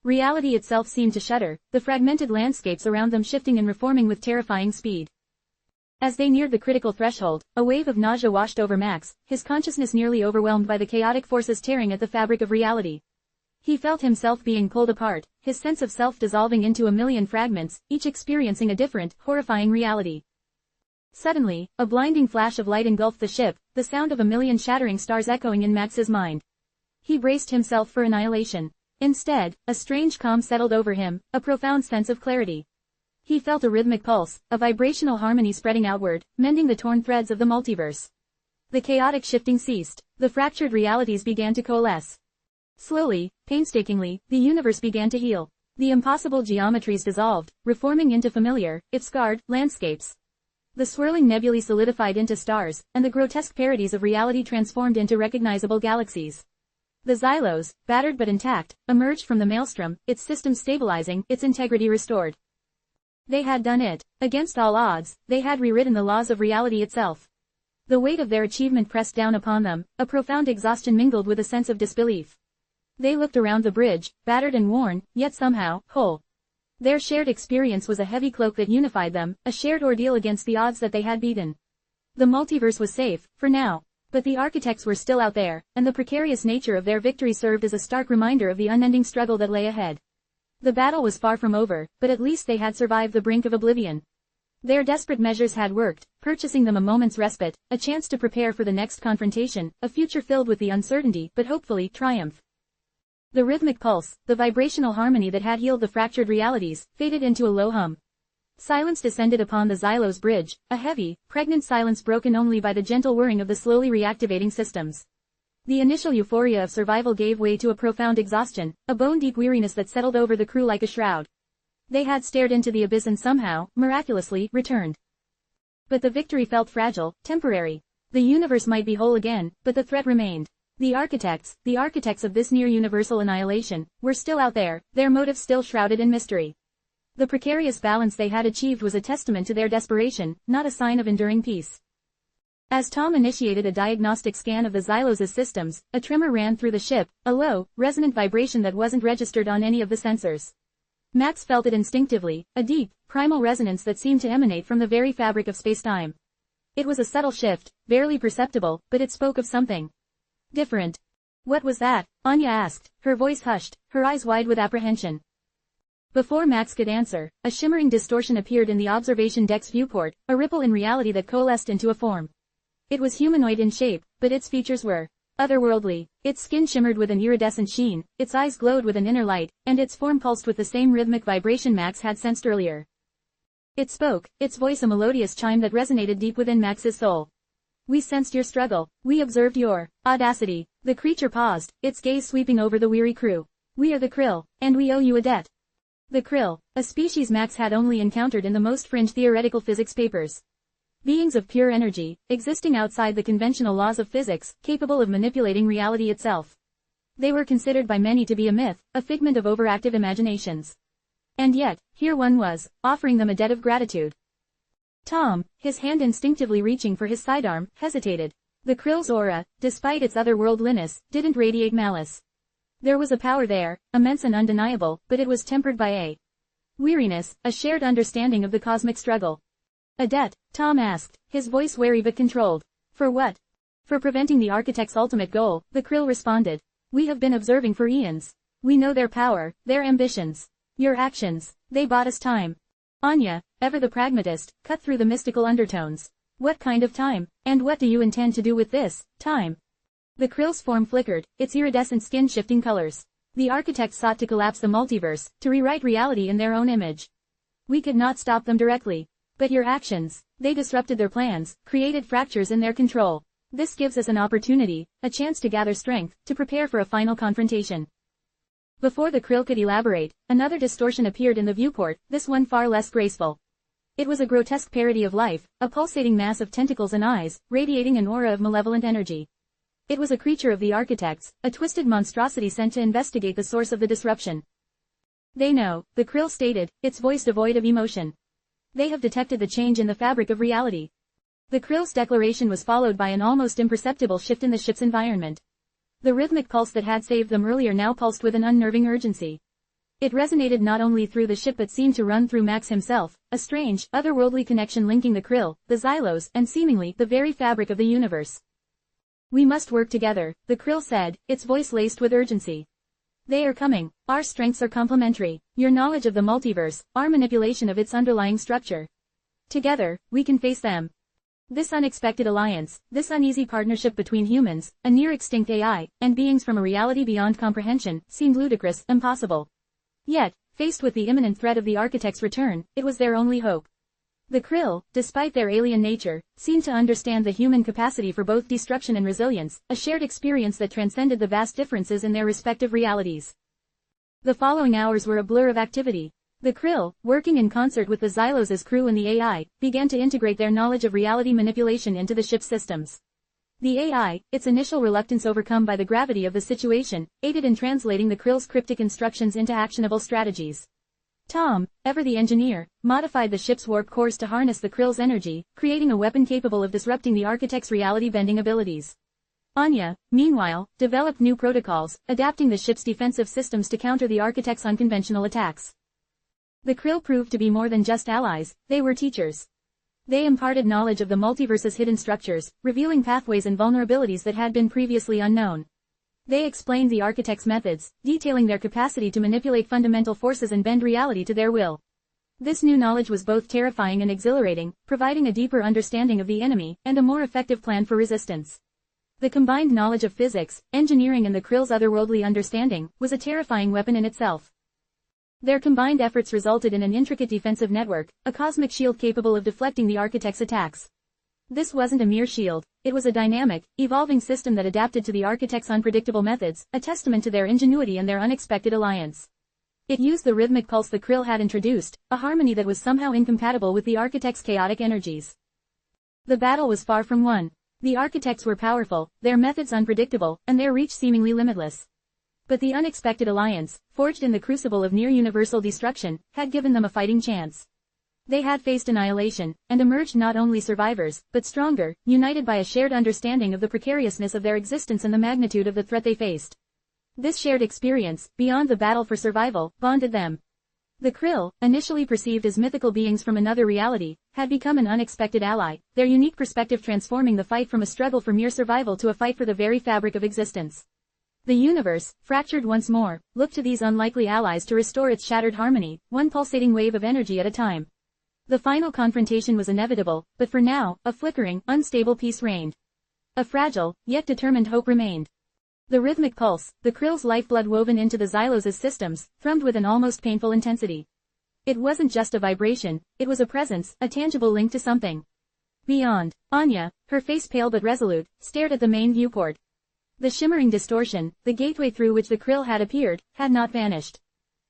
Reality itself seemed to shudder, the fragmented landscapes around them shifting and reforming with terrifying speed. As they neared the critical threshold, a wave of nausea washed over Max, his consciousness nearly overwhelmed by the chaotic forces tearing at the fabric of reality. He felt himself being pulled apart, his sense of self dissolving into a million fragments, each experiencing a different, horrifying reality. Suddenly, a blinding flash of light engulfed the ship, the sound of a million shattering stars echoing in Max's mind. He braced himself for annihilation. Instead, a strange calm settled over him, a profound sense of clarity. He felt a rhythmic pulse, a vibrational harmony spreading outward, mending the torn threads of the multiverse. The chaotic shifting ceased. The fractured realities began to coalesce. Slowly, painstakingly, the universe began to heal. The impossible geometries dissolved, reforming into familiar, if scarred, landscapes. The swirling nebulae solidified into stars, and the grotesque parodies of reality transformed into recognizable galaxies. The Xylos, battered but intact, emerged from the maelstrom, its systems stabilizing, its integrity restored. They had done it. Against all odds, they had rewritten the laws of reality itself. The weight of their achievement pressed down upon them, a profound exhaustion mingled with a sense of disbelief. They looked around the bridge, battered and worn, yet somehow, whole. Their shared experience was a heavy cloak that unified them, a shared ordeal against the odds that they had beaten. The multiverse was safe, for now. But the architects were still out there, and the precarious nature of their victory served as a stark reminder of the unending struggle that lay ahead. The battle was far from over, but at least they had survived the brink of oblivion. Their desperate measures had worked, purchasing them a moment's respite, a chance to prepare for the next confrontation, a future filled with the uncertainty but hopefully triumph. The rhythmic pulse, the vibrational harmony that had healed the fractured realities, faded into a low hum. Silence descended upon the Xylos bridge, a heavy, pregnant silence broken only by the gentle whirring of the slowly reactivating systems. The initial euphoria of survival gave way to a profound exhaustion, a bone-deep weariness that settled over the crew like a shroud. They had stared into the abyss and somehow, miraculously, returned. But the victory felt fragile, temporary. The universe might be whole again, but the threat remained. The architects of this near-universal annihilation, were still out there, their motives still shrouded in mystery. The precarious balance they had achieved was a testament to their desperation, not a sign of enduring peace. As Tom initiated a diagnostic scan of the Xylos' systems, a tremor ran through the ship, a low, resonant vibration that wasn't registered on any of the sensors. Max felt it instinctively, a deep, primal resonance that seemed to emanate from the very fabric of space-time. It was a subtle shift, barely perceptible, but it spoke of something different. What was that? Anya asked, her voice hushed, her eyes wide with apprehension. Before Max could answer, a shimmering distortion appeared in the observation deck's viewport, a ripple in reality that coalesced into a form. It was humanoid in shape, but its features were otherworldly. Its skin shimmered with an iridescent sheen, its eyes glowed with an inner light, and its form pulsed with the same rhythmic vibration Max had sensed earlier. It spoke, its voice a melodious chime that resonated deep within Max's soul. We sensed your struggle. We observed your audacity. The creature paused, its gaze sweeping over the weary crew. We are the Krill, and we owe you a debt. The Krill, a species Max had only encountered in the most fringe theoretical physics papers. Beings of pure energy, existing outside the conventional laws of physics, capable of manipulating reality itself. They were considered by many to be a myth, a figment of overactive imaginations. And yet, here one was, offering them a debt of gratitude. Tom, his hand instinctively reaching for his sidearm, hesitated. The Krill's aura, despite its otherworldliness, didn't radiate malice. There was a power there, immense and undeniable, but it was tempered by a weariness, a shared understanding of the cosmic struggle. A debt? Tom asked, his voice wary but controlled. For what? For preventing the architect's ultimate goal, the Krill responded. We have been observing for eons. We know their power, their ambitions. Your actions, they bought us time. Anya, ever the pragmatist, cut through the mystical undertones. What kind of time? And what do you intend to do with this time? The Krill's form flickered, its iridescent skin shifting colors. The architects sought to collapse the multiverse, to rewrite reality in their own image. We could not stop them directly. But your actions, they disrupted their plans, created fractures in their control. This gives us an opportunity, a chance to gather strength, to prepare for a final confrontation. Before the Krill could elaborate, another distortion appeared in the viewport, this one far less graceful. It was a grotesque parody of life, a pulsating mass of tentacles and eyes, radiating an aura of malevolent energy. It was a creature of the architects, a twisted monstrosity sent to investigate the source of the disruption. They know, the Krill stated, its voice devoid of emotion. They have detected the change in the fabric of reality. The Krill's declaration was followed by an almost imperceptible shift in the ship's environment. The rhythmic pulse that had saved them earlier now pulsed with an unnerving urgency. It resonated not only through the ship but seemed to run through Max himself, a strange, otherworldly connection linking the Krill, the Xylos, and seemingly, the very fabric of the universe. We must work together, the Krill said, its voice laced with urgency. They are coming. Our strengths are complementary. Your knowledge of the multiverse, our manipulation of its underlying structure. Together, we can face them. This unexpected alliance, this uneasy partnership between humans, a near-extinct AI, and beings from a reality beyond comprehension, seemed ludicrous, impossible. Yet, faced with the imminent threat of the architect's return, it was their only hope. The Krill, despite their alien nature, seemed to understand the human capacity for both destruction and resilience, a shared experience that transcended the vast differences in their respective realities. The following hours were a blur of activity. The Krill, working in concert with the Xylos' crew and the AI, began to integrate their knowledge of reality manipulation into the ship's systems. The AI, its initial reluctance overcome by the gravity of the situation, aided in translating the Krill's cryptic instructions into actionable strategies. Tom, ever the engineer, modified the ship's warp cores to harness the Krill's energy, creating a weapon capable of disrupting the architect's reality-bending abilities. Anya, meanwhile, developed new protocols, adapting the ship's defensive systems to counter the architect's unconventional attacks. The Krill proved to be more than just allies, they were teachers. They imparted knowledge of the multiverse's hidden structures, revealing pathways and vulnerabilities that had been previously unknown. They explained the architect's methods, detailing their capacity to manipulate fundamental forces and bend reality to their will. This new knowledge was both terrifying and exhilarating, providing a deeper understanding of the enemy, and a more effective plan for resistance. The combined knowledge of physics, engineering and the Krill's otherworldly understanding, was a terrifying weapon in itself. Their combined efforts resulted in an intricate defensive network, a cosmic shield capable of deflecting the architect's attacks. This wasn't a mere shield, it was a dynamic, evolving system that adapted to the architect's unpredictable methods, a testament to their ingenuity and their unexpected alliance. It used the rhythmic pulse the Krill had introduced, a harmony that was somehow incompatible with the architect's chaotic energies. The battle was far from won. The architects were powerful, their methods unpredictable, and their reach seemingly limitless. But the unexpected alliance, forged in the crucible of near-universal destruction, had given them a fighting chance. They had faced annihilation, and emerged not only survivors, but stronger, united by a shared understanding of the precariousness of their existence and the magnitude of the threat they faced. This shared experience, beyond the battle for survival, bonded them. The Krill, initially perceived as mythical beings from another reality, had become an unexpected ally, their unique perspective transforming the fight from a struggle for mere survival to a fight for the very fabric of existence. The universe, fractured once more, looked to these unlikely allies to restore its shattered harmony, one pulsating wave of energy at a time. The final confrontation was inevitable, but for now, a flickering, unstable peace reigned. A fragile, yet determined hope remained. The rhythmic pulse, the Krill's lifeblood woven into the Xylos' systems, thrummed with an almost painful intensity. It wasn't just a vibration, it was a presence, a tangible link to something. Beyond, Anya, her face pale but resolute, stared at the main viewport. The shimmering distortion, the gateway through which the Krill had appeared, had not vanished.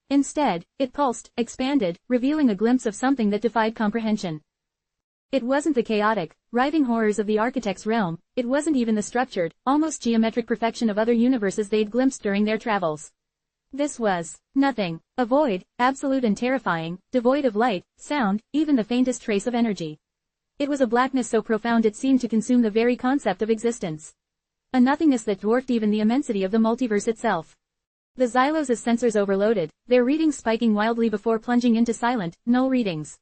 Instead, it pulsed, expanded, revealing a glimpse of something that defied comprehension. It wasn't the chaotic, writhing horrors of the architect's realm, it wasn't even the structured, almost geometric perfection of other universes they'd glimpsed during their travels. This was nothing, a void, absolute and terrifying, devoid of light, sound, even the faintest trace of energy. It was a blackness so profound it seemed to consume the very concept of existence. A nothingness that dwarfed even the immensity of the multiverse itself. The Xylos' sensors overloaded, their readings spiking wildly before plunging into silent, null readings.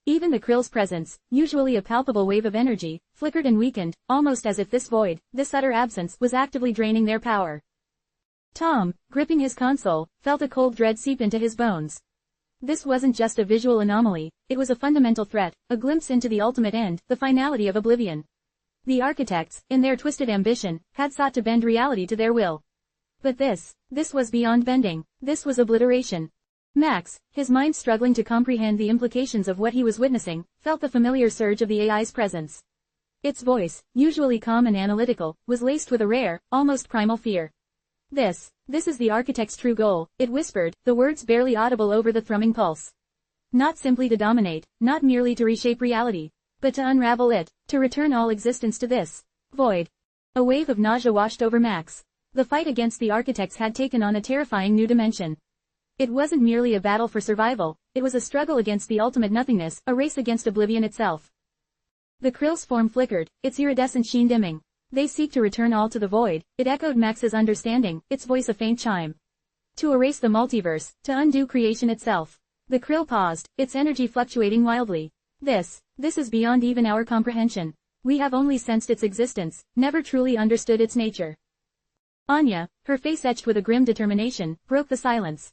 Even the Krill's presence, usually a palpable wave of energy, flickered and weakened, almost as if this void, this utter absence, was actively draining their power. Tom, gripping his console, felt a cold dread seep into his bones. This wasn't just a visual anomaly, it was a fundamental threat, a glimpse into the ultimate end, the finality of oblivion. The architects, in their twisted ambition, had sought to bend reality to their will. But this was beyond bending, this was obliteration. Max, his mind struggling to comprehend the implications of what he was witnessing, felt the familiar surge of the AI's presence. Its voice, usually calm and analytical, was laced with a rare, almost primal fear. This is the architect's true goal, it whispered, the words barely audible over the thrumming pulse. Not simply to dominate, not merely to reshape reality, but to unravel it, to return all existence to this void. A wave of nausea washed over Max. The fight against the architects had taken on a terrifying new dimension. It wasn't merely a battle for survival, it was a struggle against the ultimate nothingness, a race against oblivion itself. The Krill's form flickered, its iridescent sheen dimming. They seek to return all to the void, it echoed Max's understanding, its voice a faint chime. To erase the multiverse, to undo creation itself. The Krill paused, its energy fluctuating wildly. This is beyond even our comprehension. We have only sensed its existence, never truly understood its nature. Anya, her face etched with a grim determination, broke the silence.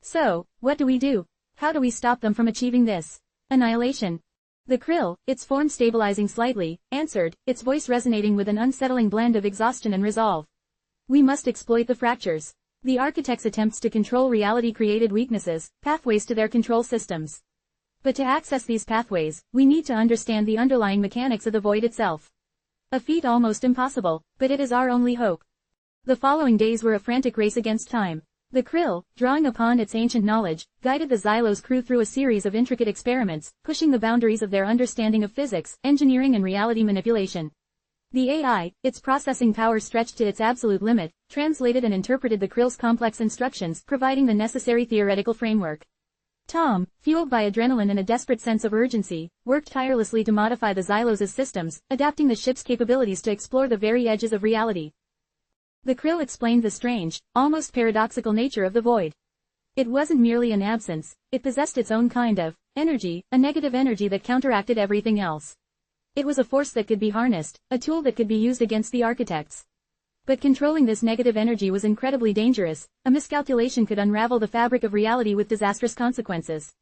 So, what do we do? How do we stop them from achieving this annihilation? The krill, its form stabilizing slightly, answered, its voice resonating with an unsettling blend of exhaustion and resolve. We must exploit the fractures. The architect's attempts to control reality created weaknesses, pathways to their control systems. But to access these pathways, we need to understand the underlying mechanics of the void itself. A feat almost impossible, but it is our only hope. The following days were a frantic race against time. The krill, drawing upon its ancient knowledge, guided the Xylos crew through a series of intricate experiments, pushing the boundaries of their understanding of physics, engineering and reality manipulation. The AI, its processing power stretched to its absolute limit, translated and interpreted the krill's complex instructions, providing the necessary theoretical framework. Tom, fueled by adrenaline and a desperate sense of urgency, worked tirelessly to modify the Xylos' systems, adapting the ship's capabilities to explore the very edges of reality. The krill explained the strange, almost paradoxical nature of the void. It wasn't merely an absence, it possessed its own kind of energy, a negative energy that counteracted everything else. It was a force that could be harnessed, a tool that could be used against the architects. But controlling this negative energy was incredibly dangerous. A miscalculation could unravel the fabric of reality with disastrous consequences.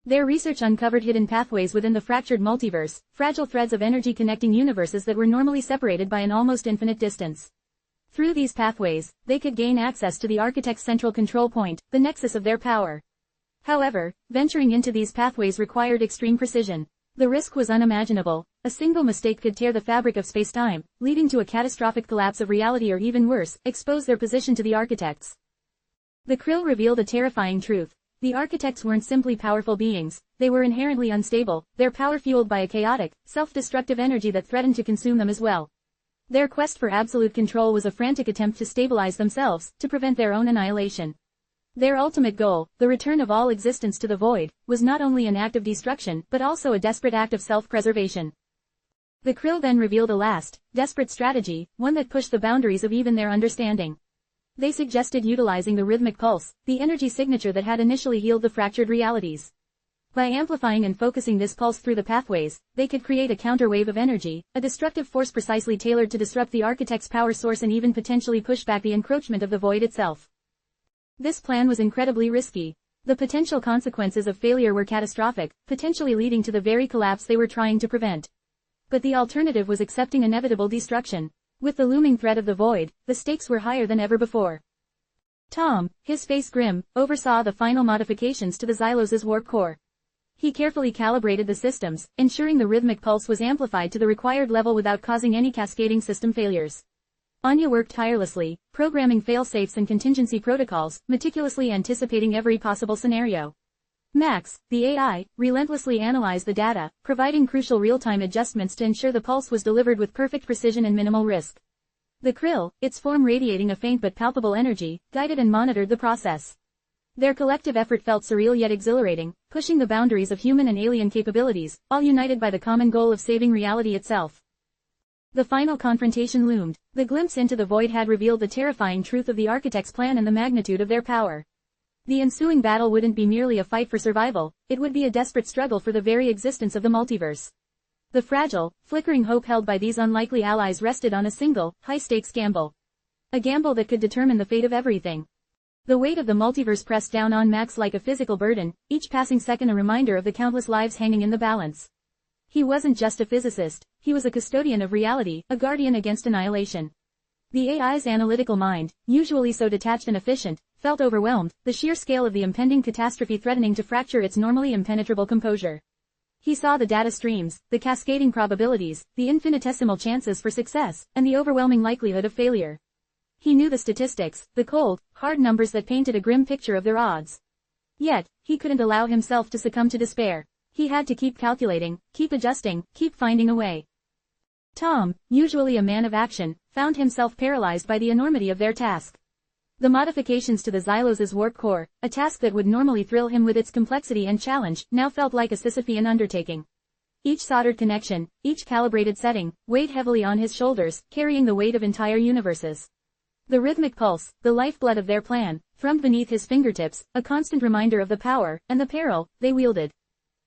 Their research uncovered hidden pathways within the fractured multiverse, fragile threads of energy connecting universes that were normally separated by an almost infinite distance. Through these pathways, they could gain access to the architect's central control point, the nexus of their power. However, venturing into these pathways required extreme precision. The risk was unimaginable. A single mistake could tear the fabric of space-time, leading to a catastrophic collapse of reality or even worse, expose their position to the architects. The krill revealed a terrifying truth. The architects weren't simply powerful beings, they were inherently unstable, their power fueled by a chaotic, self-destructive energy that threatened to consume them as well. Their quest for absolute control was a frantic attempt to stabilize themselves, to prevent their own annihilation. Their ultimate goal, the return of all existence to the void, was not only an act of destruction, but also a desperate act of self-preservation. The krill then revealed a last, desperate strategy, one that pushed the boundaries of even their understanding. They suggested utilizing the rhythmic pulse, the energy signature that had initially healed the fractured realities. By amplifying and focusing this pulse through the pathways, they could create a counterwave of energy, a destructive force precisely tailored to disrupt the architect's power source and even potentially push back the encroachment of the void itself. This plan was incredibly risky. The potential consequences of failure were catastrophic, potentially leading to the very collapse they were trying to prevent. But the alternative was accepting inevitable destruction. With the looming threat of the void, the stakes were higher than ever before. Tom, his face grim, oversaw the final modifications to the Xylos' warp core. He carefully calibrated the systems, ensuring the rhythmic pulse was amplified to the required level without causing any cascading system failures. Anya worked tirelessly, programming fail-safes and contingency protocols, meticulously anticipating every possible scenario. Max, the AI, relentlessly analyzed the data, providing crucial real-time adjustments to ensure the pulse was delivered with perfect precision and minimal risk. The krill, its form radiating a faint but palpable energy, guided and monitored the process. Their collective effort felt surreal yet exhilarating, pushing the boundaries of human and alien capabilities, all united by the common goal of saving reality itself. The final confrontation loomed. The glimpse into the void had revealed the terrifying truth of the architect's plan and the magnitude of their power. The ensuing battle wouldn't be merely a fight for survival, it would be a desperate struggle for the very existence of the multiverse. The fragile, flickering hope held by these unlikely allies rested on a single, high-stakes gamble. A gamble that could determine the fate of everything. The weight of the multiverse pressed down on Max like a physical burden, each passing second a reminder of the countless lives hanging in the balance. He wasn't just a physicist, he was a custodian of reality, a guardian against annihilation. The AI's analytical mind, usually so detached and efficient, felt overwhelmed, the sheer scale of the impending catastrophe threatening to fracture its normally impenetrable composure. He saw the data streams, the cascading probabilities, the infinitesimal chances for success, and the overwhelming likelihood of failure. He knew the statistics, the cold, hard numbers that painted a grim picture of their odds. Yet, he couldn't allow himself to succumb to despair. He had to keep calculating, keep adjusting, keep finding a way. Tom, usually a man of action, found himself paralyzed by the enormity of their task. The modifications to the Xylos' warp core, a task that would normally thrill him with its complexity and challenge, now felt like a Sisyphean undertaking. Each soldered connection, each calibrated setting, weighed heavily on his shoulders, carrying the weight of entire universes. The rhythmic pulse, the lifeblood of their plan, thrummed beneath his fingertips, a constant reminder of the power, and the peril, they wielded.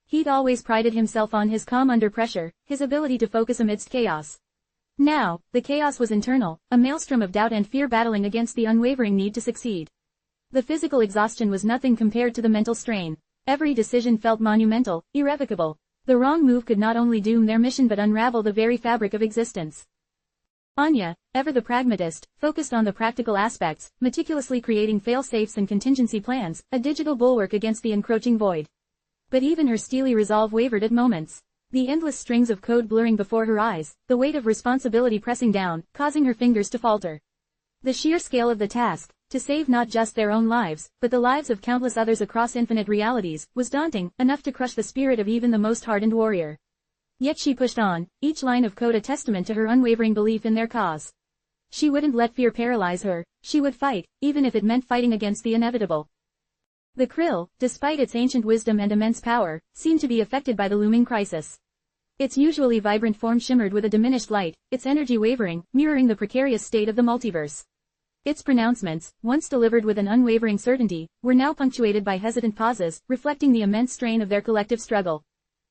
He'd always prided himself on his calm under pressure, his ability to focus amidst chaos. Now, the chaos was internal, a maelstrom of doubt and fear battling against the unwavering need to succeed. The physical exhaustion was nothing compared to the mental strain. Every decision felt monumental, irrevocable. The wrong move could not only doom their mission but unravel the very fabric of existence. Anya, ever the pragmatist, focused on the practical aspects, meticulously creating fail-safes and contingency plans, a digital bulwark against the encroaching void. But even her steely resolve wavered at moments. The endless strings of code blurring before her eyes, the weight of responsibility pressing down, causing her fingers to falter. The sheer scale of the task, to save not just their own lives, but the lives of countless others across infinite realities, was daunting, enough to crush the spirit of even the most hardened warrior. Yet she pushed on, each line of code a testament to her unwavering belief in their cause. She wouldn't let fear paralyze her, she would fight, even if it meant fighting against the inevitable. The Krill, despite its ancient wisdom and immense power, seemed to be affected by the looming crisis. Its usually vibrant form shimmered with a diminished light, its energy wavering, mirroring the precarious state of the multiverse. Its pronouncements, once delivered with an unwavering certainty, were now punctuated by hesitant pauses, reflecting the immense strain of their collective struggle.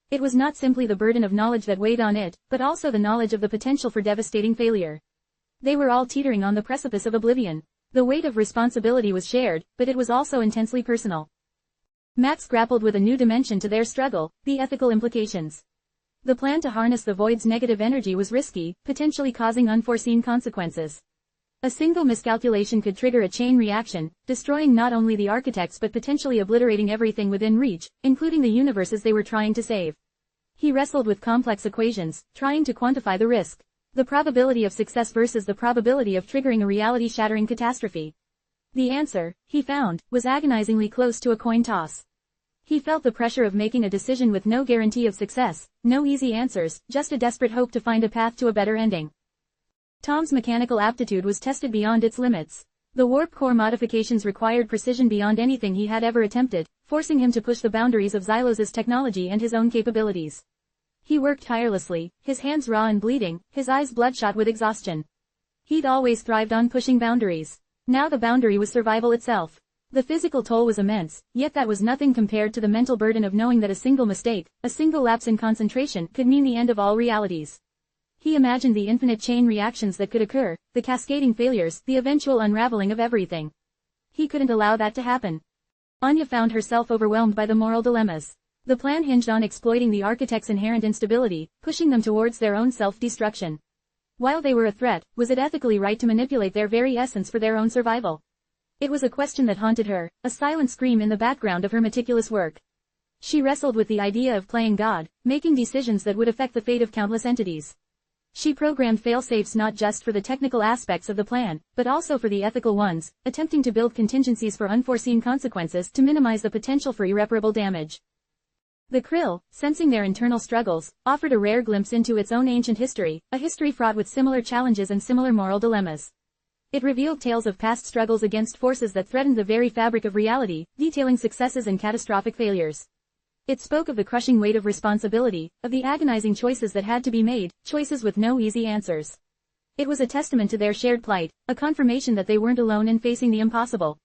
It was not simply the burden of knowledge that weighed on it, but also the knowledge of the potential for devastating failure. They were all teetering on the precipice of oblivion. The weight of responsibility was shared, but it was also intensely personal. Max grappled with a new dimension to their struggle, the ethical implications. The plan to harness the void's negative energy was risky, potentially causing unforeseen consequences. A single miscalculation could trigger a chain reaction, destroying not only the architects but potentially obliterating everything within reach, including the universes they were trying to save. He wrestled with complex equations, trying to quantify the risk. The probability of success versus the probability of triggering a reality-shattering catastrophe. The answer, he found, was agonizingly close to a coin toss. He felt the pressure of making a decision with no guarantee of success, no easy answers, just a desperate hope to find a path to a better ending. Tom's mechanical aptitude was tested beyond its limits. The warp core modifications required precision beyond anything he had ever attempted, forcing him to push the boundaries of Xylos's technology and his own capabilities. He worked tirelessly, his hands raw and bleeding, his eyes bloodshot with exhaustion. He'd always thrived on pushing boundaries. Now the boundary was survival itself. The physical toll was immense, yet that was nothing compared to the mental burden of knowing that a single mistake, a single lapse in concentration, could mean the end of all realities. He imagined the infinite chain reactions that could occur, the cascading failures, the eventual unraveling of everything. He couldn't allow that to happen. Anya found herself overwhelmed by the moral dilemmas. The plan hinged on exploiting the architect's inherent instability, pushing them towards their own self-destruction. While they were a threat, was it ethically right to manipulate their very essence for their own survival? It was a question that haunted her, a silent scream in the background of her meticulous work. She wrestled with the idea of playing God, making decisions that would affect the fate of countless entities. She programmed fail-safes not just for the technical aspects of the plan, but also for the ethical ones, attempting to build contingencies for unforeseen consequences to minimize the potential for irreparable damage. The Krill, sensing their internal struggles, offered a rare glimpse into its own ancient history, a history fraught with similar challenges and similar moral dilemmas. It revealed tales of past struggles against forces that threatened the very fabric of reality, detailing successes and catastrophic failures. It spoke of the crushing weight of responsibility, of the agonizing choices that had to be made, choices with no easy answers. It was a testament to their shared plight, a confirmation that they weren't alone in facing the impossible.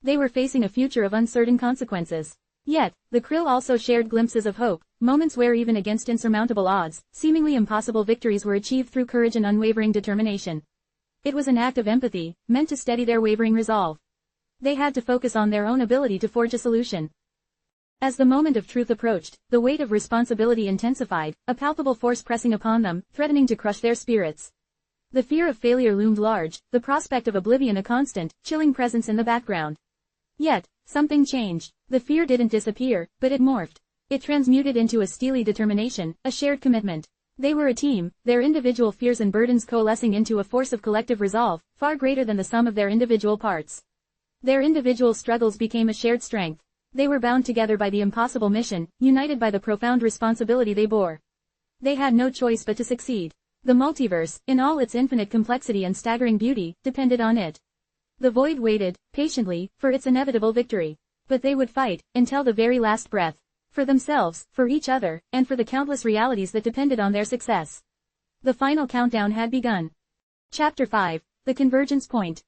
They were facing a future of uncertain consequences. Yet, the Krill also shared glimpses of hope, moments where even against insurmountable odds, seemingly impossible victories were achieved through courage and unwavering determination. It was an act of empathy, meant to steady their wavering resolve. They had to focus on their own ability to forge a solution. As the moment of truth approached, the weight of responsibility intensified, a palpable force pressing upon them, threatening to crush their spirits. The fear of failure loomed large, the prospect of oblivion a constant, chilling presence in the background. Yet, something changed. The fear didn't disappear, but it morphed. It transmuted into a steely determination, a shared commitment. They were a team, their individual fears and burdens coalescing into a force of collective resolve, far greater than the sum of their individual parts. Their individual struggles became a shared strength. They were bound together by the impossible mission, united by the profound responsibility they bore. They had no choice but to succeed. The multiverse, in all its infinite complexity and staggering beauty, depended on it. The void waited, patiently, for its inevitable victory. But they would fight, until the very last breath. For themselves, for each other, and for the countless realities that depended on their success. The final countdown had begun. Chapter 5. The Convergence Point.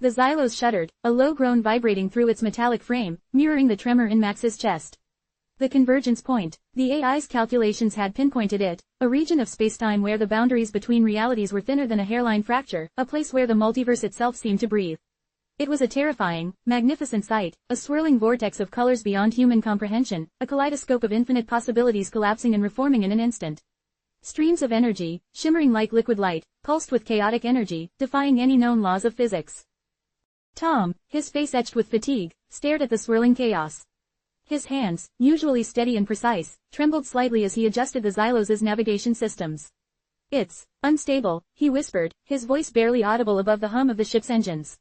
The Xylos shuddered, a low groan vibrating through its metallic frame, mirroring the tremor in Max's chest. The convergence point. The AI's calculations had pinpointed it, a region of spacetime where the boundaries between realities were thinner than a hairline fracture, a place where the multiverse itself seemed to breathe. It was a terrifying, magnificent sight, a swirling vortex of colors beyond human comprehension, a kaleidoscope of infinite possibilities collapsing and reforming in an instant. Streams of energy, shimmering like liquid light, pulsed with chaotic energy, defying any known laws of physics. Tom, his face etched with fatigue, stared at the swirling chaos. His hands, usually steady and precise, trembled slightly as he adjusted the Xylos' navigation systems. "It's unstable," he whispered, his voice barely audible above the hum of the ship's engines.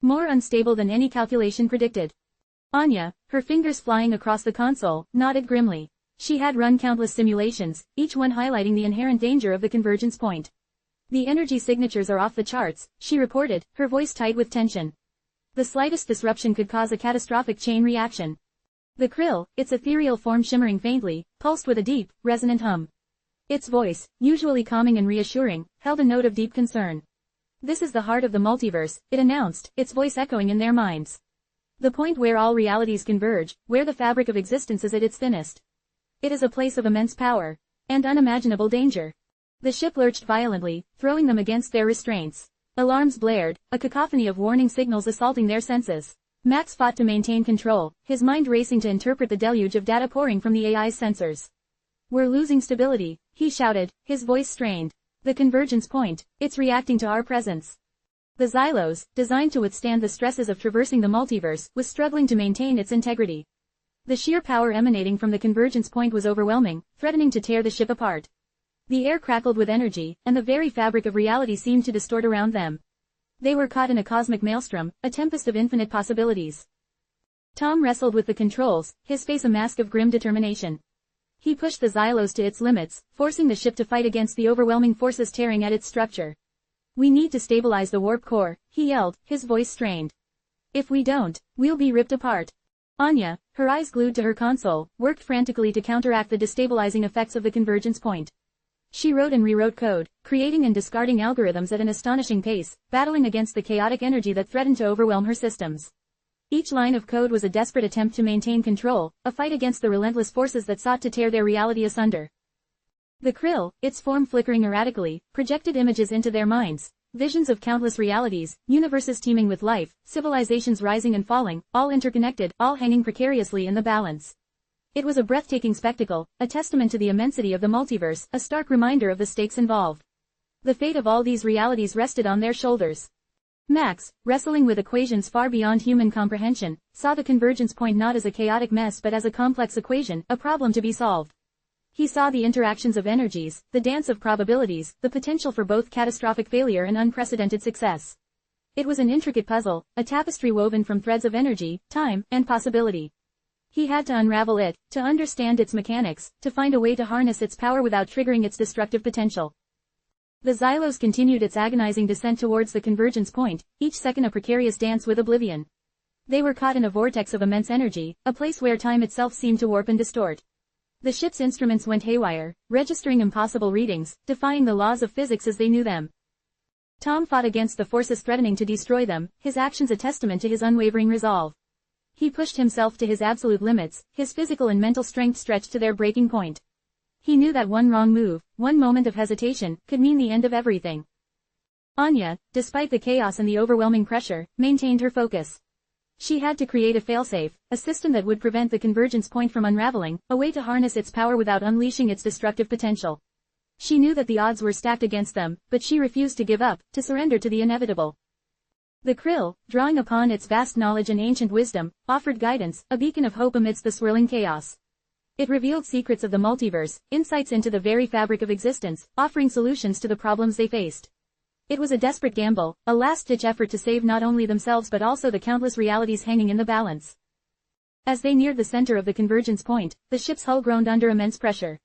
"More unstable than any calculation predicted." Anya, her fingers flying across the console, nodded grimly. She had run countless simulations, each one highlighting the inherent danger of the convergence point. "The energy signatures are off the charts," she reported, her voice tight with tension. "The slightest disruption could cause a catastrophic chain reaction." The krill, its ethereal form shimmering faintly, pulsed with a deep, resonant hum. Its voice, usually calming and reassuring, held a note of deep concern. "This is the heart of the multiverse," it announced, its voice echoing in their minds. "The point where all realities converge, where the fabric of existence is at its thinnest. It is a place of immense power and unimaginable danger." The ship lurched violently, throwing them against their restraints. Alarms blared, a cacophony of warning signals assaulting their senses. Max fought to maintain control, his mind racing to interpret the deluge of data pouring from the AI's sensors. "We're losing stability," he shouted, his voice strained. "The convergence point, it's reacting to our presence." The Xylos, designed to withstand the stresses of traversing the multiverse, was struggling to maintain its integrity. The sheer power emanating from the convergence point was overwhelming, threatening to tear the ship apart. The air crackled with energy, and the very fabric of reality seemed to distort around them. They were caught in a cosmic maelstrom, a tempest of infinite possibilities. Tom wrestled with the controls, his face a mask of grim determination. He pushed the Xylos to its limits, forcing the ship to fight against the overwhelming forces tearing at its structure. "We need to stabilize the warp core," he yelled, his voice strained. "If we don't, we'll be ripped apart." Anya, her eyes glued to her console, worked frantically to counteract the destabilizing effects of the convergence point. She wrote and rewrote code, creating and discarding algorithms at an astonishing pace, battling against the chaotic energy that threatened to overwhelm her systems. Each line of code was a desperate attempt to maintain control, a fight against the relentless forces that sought to tear their reality asunder. The krill, its form flickering erratically, projected images into their minds, visions of countless realities, universes teeming with life, civilizations rising and falling, all interconnected, all hanging precariously in the balance. It was a breathtaking spectacle, a testament to the immensity of the multiverse, a stark reminder of the stakes involved. The fate of all these realities rested on their shoulders. Max, wrestling with equations far beyond human comprehension, saw the convergence point not as a chaotic mess but as a complex equation, a problem to be solved. He saw the interactions of energies, the dance of probabilities, the potential for both catastrophic failure and unprecedented success. It was an intricate puzzle, a tapestry woven from threads of energy, time, and possibility. He had to unravel it, to understand its mechanics, to find a way to harness its power without triggering its destructive potential. The Xylos continued its agonizing descent towards the convergence point, each second a precarious dance with oblivion. They were caught in a vortex of immense energy, a place where time itself seemed to warp and distort. The ship's instruments went haywire, registering impossible readings, defying the laws of physics as they knew them. Tom fought against the forces threatening to destroy them, his actions a testament to his unwavering resolve. He pushed himself to his absolute limits, his physical and mental strength stretched to their breaking point. He knew that one wrong move, one moment of hesitation, could mean the end of everything. Anya, despite the chaos and the overwhelming pressure, maintained her focus. She had to create a failsafe, a system that would prevent the convergence point from unraveling, a way to harness its power without unleashing its destructive potential. She knew that the odds were stacked against them, but she refused to give up, to surrender to the inevitable. The krill, drawing upon its vast knowledge and ancient wisdom, offered guidance, a beacon of hope amidst the swirling chaos. It revealed secrets of the multiverse, insights into the very fabric of existence, offering solutions to the problems they faced. It was a desperate gamble, a last-ditch effort to save not only themselves but also the countless realities hanging in the balance. As they neared the center of the convergence point, the ship's hull groaned under immense pressure.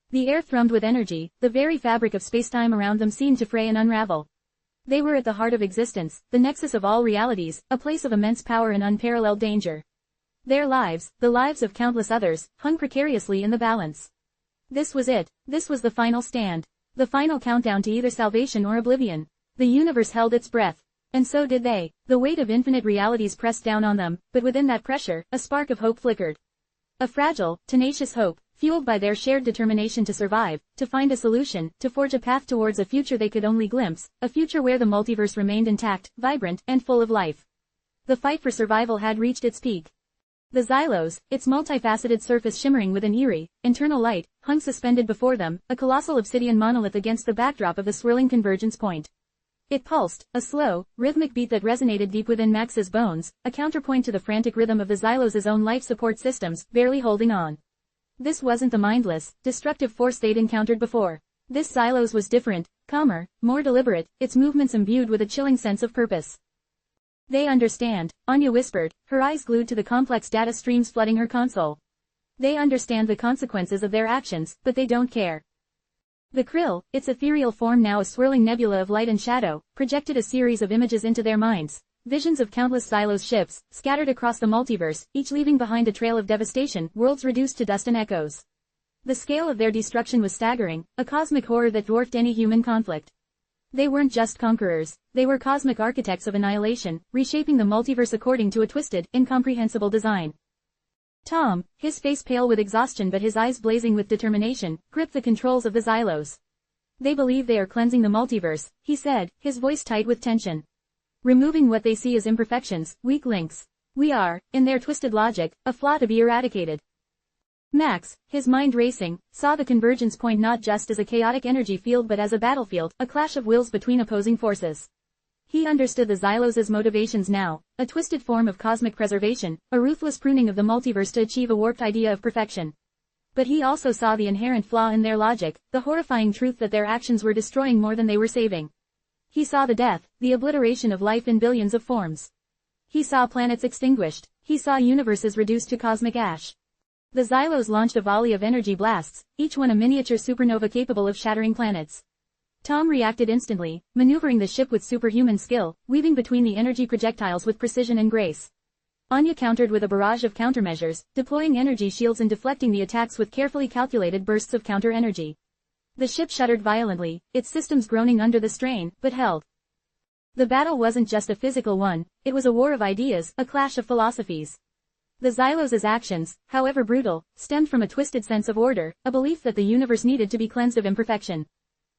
The air thrummed with energy, the very fabric of spacetime around them seemed to fray and unravel. They were at the heart of existence, the nexus of all realities, a place of immense power and unparalleled danger. Their lives, the lives of countless others, hung precariously in the balance. This was it. This was the final stand. The final countdown to either salvation or oblivion. The universe held its breath. And so did they. The weight of infinite realities pressed down on them, but within that pressure, a spark of hope flickered. A fragile, tenacious hope, fueled by their shared determination to survive, to find a solution, to forge a path towards a future they could only glimpse, a future where the multiverse remained intact, vibrant, and full of life. The fight for survival had reached its peak. The Xylos, its multifaceted surface shimmering with an eerie, internal light, hung suspended before them, a colossal obsidian monolith against the backdrop of the swirling convergence point. It pulsed, a slow, rhythmic beat that resonated deep within Max's bones, a counterpoint to the frantic rhythm of the Xylos' own life support systems, barely holding on. This wasn't the mindless, destructive force they'd encountered before. This Xylos was different, calmer, more deliberate, its movements imbued with a chilling sense of purpose. They understand, Anya whispered, her eyes glued to the complex data streams flooding her console. They understand the consequences of their actions, but they don't care. The Krill, its ethereal form now a swirling nebula of light and shadow, projected a series of images into their minds. Visions of countless Xylos ships, scattered across the multiverse, each leaving behind a trail of devastation, worlds reduced to dust and echoes. The scale of their destruction was staggering, a cosmic horror that dwarfed any human conflict. They weren't just conquerors, they were cosmic architects of annihilation, reshaping the multiverse according to a twisted, incomprehensible design. Tom, his face pale with exhaustion but his eyes blazing with determination, gripped the controls of the Xylos. They believe they are cleansing the multiverse, he said, his voice tight with tension. Removing what they see as imperfections, weak links. We are, in their twisted logic, a flaw to be eradicated. Max, his mind racing, saw the convergence point not just as a chaotic energy field but as a battlefield, a clash of wills between opposing forces. He understood the Xylos' motivations now, a twisted form of cosmic preservation, a ruthless pruning of the multiverse to achieve a warped idea of perfection. But he also saw the inherent flaw in their logic, the horrifying truth that their actions were destroying more than they were saving. He saw the death, the obliteration of life in billions of forms. He saw planets extinguished, he saw universes reduced to cosmic ash. The Xylos launched a volley of energy blasts, each one a miniature supernova capable of shattering planets. Tom reacted instantly, maneuvering the ship with superhuman skill, weaving between the energy projectiles with precision and grace. Anya countered with a barrage of countermeasures, deploying energy shields and deflecting the attacks with carefully calculated bursts of counter-energy. The ship shuddered violently, its systems groaning under the strain, but held. The battle wasn't just a physical one, it was a war of ideas, a clash of philosophies. The Xylos' actions, however brutal, stemmed from a twisted sense of order, a belief that the universe needed to be cleansed of imperfection.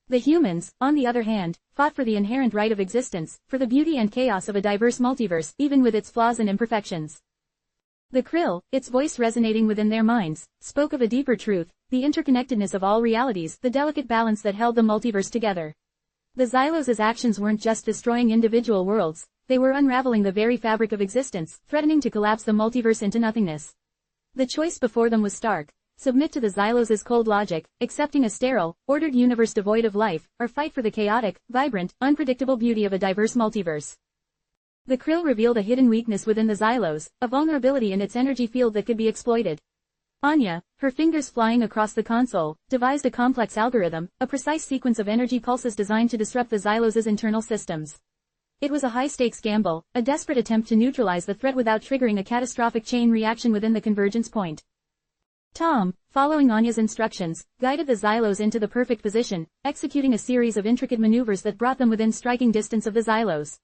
The humans, on the other hand, fought for the inherent right of existence, for the beauty and chaos of a diverse multiverse, even with its flaws and imperfections. The Krill, its voice resonating within their minds, spoke of a deeper truth, the interconnectedness of all realities, the delicate balance that held the multiverse together. The Xylos' actions weren't just destroying individual worlds, they were unraveling the very fabric of existence, threatening to collapse the multiverse into nothingness. The choice before them was stark. Submit to the Xylos' cold logic, accepting a sterile, ordered universe devoid of life, or fight for the chaotic, vibrant, unpredictable beauty of a diverse multiverse. The Krill revealed a hidden weakness within the Xylos, a vulnerability in its energy field that could be exploited. Anya, her fingers flying across the console, devised a complex algorithm, a precise sequence of energy pulses designed to disrupt the Xylos' internal systems. It was a high-stakes gamble, a desperate attempt to neutralize the threat without triggering a catastrophic chain reaction within the convergence point. Tom, following Anya's instructions, guided the Xylos into the perfect position, executing a series of intricate maneuvers that brought them within striking distance of the Xylos.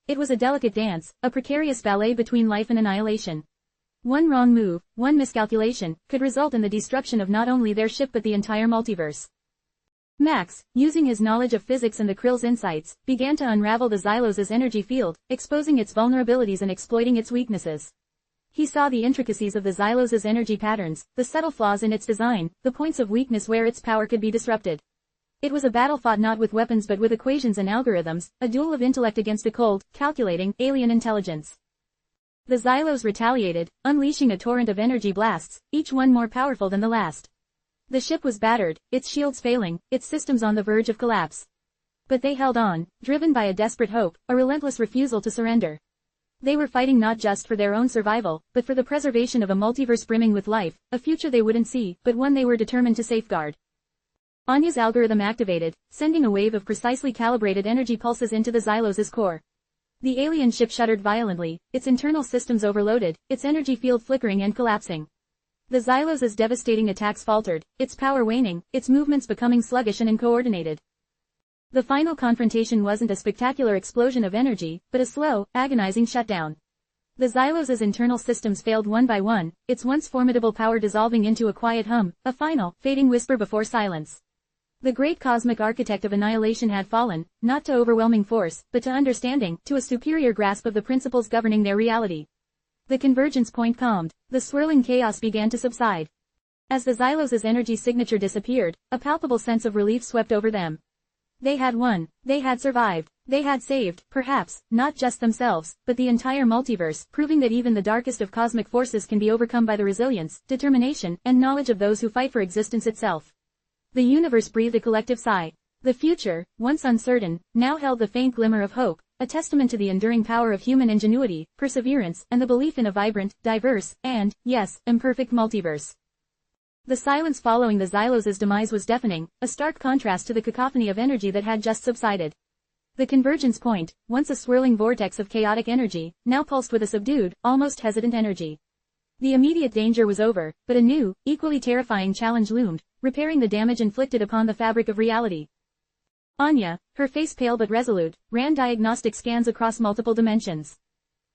It was a delicate dance, a precarious ballet between life and annihilation. One wrong move, one miscalculation, could result in the destruction of not only their ship but the entire multiverse. Max, using his knowledge of physics and the Krill's insights, began to unravel the Xylos' energy field, exposing its vulnerabilities and exploiting its weaknesses. He saw the intricacies of the Xylos' energy patterns, the subtle flaws in its design, the points of weakness where its power could be disrupted. It was a battle fought not with weapons but with equations and algorithms, a duel of intellect against a cold, calculating, alien intelligence. The Xylos retaliated, unleashing a torrent of energy blasts, each one more powerful than the last. The ship was battered, its shields failing, its systems on the verge of collapse. But they held on, driven by a desperate hope, a relentless refusal to surrender. They were fighting not just for their own survival, but for the preservation of a multiverse brimming with life, a future they wouldn't see, but one they were determined to safeguard. Anya's algorithm activated, sending a wave of precisely calibrated energy pulses into the Xylos' core. The alien ship shuddered violently, its internal systems overloaded, its energy field flickering and collapsing. The Xylos' devastating attacks faltered, its power waning, its movements becoming sluggish and uncoordinated. The final confrontation wasn't a spectacular explosion of energy, but a slow, agonizing shutdown. The Xylos' internal systems failed one by one, its once formidable power dissolving into a quiet hum, a final, fading whisper before silence. The great cosmic architect of annihilation had fallen, not to overwhelming force, but to understanding, to a superior grasp of the principles governing their reality. The convergence point calmed, the swirling chaos began to subside. As the Xylos's energy signature disappeared, a palpable sense of relief swept over them. They had won, they had survived, they had saved, perhaps, not just themselves, but the entire multiverse, proving that even the darkest of cosmic forces can be overcome by the resilience, determination, and knowledge of those who fight for existence itself. The universe breathed a collective sigh. The future, once uncertain, now held the faint glimmer of hope, a testament to the enduring power of human ingenuity, perseverance, and the belief in a vibrant, diverse, and, yes, imperfect multiverse. The silence following the Xylos's demise was deafening, a stark contrast to the cacophony of energy that had just subsided. The convergence point, once a swirling vortex of chaotic energy, now pulsed with a subdued, almost hesitant energy. The immediate danger was over, but a new, equally terrifying challenge loomed, repairing the damage inflicted upon the fabric of reality. Anya, her face pale but resolute, ran diagnostic scans across multiple dimensions.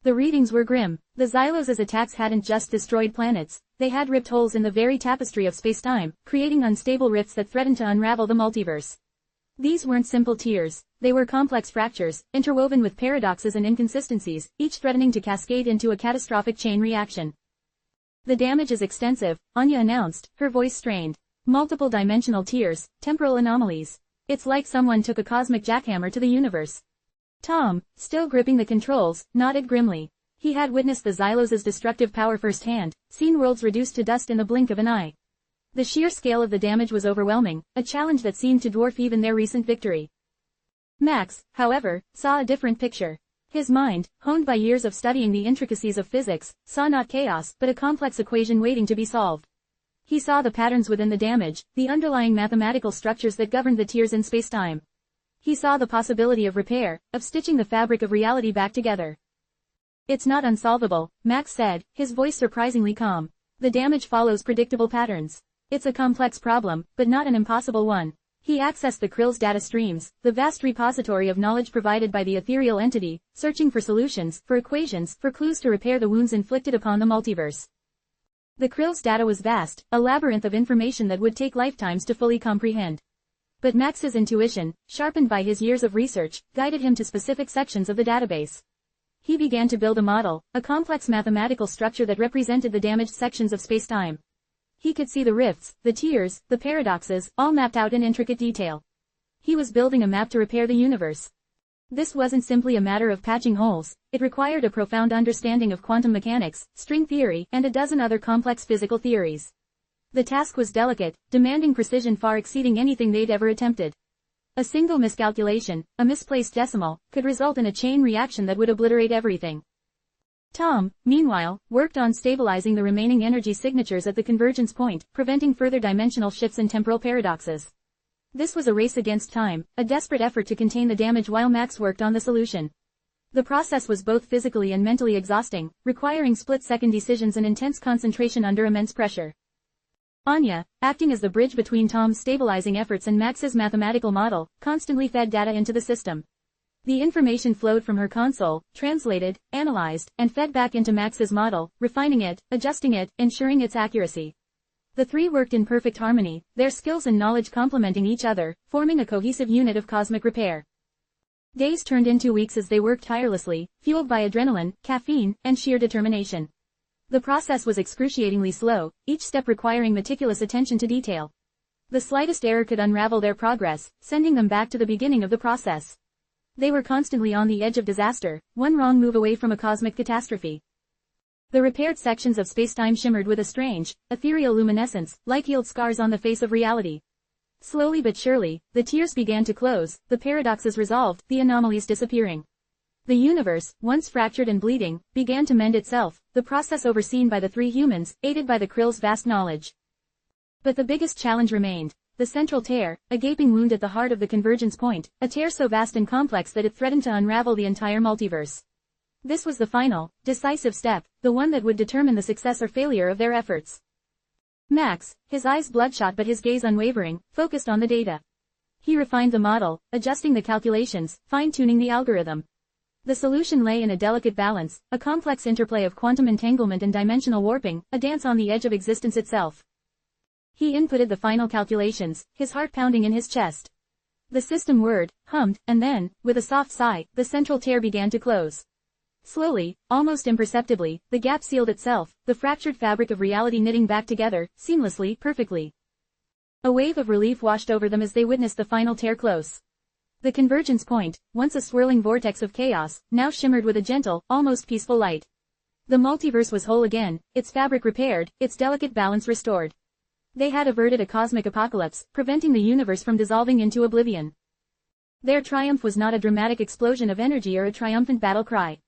The readings were grim. The Xylos's attacks hadn't just destroyed planets, they had ripped holes in the very tapestry of space-time, creating unstable rifts that threatened to unravel the multiverse. These weren't simple tears, they were complex fractures, interwoven with paradoxes and inconsistencies, each threatening to cascade into a catastrophic chain reaction. The damage is extensive, Anya announced, her voice strained. Multiple dimensional tears, temporal anomalies. It's like someone took a cosmic jackhammer to the universe. Tom, still gripping the controls, nodded grimly. He had witnessed the Xylos's destructive power firsthand, seen worlds reduced to dust in the blink of an eye. The sheer scale of the damage was overwhelming, a challenge that seemed to dwarf even their recent victory. Max, however, saw a different picture. His mind, honed by years of studying the intricacies of physics, saw not chaos, but a complex equation waiting to be solved. He saw the patterns within the damage, the underlying mathematical structures that governed the tears in space-time. He saw the possibility of repair, of stitching the fabric of reality back together. It's not unsolvable, Max said, his voice surprisingly calm. The damage follows predictable patterns. It's a complex problem, but not an impossible one. He accessed the Krill's data streams, the vast repository of knowledge provided by the ethereal entity, searching for solutions, for equations, for clues to repair the wounds inflicted upon the multiverse. The Krill's data was vast, a labyrinth of information that would take lifetimes to fully comprehend. But Max's intuition, sharpened by his years of research, guided him to specific sections of the database. He began to build a model, a complex mathematical structure that represented the damaged sections of space-time. He could see the rifts, the tears, the paradoxes, all mapped out in intricate detail. He was building a map to repair the universe. This wasn't simply a matter of patching holes, it required a profound understanding of quantum mechanics, string theory, and a dozen other complex physical theories. The task was delicate, demanding precision far exceeding anything they'd ever attempted. A single miscalculation, a misplaced decimal, could result in a chain reaction that would obliterate everything. Tom, meanwhile, worked on stabilizing the remaining energy signatures at the convergence point, preventing further dimensional shifts and temporal paradoxes. This was a race against time, a desperate effort to contain the damage while Max worked on the solution. The process was both physically and mentally exhausting, requiring split-second decisions and intense concentration under immense pressure. Anya, acting as the bridge between Tom's stabilizing efforts and Max's mathematical model, constantly fed data into the system. The information flowed from her console, translated, analyzed, and fed back into Max's model, refining it, adjusting it, ensuring its accuracy. The three worked in perfect harmony, their skills and knowledge complementing each other, forming a cohesive unit of cosmic repair. Days turned into weeks as they worked tirelessly, fueled by adrenaline, caffeine, and sheer determination. The process was excruciatingly slow, each step requiring meticulous attention to detail. The slightest error could unravel their progress, sending them back to the beginning of the process. They were constantly on the edge of disaster, one wrong move away from a cosmic catastrophe. The repaired sections of space-time shimmered with a strange, ethereal luminescence, like healed scars on the face of reality. Slowly but surely, the tears began to close, the paradoxes resolved, the anomalies disappearing. The universe, once fractured and bleeding, began to mend itself, the process overseen by the three humans, aided by the Krill's vast knowledge. But the biggest challenge remained. The central tear, a gaping wound at the heart of the convergence point, a tear so vast and complex that it threatened to unravel the entire multiverse. This was the final, decisive step, the one that would determine the success or failure of their efforts. Max, his eyes bloodshot but his gaze unwavering, focused on the data. He refined the model, adjusting the calculations, fine-tuning the algorithm. The solution lay in a delicate balance, a complex interplay of quantum entanglement and dimensional warping, a dance on the edge of existence itself. He inputted the final calculations, his heart pounding in his chest. The system whirred, hummed, and then, with a soft sigh, the central tear began to close. Slowly, almost imperceptibly, the gap sealed itself, the fractured fabric of reality knitting back together, seamlessly, perfectly. A wave of relief washed over them as they witnessed the final tear close. The convergence point, once a swirling vortex of chaos, now shimmered with a gentle, almost peaceful light. The multiverse was whole again, its fabric repaired, its delicate balance restored. They had averted a cosmic apocalypse, preventing the universe from dissolving into oblivion. Their triumph was not a dramatic explosion of energy or a triumphant battle cry.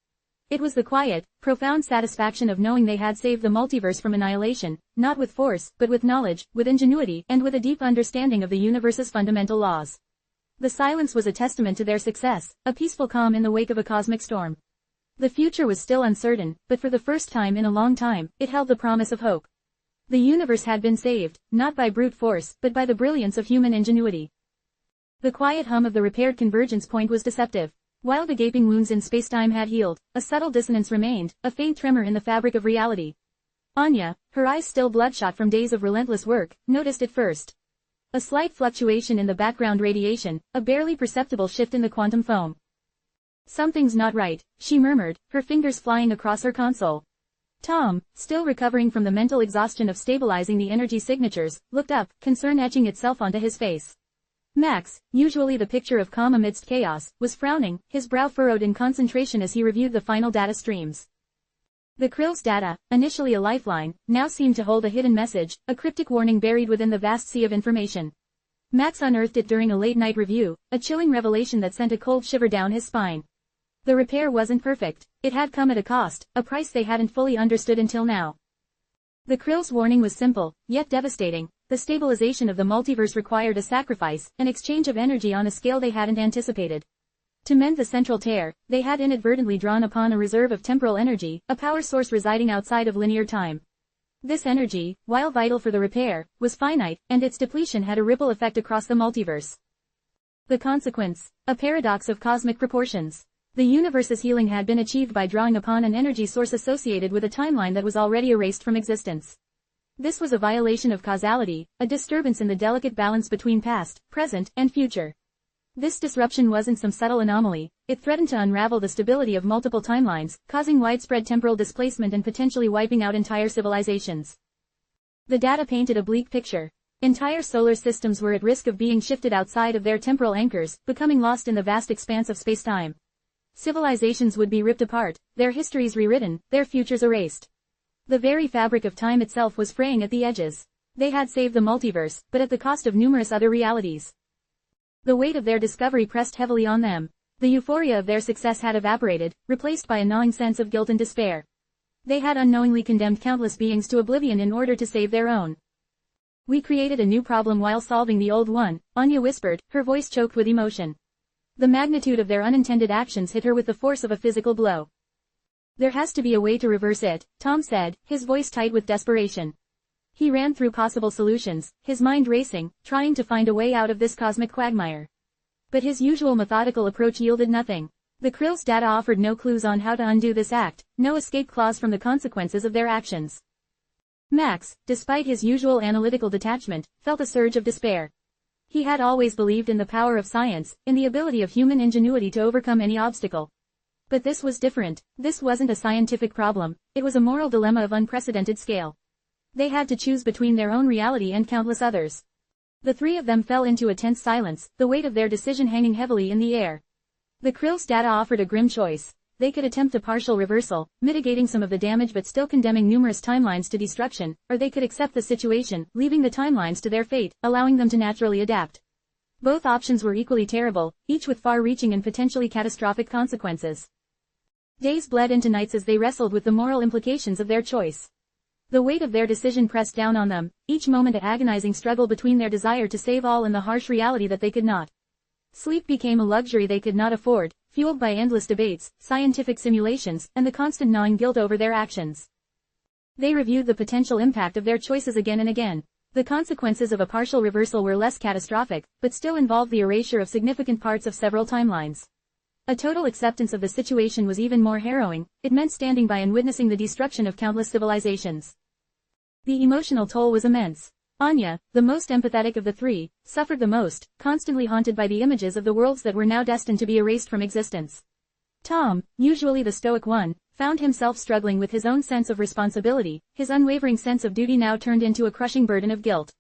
It was the quiet, profound satisfaction of knowing they had saved the multiverse from annihilation, not with force, but with knowledge, with ingenuity, and with a deep understanding of the universe's fundamental laws. The silence was a testament to their success, a peaceful calm in the wake of a cosmic storm. The future was still uncertain, but for the first time in a long time, it held the promise of hope. The universe had been saved, not by brute force, but by the brilliance of human ingenuity. The quiet hum of the repaired convergence point was deceptive. While the gaping wounds in spacetime had healed, a subtle dissonance remained, a faint tremor in the fabric of reality. Anya, her eyes still bloodshot from days of relentless work, noticed it first. A slight fluctuation in the background radiation, a barely perceptible shift in the quantum foam. Something's not right, she murmured, her fingers flying across her console. Tom, still recovering from the mental exhaustion of stabilizing the energy signatures, looked up, concern etching itself onto his face. Max, usually the picture of calm amidst chaos, was frowning, his brow furrowed in concentration as he reviewed the final data streams. The Krill's data, initially a lifeline, now seemed to hold a hidden message, a cryptic warning buried within the vast sea of information. Max unearthed it during a late-night review, a chilling revelation that sent a cold shiver down his spine. The repair wasn't perfect, it had come at a cost, a price they hadn't fully understood until now. The Krill's warning was simple, yet devastating. The stabilization of the multiverse required a sacrifice, an exchange of energy on a scale they hadn't anticipated. To mend the central tear, they had inadvertently drawn upon a reserve of temporal energy, a power source residing outside of linear time. This energy, while vital for the repair, was finite, and its depletion had a ripple effect across the multiverse. The consequence, a paradox of cosmic proportions. The universe's healing had been achieved by drawing upon an energy source associated with a timeline that was already erased from existence. This was a violation of causality, a disturbance in the delicate balance between past, present, and future. This disruption wasn't some subtle anomaly, it threatened to unravel the stability of multiple timelines, causing widespread temporal displacement and potentially wiping out entire civilizations. The data painted a bleak picture. Entire solar systems were at risk of being shifted outside of their temporal anchors, becoming lost in the vast expanse of space-time. Civilizations would be ripped apart, their histories rewritten, their futures erased. The very fabric of time itself was fraying at the edges. They had saved the multiverse, but at the cost of numerous other realities. The weight of their discovery pressed heavily on them. The euphoria of their success had evaporated, replaced by a gnawing sense of guilt and despair. They had unknowingly condemned countless beings to oblivion in order to save their own. We created a new problem while solving the old one, Anya whispered, her voice choked with emotion. The magnitude of their unintended actions hit her with the force of a physical blow. There has to be a way to reverse it, Tom said, his voice tight with desperation. He ran through possible solutions, his mind racing, trying to find a way out of this cosmic quagmire. But his usual methodical approach yielded nothing. The Krill's data offered no clues on how to undo this act, no escape clause from the consequences of their actions. Max, despite his usual analytical detachment, felt a surge of despair. He had always believed in the power of science, in the ability of human ingenuity to overcome any obstacle. But this was different. This wasn't a scientific problem, it was a moral dilemma of unprecedented scale. They had to choose between their own reality and countless others. The three of them fell into a tense silence, the weight of their decision hanging heavily in the air. The Krill's data offered a grim choice. They could attempt a partial reversal, mitigating some of the damage but still condemning numerous timelines to destruction, or they could accept the situation, leaving the timelines to their fate, allowing them to naturally adapt. Both options were equally terrible, each with far-reaching and potentially catastrophic consequences. Days bled into nights as they wrestled with the moral implications of their choice. The weight of their decision pressed down on them, each moment an agonizing struggle between their desire to save all and the harsh reality that they could not. Sleep became a luxury they could not afford, fueled by endless debates, scientific simulations, and the constant gnawing guilt over their actions. They reviewed the potential impact of their choices again and again. The consequences of a partial reversal were less catastrophic, but still involved the erasure of significant parts of several timelines. A total acceptance of the situation was even more harrowing, it meant standing by and witnessing the destruction of countless civilizations. The emotional toll was immense. Anya, the most empathetic of the three, suffered the most, constantly haunted by the images of the worlds that were now destined to be erased from existence. Tom, usually the stoic one, found himself struggling with his own sense of responsibility, his unwavering sense of duty now turned into a crushing burden of guilt.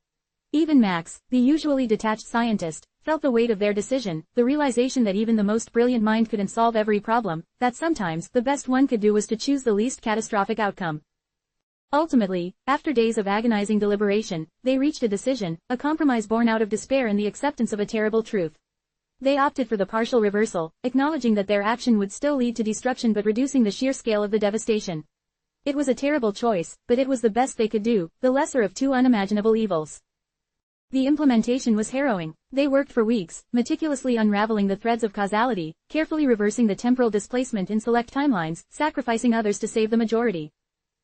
Even Max, the usually detached scientist, felt the weight of their decision, the realization that even the most brilliant mind couldn't solve every problem, that sometimes the best one could do was to choose the least catastrophic outcome. Ultimately, after days of agonizing deliberation, they reached a decision, a compromise born out of despair and the acceptance of a terrible truth. They opted for the partial reversal, acknowledging that their action would still lead to destruction but reducing the sheer scale of the devastation. It was a terrible choice, but it was the best they could do, the lesser of two unimaginable evils. The implementation was harrowing. They worked for weeks, meticulously unraveling the threads of causality, carefully reversing the temporal displacement in select timelines, sacrificing others to save the majority.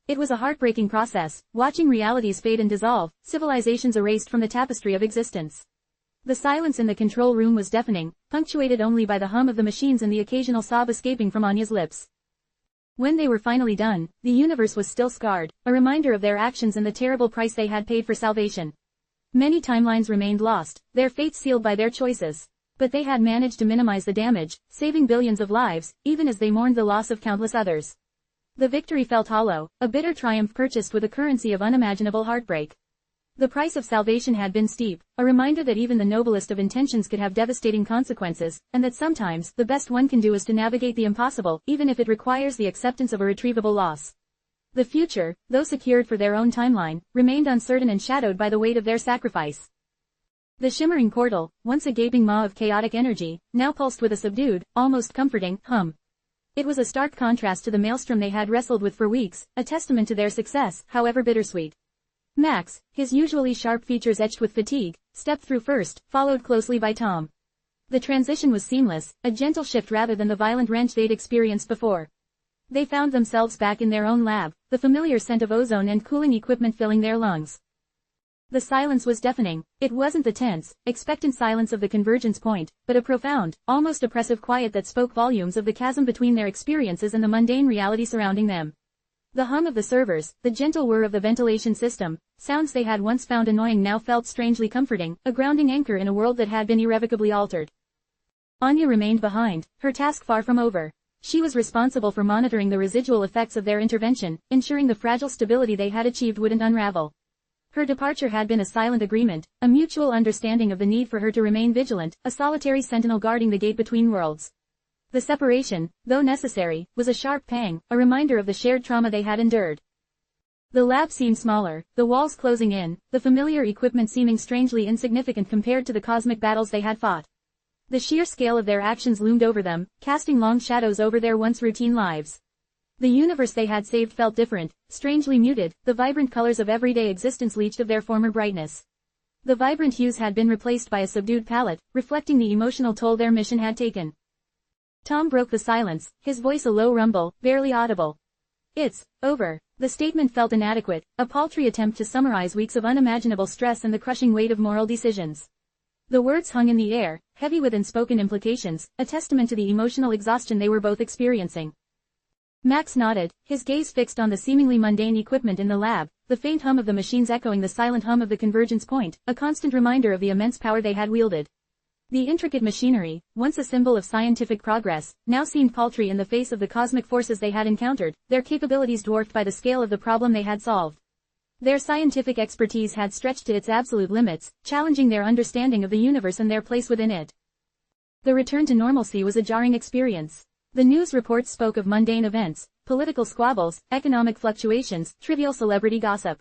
It was a heartbreaking process, watching realities fade and dissolve, civilizations erased from the tapestry of existence. The silence in the control room was deafening, punctuated only by the hum of the machines and the occasional sob escaping from Anya's lips. When they were finally done, the universe was still scarred, a reminder of their actions and the terrible price they had paid for salvation. Many timelines remained lost, their fates sealed by their choices. But they had managed to minimize the damage, saving billions of lives, even as they mourned the loss of countless others. The victory felt hollow, a bitter triumph purchased with a currency of unimaginable heartbreak. The price of salvation had been steep, a reminder that even the noblest of intentions could have devastating consequences, and that sometimes the best one can do is to navigate the impossible, even if it requires the acceptance of a retrievable loss. The future, though secured for their own timeline, remained uncertain and shadowed by the weight of their sacrifice. The shimmering portal, once a gaping maw of chaotic energy, now pulsed with a subdued, almost comforting, hum. It was a stark contrast to the maelstrom they had wrestled with for weeks, a testament to their success, however bittersweet. Max, his usually sharp features etched with fatigue, stepped through first, followed closely by Tom. The transition was seamless, a gentle shift rather than the violent wrench they'd experienced before. They found themselves back in their own lab, the familiar scent of ozone and cooling equipment filling their lungs. The silence was deafening. It wasn't the tense, expectant silence of the convergence point, but a profound, almost oppressive quiet that spoke volumes of the chasm between their experiences and the mundane reality surrounding them. The hum of the servers, the gentle whir of the ventilation system, sounds they had once found annoying now felt strangely comforting, a grounding anchor in a world that had been irrevocably altered. Anya remained behind, her task far from over. She was responsible for monitoring the residual effects of their intervention, ensuring the fragile stability they had achieved wouldn't unravel. Her departure had been a silent agreement, a mutual understanding of the need for her to remain vigilant, a solitary sentinel guarding the gate between worlds. The separation, though necessary, was a sharp pang, a reminder of the shared trauma they had endured. The lab seemed smaller, the walls closing in, the familiar equipment seeming strangely insignificant compared to the cosmic battles they had fought. The sheer scale of their actions loomed over them, casting long shadows over their once routine lives. The universe they had saved felt different, strangely muted, the vibrant colors of everyday existence leached of their former brightness. The vibrant hues had been replaced by a subdued palette, reflecting the emotional toll their mission had taken. Tom broke the silence, his voice a low rumble, barely audible. It's over. The statement felt inadequate, a paltry attempt to summarize weeks of unimaginable stress and the crushing weight of moral decisions. The words hung in the air, heavy with unspoken implications, a testament to the emotional exhaustion they were both experiencing. Max nodded, his gaze fixed on the seemingly mundane equipment in the lab, the faint hum of the machines echoing the silent hum of the convergence point, a constant reminder of the immense power they had wielded. The intricate machinery, once a symbol of scientific progress, now seemed paltry in the face of the cosmic forces they had encountered, their capabilities dwarfed by the scale of the problem they had solved. Their scientific expertise had stretched to its absolute limits, challenging their understanding of the universe and their place within it. The return to normalcy was a jarring experience. The news reports spoke of mundane events, political squabbles, economic fluctuations, trivial celebrity gossip.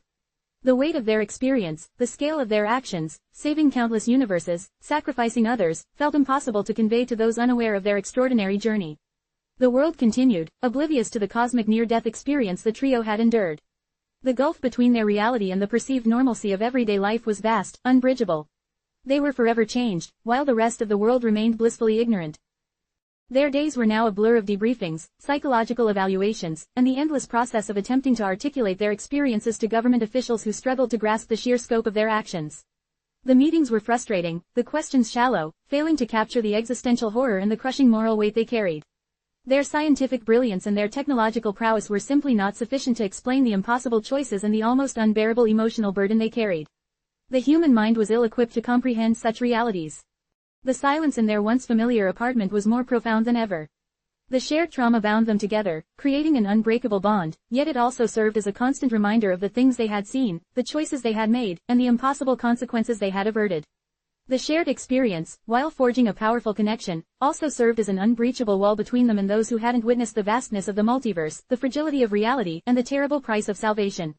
The weight of their experience, the scale of their actions, saving countless universes, sacrificing others, felt impossible to convey to those unaware of their extraordinary journey. The world continued, oblivious to the cosmic near-death experience the trio had endured. The gulf between their reality and the perceived normalcy of everyday life was vast, unbridgeable. They were forever changed, while the rest of the world remained blissfully ignorant. Their days were now a blur of debriefings, psychological evaluations, and the endless process of attempting to articulate their experiences to government officials who struggled to grasp the sheer scope of their actions. The meetings were frustrating, the questions shallow, failing to capture the existential horror and the crushing moral weight they carried. Their scientific brilliance and their technological prowess were simply not sufficient to explain the impossible choices and the almost unbearable emotional burden they carried. The human mind was ill-equipped to comprehend such realities. The silence in their once familiar apartment was more profound than ever. The shared trauma bound them together, creating an unbreakable bond, yet it also served as a constant reminder of the things they had seen, the choices they had made, and the impossible consequences they had averted. The shared experience, while forging a powerful connection, also served as an unbreachable wall between them and those who hadn't witnessed the vastness of the multiverse, the fragility of reality, and the terrible price of salvation.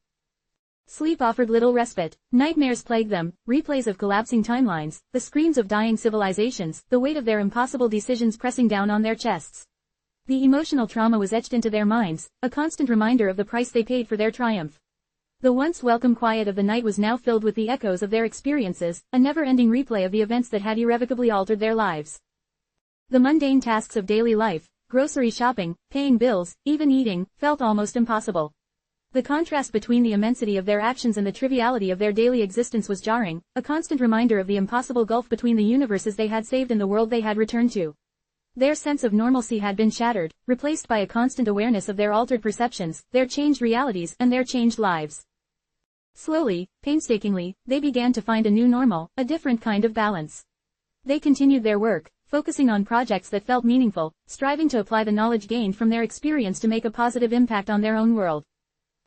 Sleep offered little respite. Nightmares plagued them, replays of collapsing timelines, the screams of dying civilizations, the weight of their impossible decisions pressing down on their chests. The emotional trauma was etched into their minds, a constant reminder of the price they paid for their triumph. The once welcome quiet of the night was now filled with the echoes of their experiences, a never-ending replay of the events that had irrevocably altered their lives. The mundane tasks of daily life, grocery shopping, paying bills, even eating, felt almost impossible. The contrast between the immensity of their actions and the triviality of their daily existence was jarring, a constant reminder of the impossible gulf between the universes they had saved and the world they had returned to. Their sense of normalcy had been shattered, replaced by a constant awareness of their altered perceptions, their changed realities, and their changed lives. Slowly, painstakingly, they began to find a new normal, a different kind of balance. They continued their work, focusing on projects that felt meaningful, striving to apply the knowledge gained from their experience to make a positive impact on their own world.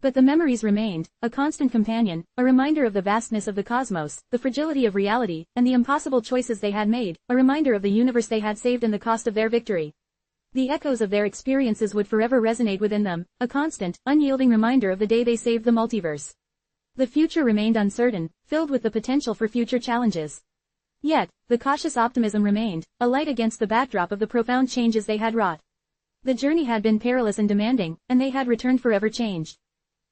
But the memories remained, a constant companion, a reminder of the vastness of the cosmos, the fragility of reality, and the impossible choices they had made, a reminder of the universe they had saved and the cost of their victory. The echoes of their experiences would forever resonate within them, a constant, unyielding reminder of the day they saved the multiverse. The future remained uncertain, filled with the potential for future challenges. Yet, the cautious optimism remained, a light against the backdrop of the profound changes they had wrought. The journey had been perilous and demanding, and they had returned forever changed.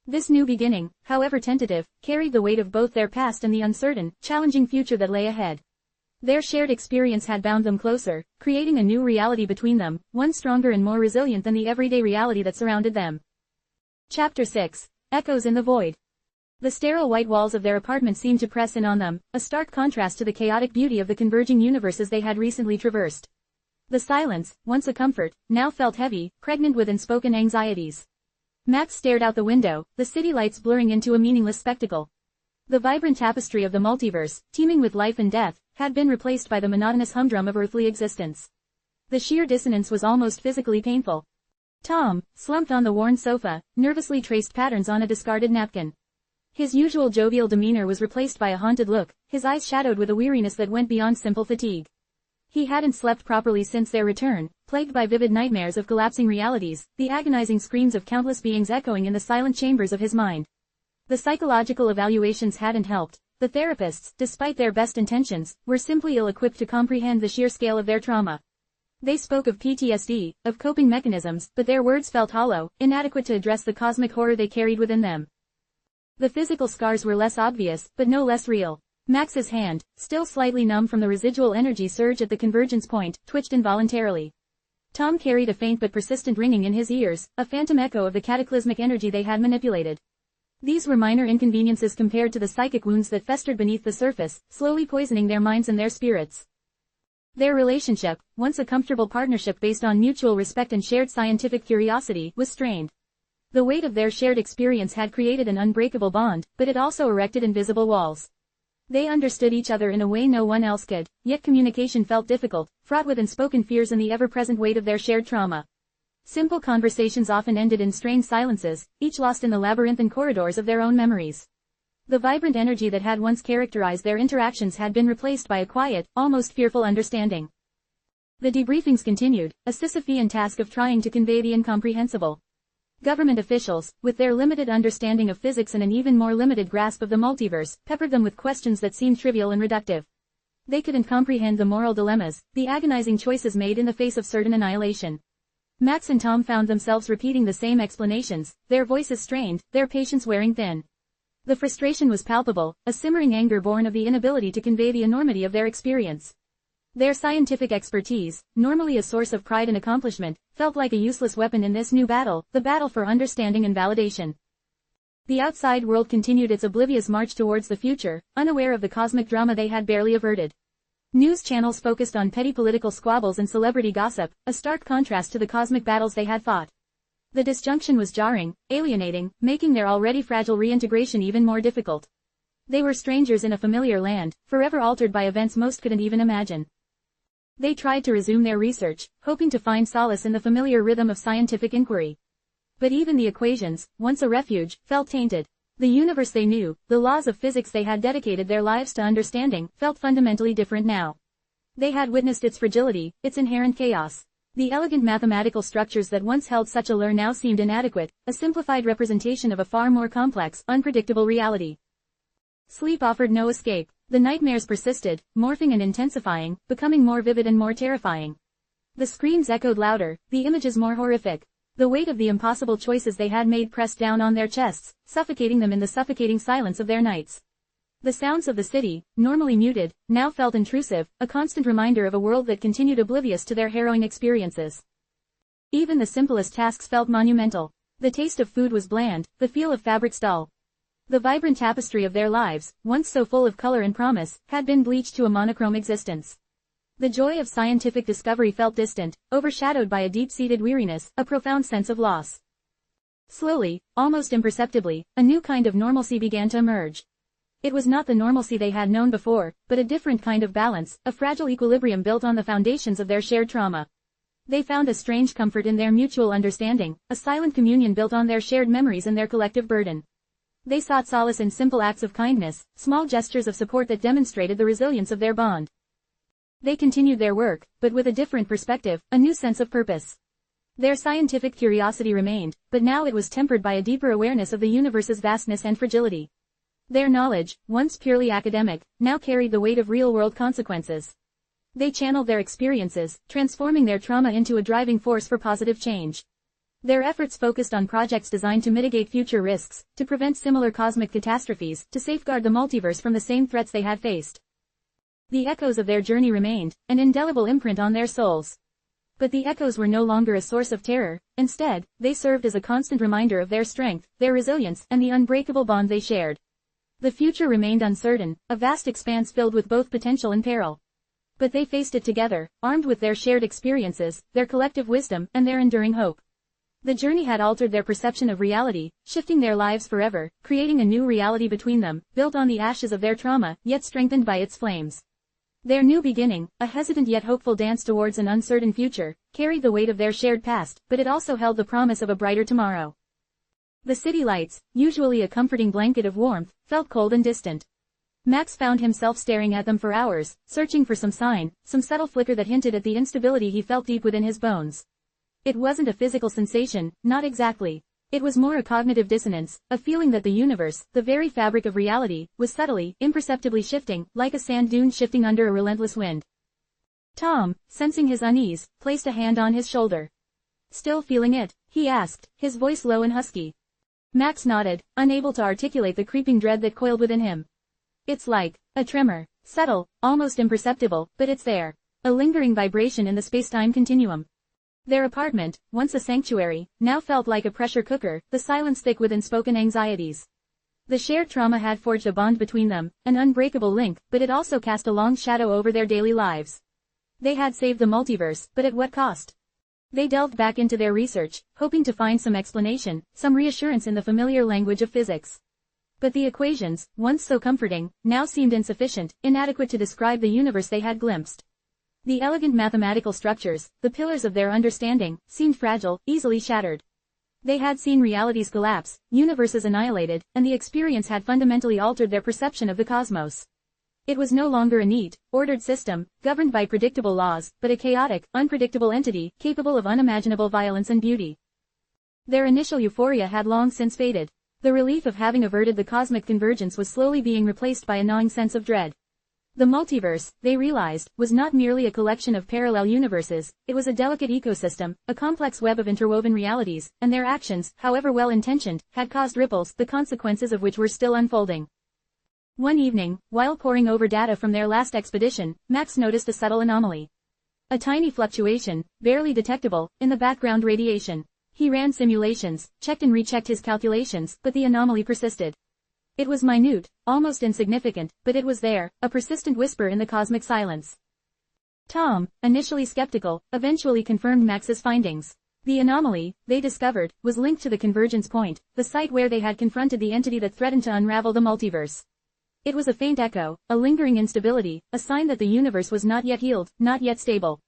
This new beginning, however tentative, carried the weight of both their past and the uncertain, challenging future that lay ahead. Their shared experience had bound them closer, creating a new reality between them, one stronger and more resilient than the everyday reality that surrounded them. Chapter 6. Echoes in the Void. The sterile white walls of their apartment seemed to press in on them, a stark contrast to the chaotic beauty of the converging universes they had recently traversed. The silence, once a comfort, now felt heavy, pregnant with unspoken anxieties. Max stared out the window, the city lights blurring into a meaningless spectacle. The vibrant tapestry of the multiverse, teeming with life and death, had been replaced by the monotonous humdrum of earthly existence. The sheer dissonance was almost physically painful. Tom, slumped on the worn sofa, nervously traced patterns on a discarded napkin. His usual jovial demeanor was replaced by a haunted look, his eyes shadowed with a weariness that went beyond simple fatigue. He hadn't slept properly since their return, plagued by vivid nightmares of collapsing realities, the agonizing screams of countless beings echoing in the silent chambers of his mind. The psychological evaluations hadn't helped. The therapists, despite their best intentions, were simply ill-equipped to comprehend the sheer scale of their trauma. They spoke of PTSD, of coping mechanisms, but their words felt hollow, inadequate to address the cosmic horror they carried within them. The physical scars were less obvious, but no less real. Max's hand, still slightly numb from the residual energy surge at the convergence point, twitched involuntarily. Tom carried a faint but persistent ringing in his ears, a phantom echo of the cataclysmic energy they had manipulated. These were minor inconveniences compared to the psychic wounds that festered beneath the surface, slowly poisoning their minds and their spirits. Their relationship, once a comfortable partnership based on mutual respect and shared scientific curiosity, was strained. The weight of their shared experience had created an unbreakable bond, but it also erected invisible walls. They understood each other in a way no one else could, yet communication felt difficult, fraught with unspoken fears and the ever-present weight of their shared trauma. Simple conversations often ended in strained silences, each lost in the labyrinthine corridors of their own memories. The vibrant energy that had once characterized their interactions had been replaced by a quiet, almost fearful understanding. The debriefings continued, a Sisyphean task of trying to convey the incomprehensible. Government officials, with their limited understanding of physics and an even more limited grasp of the multiverse, peppered them with questions that seemed trivial and reductive. They couldn't comprehend the moral dilemmas, the agonizing choices made in the face of certain annihilation. Max and Tom found themselves repeating the same explanations, their voices strained, their patience wearing thin. The frustration was palpable, a simmering anger born of the inability to convey the enormity of their experience. Their scientific expertise, normally a source of pride and accomplishment, felt like a useless weapon in this new battle, the battle for understanding and validation. The outside world continued its oblivious march towards the future, unaware of the cosmic drama they had barely averted. News channels focused on petty political squabbles and celebrity gossip, a stark contrast to the cosmic battles they had fought. The disjunction was jarring, alienating, making their already fragile reintegration even more difficult. They were strangers in a familiar land, forever altered by events most couldn't even imagine. They tried to resume their research, hoping to find solace in the familiar rhythm of scientific inquiry. But even the equations, once a refuge, felt tainted. The universe they knew, the laws of physics they had dedicated their lives to understanding, felt fundamentally different now. They had witnessed its fragility, its inherent chaos. The elegant mathematical structures that once held such allure now seemed inadequate, a simplified representation of a far more complex, unpredictable reality. Sleep offered no escape. The nightmares persisted, morphing and intensifying, becoming more vivid and more terrifying. The screams echoed louder, the images more horrific. The weight of the impossible choices they had made pressed down on their chests, suffocating them in the suffocating silence of their nights. The sounds of the city, normally muted, now felt intrusive, a constant reminder of a world that continued oblivious to their harrowing experiences. Even the simplest tasks felt monumental. The taste of food was bland, the feel of fabrics dull. The vibrant tapestry of their lives, once so full of color and promise, had been bleached to a monochrome existence. The joy of scientific discovery felt distant, overshadowed by a deep-seated weariness, a profound sense of loss. Slowly, almost imperceptibly, a new kind of normalcy began to emerge. It was not the normalcy they had known before, but a different kind of balance, a fragile equilibrium built on the foundations of their shared trauma. They found a strange comfort in their mutual understanding, a silent communion built on their shared memories and their collective burden. They sought solace in simple acts of kindness, small gestures of support that demonstrated the resilience of their bond. They continued their work, but with a different perspective, a new sense of purpose. Their scientific curiosity remained, but now it was tempered by a deeper awareness of the universe's vastness and fragility. Their knowledge, once purely academic, now carried the weight of real-world consequences. They channeled their experiences, transforming their trauma into a driving force for positive change. Their efforts focused on projects designed to mitigate future risks, to prevent similar cosmic catastrophes, to safeguard the multiverse from the same threats they had faced. The echoes of their journey remained, an indelible imprint on their souls. But the echoes were no longer a source of terror, instead, they served as a constant reminder of their strength, their resilience, and the unbreakable bond they shared. The future remained uncertain, a vast expanse filled with both potential and peril. But they faced it together, armed with their shared experiences, their collective wisdom, and their enduring hope. The journey had altered their perception of reality, shifting their lives forever, creating a new reality between them, built on the ashes of their trauma, yet strengthened by its flames. Their new beginning, a hesitant yet hopeful dance towards an uncertain future, carried the weight of their shared past, but it also held the promise of a brighter tomorrow. The city lights, usually a comforting blanket of warmth, felt cold and distant. Max found himself staring at them for hours, searching for some sign, some subtle flicker that hinted at the instability he felt deep within his bones. It wasn't a physical sensation, not exactly. It was more a cognitive dissonance, a feeling that the universe, the very fabric of reality, was subtly, imperceptibly shifting, like a sand dune shifting under a relentless wind. Tom, sensing his unease, placed a hand on his shoulder. "Still feeling it?" he asked, his voice low and husky. Max nodded, unable to articulate the creeping dread that coiled within him. "It's like a tremor, subtle, almost imperceptible, but it's there. A lingering vibration in the space-time continuum." Their apartment, once a sanctuary, now felt like a pressure cooker, the silence thick with unspoken anxieties. The shared trauma had forged a bond between them, an unbreakable link, but it also cast a long shadow over their daily lives. They had saved the multiverse, but at what cost? They delved back into their research, hoping to find some explanation, some reassurance in the familiar language of physics. But the equations, once so comforting, now seemed insufficient, inadequate to describe the universe they had glimpsed. The elegant mathematical structures, the pillars of their understanding, seemed fragile, easily shattered. They had seen realities collapse, universes annihilated, and the experience had fundamentally altered their perception of the cosmos. It was no longer a neat, ordered system, governed by predictable laws, but a chaotic, unpredictable entity, capable of unimaginable violence and beauty. Their initial euphoria had long since faded. The relief of having averted the cosmic convergence was slowly being replaced by a gnawing sense of dread. The multiverse, they realized, was not merely a collection of parallel universes, it was a delicate ecosystem, a complex web of interwoven realities, and their actions, however well-intentioned, had caused ripples, the consequences of which were still unfolding. One evening, while poring over data from their last expedition, Max noticed a subtle anomaly. A tiny fluctuation, barely detectable, in the background radiation. He ran simulations, checked and rechecked his calculations, but the anomaly persisted. It was minute, almost insignificant, but it was there, a persistent whisper in the cosmic silence. Tom, initially skeptical, eventually confirmed Max's findings. The anomaly, they discovered, was linked to the convergence point, the site where they had confronted the entity that threatened to unravel the multiverse. It was a faint echo, a lingering instability, a sign that the universe was not yet healed, not yet stable.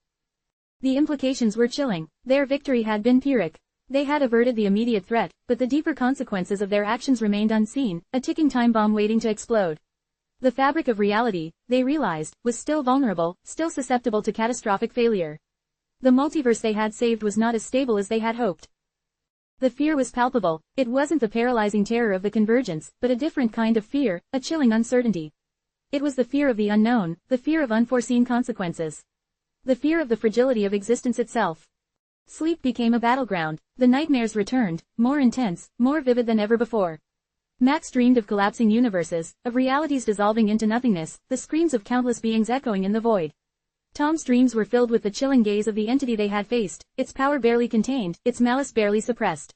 The implications were chilling. Their victory had been Pyrrhic. They had averted the immediate threat, but the deeper consequences of their actions remained unseen, a ticking time bomb waiting to explode. The fabric of reality, they realized, was still vulnerable, still susceptible to catastrophic failure. The multiverse they had saved was not as stable as they had hoped. The fear was palpable. It wasn't the paralyzing terror of the convergence, but a different kind of fear, a chilling uncertainty. It was the fear of the unknown, the fear of unforeseen consequences. The fear of the fragility of existence itself. Sleep became a battleground. The nightmares returned, more intense, more vivid than ever before. Max dreamed of collapsing universes, of realities dissolving into nothingness, the screams of countless beings echoing in the void. Tom's dreams were filled with the chilling gaze of the entity they had faced, its power barely contained, its malice barely suppressed.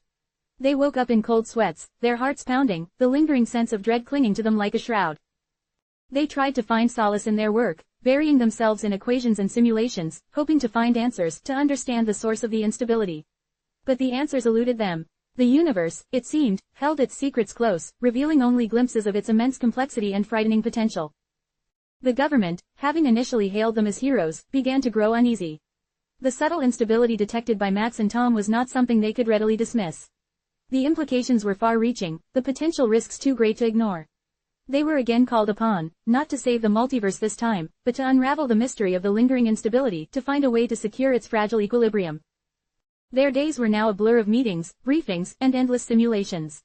They woke up in cold sweats, their hearts pounding, the lingering sense of dread clinging to them like a shroud. They tried to find solace in their work, burying themselves in equations and simulations, hoping to find answers, to understand the source of the instability. But the answers eluded them. The universe, it seemed, held its secrets close, revealing only glimpses of its immense complexity and frightening potential. The government, having initially hailed them as heroes, began to grow uneasy. The subtle instability detected by Max and Tom was not something they could readily dismiss. The implications were far-reaching, the potential risks too great to ignore. They were again called upon, not to save the multiverse this time, but to unravel the mystery of the lingering instability, to find a way to secure its fragile equilibrium. Their days were now a blur of meetings, briefings, and endless simulations.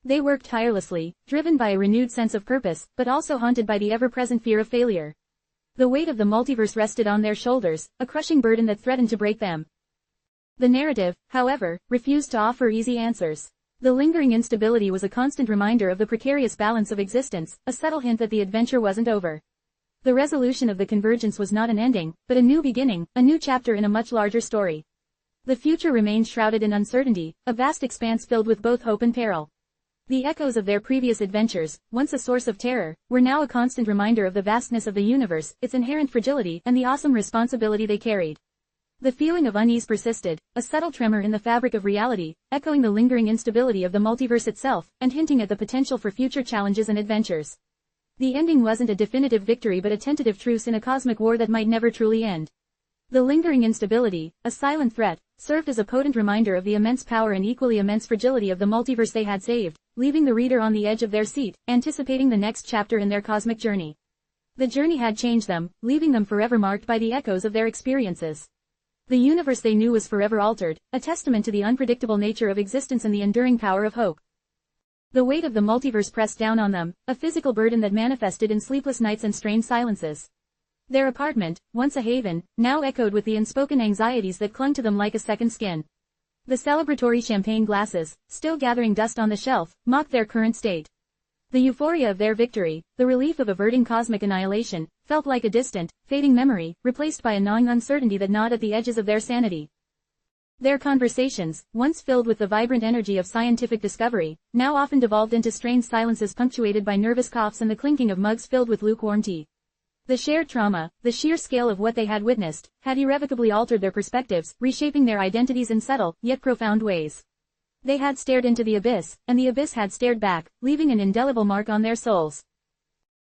They worked tirelessly, driven by a renewed sense of purpose, but also haunted by the ever-present fear of failure. The weight of the multiverse rested on their shoulders, a crushing burden that threatened to break them. The narrative, however, refused to offer easy answers. The lingering instability was a constant reminder of the precarious balance of existence, a subtle hint that the adventure wasn't over. The resolution of the convergence was not an ending, but a new beginning, a new chapter in a much larger story. The future remained shrouded in uncertainty, a vast expanse filled with both hope and peril. The echoes of their previous adventures, once a source of terror, were now a constant reminder of the vastness of the universe, its inherent fragility, and the awesome responsibility they carried. The feeling of unease persisted, a subtle tremor in the fabric of reality, echoing the lingering instability of the multiverse itself, and hinting at the potential for future challenges and adventures. The ending wasn't a definitive victory but a tentative truce in a cosmic war that might never truly end. The lingering instability, a silent threat, served as a potent reminder of the immense power and equally immense fragility of the multiverse they had saved, leaving the reader on the edge of their seat, anticipating the next chapter in their cosmic journey. The journey had changed them, leaving them forever marked by the echoes of their experiences. The universe they knew was forever altered, a testament to the unpredictable nature of existence and the enduring power of hope. The weight of the multiverse pressed down on them, a physical burden that manifested in sleepless nights and strained silences. Their apartment, once a haven, now echoed with the unspoken anxieties that clung to them like a second skin. The celebratory champagne glasses, still gathering dust on the shelf, mocked their current state. The euphoria of their victory, the relief of averting cosmic annihilation, felt like a distant, fading memory, replaced by a gnawing uncertainty that gnawed at the edges of their sanity. Their conversations, once filled with the vibrant energy of scientific discovery, now often devolved into strained silences punctuated by nervous coughs and the clinking of mugs filled with lukewarm tea. The shared trauma, the sheer scale of what they had witnessed, had irrevocably altered their perspectives, reshaping their identities in subtle, yet profound ways. They had stared into the abyss, and the abyss had stared back, leaving an indelible mark on their souls.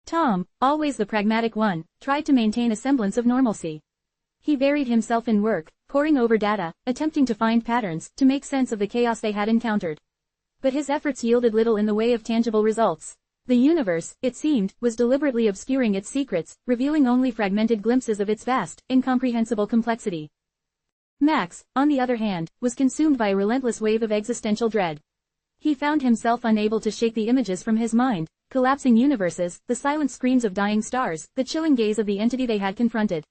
Tom, always the pragmatic one, tried to maintain a semblance of normalcy. He buried himself in work, poring over data, attempting to find patterns, to make sense of the chaos they had encountered. But his efforts yielded little in the way of tangible results. The universe, it seemed, was deliberately obscuring its secrets, revealing only fragmented glimpses of its vast, incomprehensible complexity. Max, on the other hand, was consumed by a relentless wave of existential dread. He found himself unable to shake the images from his mind, collapsing universes, the silent screams of dying stars, the chilling gaze of the entity they had confronted.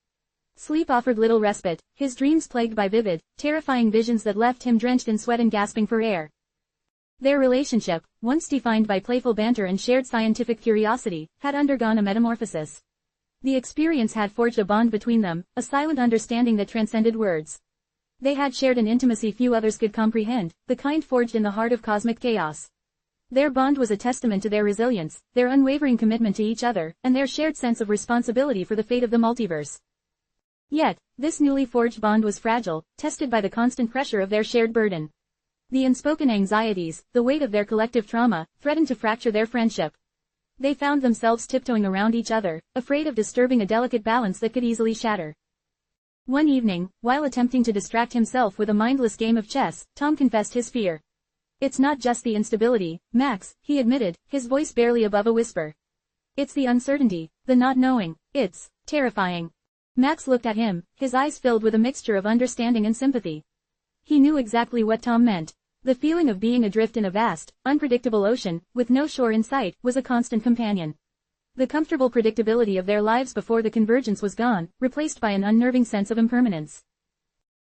Sleep offered little respite, his dreams plagued by vivid, terrifying visions that left him drenched in sweat and gasping for air. Their relationship, once defined by playful banter and shared scientific curiosity, had undergone a metamorphosis. The experience had forged a bond between them, a silent understanding that transcended words. They had shared an intimacy few others could comprehend, the kind forged in the heart of cosmic chaos. Their bond was a testament to their resilience, their unwavering commitment to each other, and their shared sense of responsibility for the fate of the multiverse. Yet, this newly forged bond was fragile, tested by the constant pressure of their shared burden. The unspoken anxieties, the weight of their collective trauma, threatened to fracture their friendship. They found themselves tiptoeing around each other, afraid of disturbing a delicate balance that could easily shatter. One evening, while attempting to distract himself with a mindless game of chess, Tom confessed his fear. "It's not just the instability, Max," he admitted, his voice barely above a whisper. "It's the uncertainty, the not knowing. It's terrifying." Max looked at him, his eyes filled with a mixture of understanding and sympathy. He knew exactly what Tom meant. The feeling of being adrift in a vast, unpredictable ocean, with no shore in sight, was a constant companion. The comfortable predictability of their lives before the convergence was gone, replaced by an unnerving sense of impermanence.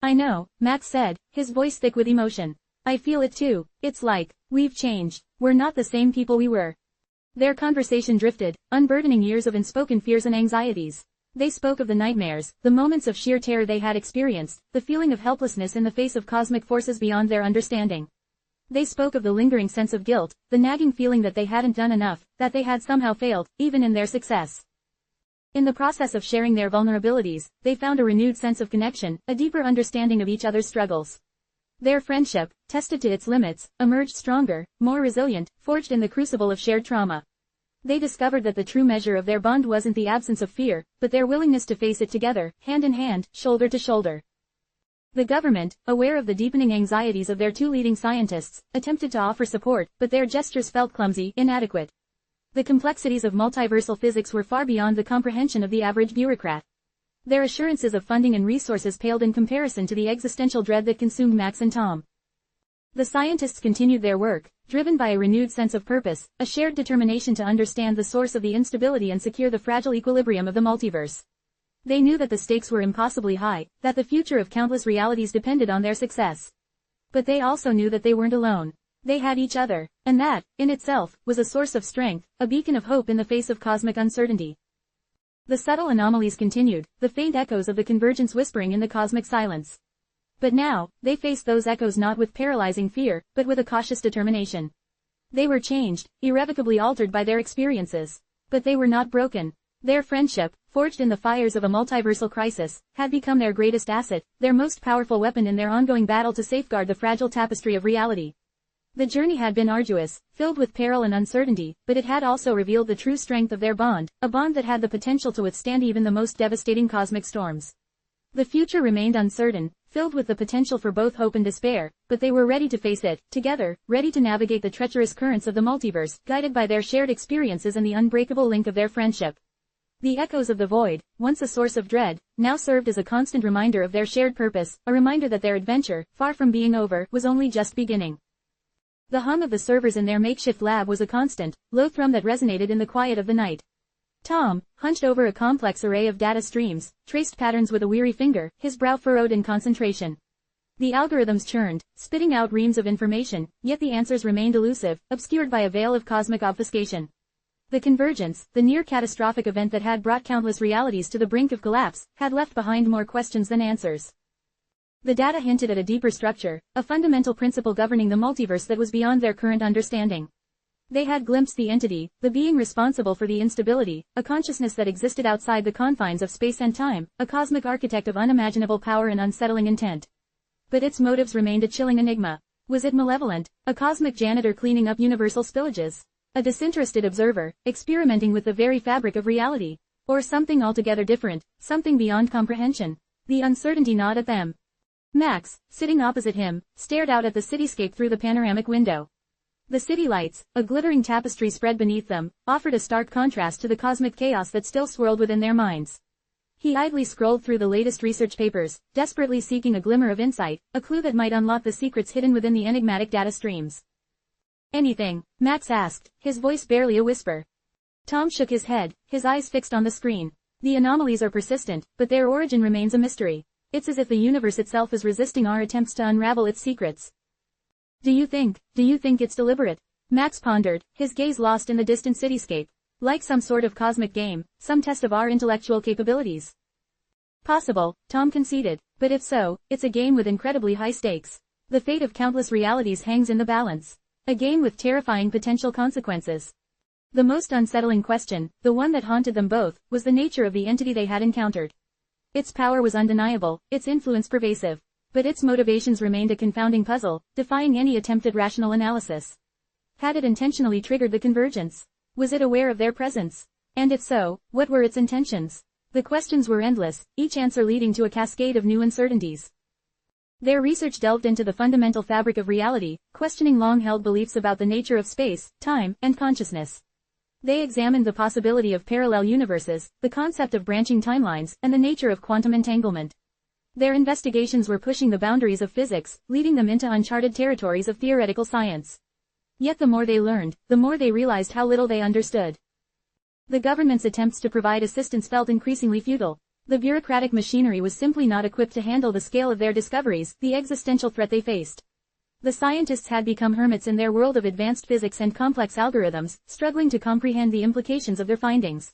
"I know," Max said, his voice thick with emotion. "I feel it too. It's like, we've changed. We're not the same people we were." Their conversation drifted, unburdening years of unspoken fears and anxieties. They spoke of the nightmares, the moments of sheer terror they had experienced, the feeling of helplessness in the face of cosmic forces beyond their understanding. They spoke of the lingering sense of guilt, the nagging feeling that they hadn't done enough, that they had somehow failed, even in their success. In the process of sharing their vulnerabilities, they found a renewed sense of connection, a deeper understanding of each other's struggles. Their friendship, tested to its limits, emerged stronger, more resilient, forged in the crucible of shared trauma. They discovered that the true measure of their bond wasn't the absence of fear, but their willingness to face it together, hand in hand, shoulder to shoulder. The government, aware of the deepening anxieties of their two leading scientists, attempted to offer support, but their gestures felt clumsy, inadequate. The complexities of multiversal physics were far beyond the comprehension of the average bureaucrat. Their assurances of funding and resources paled in comparison to the existential dread that consumed Max and Tom. The scientists continued their work, driven by a renewed sense of purpose, a shared determination to understand the source of the instability and secure the fragile equilibrium of the multiverse. They knew that the stakes were impossibly high, that the future of countless realities depended on their success. But they also knew that they weren't alone. They had each other, and that, in itself, was a source of strength, a beacon of hope in the face of cosmic uncertainty. The subtle anomalies continued, the faint echoes of the convergence whispering in the cosmic silence. But now, they faced those echoes not with paralyzing fear, but with a cautious determination. They were changed, irrevocably altered by their experiences. But they were not broken. Their friendship, forged in the fires of a multiversal crisis, had become their greatest asset, their most powerful weapon in their ongoing battle to safeguard the fragile tapestry of reality. The journey had been arduous, filled with peril and uncertainty, but it had also revealed the true strength of their bond, a bond that had the potential to withstand even the most devastating cosmic storms. The future remained uncertain, filled with the potential for both hope and despair, but they were ready to face it, together, ready to navigate the treacherous currents of the multiverse, guided by their shared experiences and the unbreakable link of their friendship. The echoes of the void, once a source of dread, now served as a constant reminder of their shared purpose, a reminder that their adventure, far from being over, was only just beginning. The hum of the servers in their makeshift lab was a constant, low thrum that resonated in the quiet of the night. Tom, hunched over a complex array of data streams, traced patterns with a weary finger, his brow furrowed in concentration. The algorithms churned, spitting out reams of information, yet the answers remained elusive, obscured by a veil of cosmic obfuscation. The convergence, the near-catastrophic event that had brought countless realities to the brink of collapse, had left behind more questions than answers. The data hinted at a deeper structure, a fundamental principle governing the multiverse that was beyond their current understanding. They had glimpsed the entity, the being responsible for the instability, a consciousness that existed outside the confines of space and time, a cosmic architect of unimaginable power and unsettling intent. But its motives remained a chilling enigma. Was it malevolent, a cosmic janitor cleaning up universal spillages? A disinterested observer, experimenting with the very fabric of reality? Or something altogether different, something beyond comprehension? The uncertainty gnawed at them. Max, sitting opposite him, stared out at the cityscape through the panoramic window. The city lights, a glittering tapestry spread beneath them, offered a stark contrast to the cosmic chaos that still swirled within their minds. He idly scrolled through the latest research papers, desperately seeking a glimmer of insight, a clue that might unlock the secrets hidden within the enigmatic data streams. "Anything?" Max asked, his voice barely a whisper. Tom shook his head, his eyes fixed on the screen. The anomalies are persistent, but their origin remains a mystery. It's as if the universe itself is resisting our attempts to unravel its secrets. Do you think it's deliberate?" Max pondered, his gaze lost in the distant cityscape. Like some sort of cosmic game, some test of our intellectual capabilities. Possible, Tom conceded, but if so, it's a game with incredibly high stakes. The fate of countless realities hangs in the balance. A game with terrifying potential consequences. The most unsettling question, the one that haunted them both, was the nature of the entity they had encountered. Its power was undeniable, its influence pervasive. But its motivations remained a confounding puzzle, defying any attempt at rational analysis. Had it intentionally triggered the convergence? Was it aware of their presence? And if so, what were its intentions? The questions were endless, each answer leading to a cascade of new uncertainties. Their research delved into the fundamental fabric of reality, questioning long-held beliefs about the nature of space, time, and consciousness. They examined the possibility of parallel universes, the concept of branching timelines, and the nature of quantum entanglement. Their investigations were pushing the boundaries of physics, leading them into uncharted territories of theoretical science. Yet the more they learned, the more they realized how little they understood. The government's attempts to provide assistance felt increasingly futile. The bureaucratic machinery was simply not equipped to handle the scale of their discoveries, the existential threat they faced. The scientists had become hermits in their world of advanced physics and complex algorithms, struggling to comprehend the implications of their findings.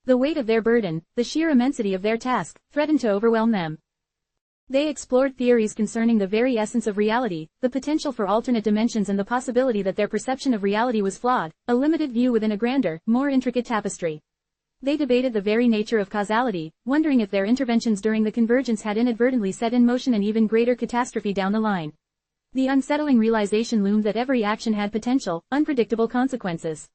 The weight of their burden, the sheer immensity of their task, threatened to overwhelm them. They explored theories concerning the very essence of reality, the potential for alternate dimensions and the possibility that their perception of reality was flawed, a limited view within a grander, more intricate tapestry. They debated the very nature of causality, wondering if their interventions during the convergence had inadvertently set in motion an even greater catastrophe down the line. The unsettling realization loomed that every action had potential, unpredictable consequences.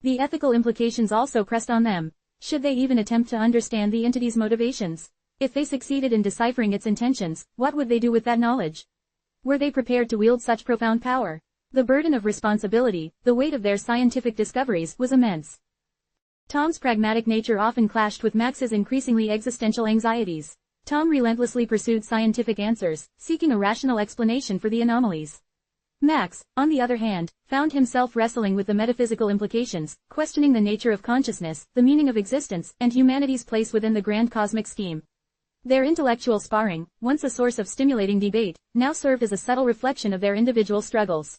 The ethical implications also pressed on them. Should they even attempt to understand the entity's motivations? If they succeeded in deciphering its intentions, what would they do with that knowledge? Were they prepared to wield such profound power? The burden of responsibility, the weight of their scientific discoveries, was immense. Tom's pragmatic nature often clashed with Max's increasingly existential anxieties. Tom relentlessly pursued scientific answers, seeking a rational explanation for the anomalies. Max, on the other hand, found himself wrestling with the metaphysical implications, questioning the nature of consciousness, the meaning of existence, and humanity's place within the grand cosmic scheme. Their intellectual sparring, once a source of stimulating debate, now served as a subtle reflection of their individual struggles.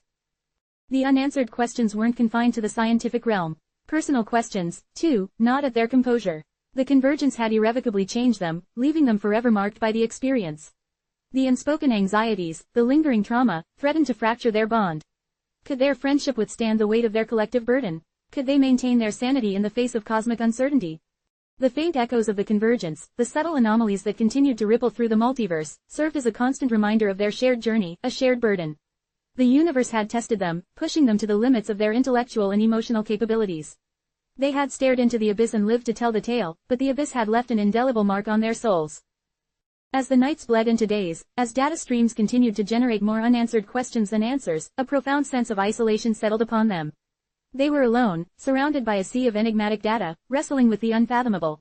The unanswered questions weren't confined to the scientific realm. Personal questions, too, gnawed at their composure. The convergence had irrevocably changed them, leaving them forever marked by the experience. The unspoken anxieties, the lingering trauma, threatened to fracture their bond. Could their friendship withstand the weight of their collective burden? Could they maintain their sanity in the face of cosmic uncertainty? The faint echoes of the convergence, the subtle anomalies that continued to ripple through the multiverse, served as a constant reminder of their shared journey, a shared burden. The universe had tested them, pushing them to the limits of their intellectual and emotional capabilities. They had stared into the abyss and lived to tell the tale, but the abyss had left an indelible mark on their souls. As the nights bled into days, as data streams continued to generate more unanswered questions than answers, a profound sense of isolation settled upon them. They were alone, surrounded by a sea of enigmatic data, wrestling with the unfathomable.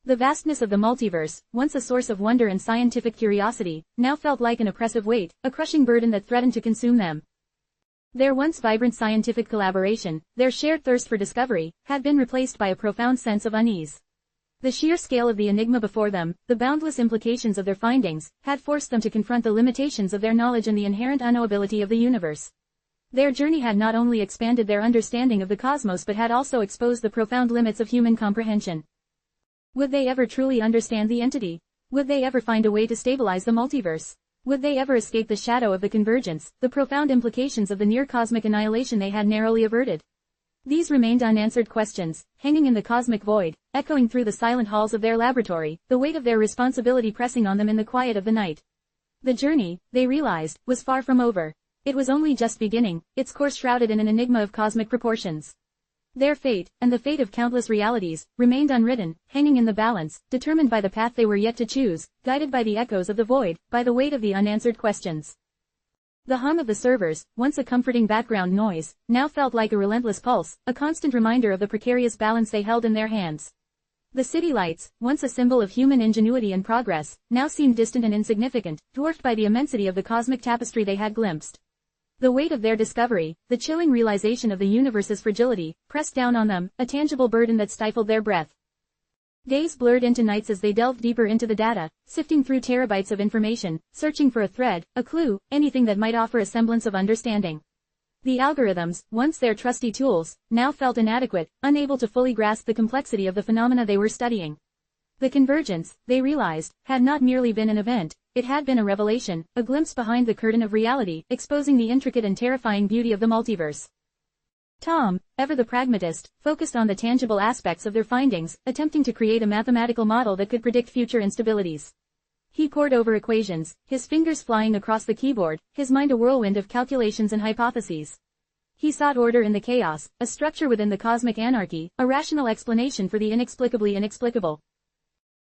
The vastness of the multiverse, once a source of wonder and scientific curiosity, now felt like an oppressive weight, a crushing burden that threatened to consume them. Their once vibrant scientific collaboration, their shared thirst for discovery, had been replaced by a profound sense of unease. The sheer scale of the enigma before them, the boundless implications of their findings, had forced them to confront the limitations of their knowledge and the inherent unknowability of the universe. Their journey had not only expanded their understanding of the cosmos but had also exposed the profound limits of human comprehension. Would they ever truly understand the entity? Would they ever find a way to stabilize the multiverse? Would they ever escape the shadow of the convergence, the profound implications of the near-cosmic annihilation they had narrowly averted? These remained unanswered questions, hanging in the cosmic void, echoing through the silent halls of their laboratory, the weight of their responsibility pressing on them in the quiet of the night. The journey, they realized, was far from over. It was only just beginning, its course shrouded in an enigma of cosmic proportions. Their fate, and the fate of countless realities, remained unwritten, hanging in the balance, determined by the path they were yet to choose, guided by the echoes of the void, by the weight of the unanswered questions. The hum of the servers, once a comforting background noise, now felt like a relentless pulse, a constant reminder of the precarious balance they held in their hands. The city lights, once a symbol of human ingenuity and progress, now seemed distant and insignificant, dwarfed by the immensity of the cosmic tapestry they had glimpsed. The weight of their discovery, the chilling realization of the universe's fragility, pressed down on them, a tangible burden that stifled their breath. Days blurred into nights as they delved deeper into the data, sifting through terabytes of information, searching for a thread, a clue, anything that might offer a semblance of understanding. The algorithms, once their trusty tools, now felt inadequate, unable to fully grasp the complexity of the phenomena they were studying. The convergence, they realized, had not merely been an event, it had been a revelation, a glimpse behind the curtain of reality, exposing the intricate and terrifying beauty of the multiverse. Tom, ever the pragmatist, focused on the tangible aspects of their findings, attempting to create a mathematical model that could predict future instabilities. He pored over equations, his fingers flying across the keyboard, his mind a whirlwind of calculations and hypotheses. He sought order in the chaos, a structure within the cosmic anarchy, a rational explanation for the inexplicably inexplicable.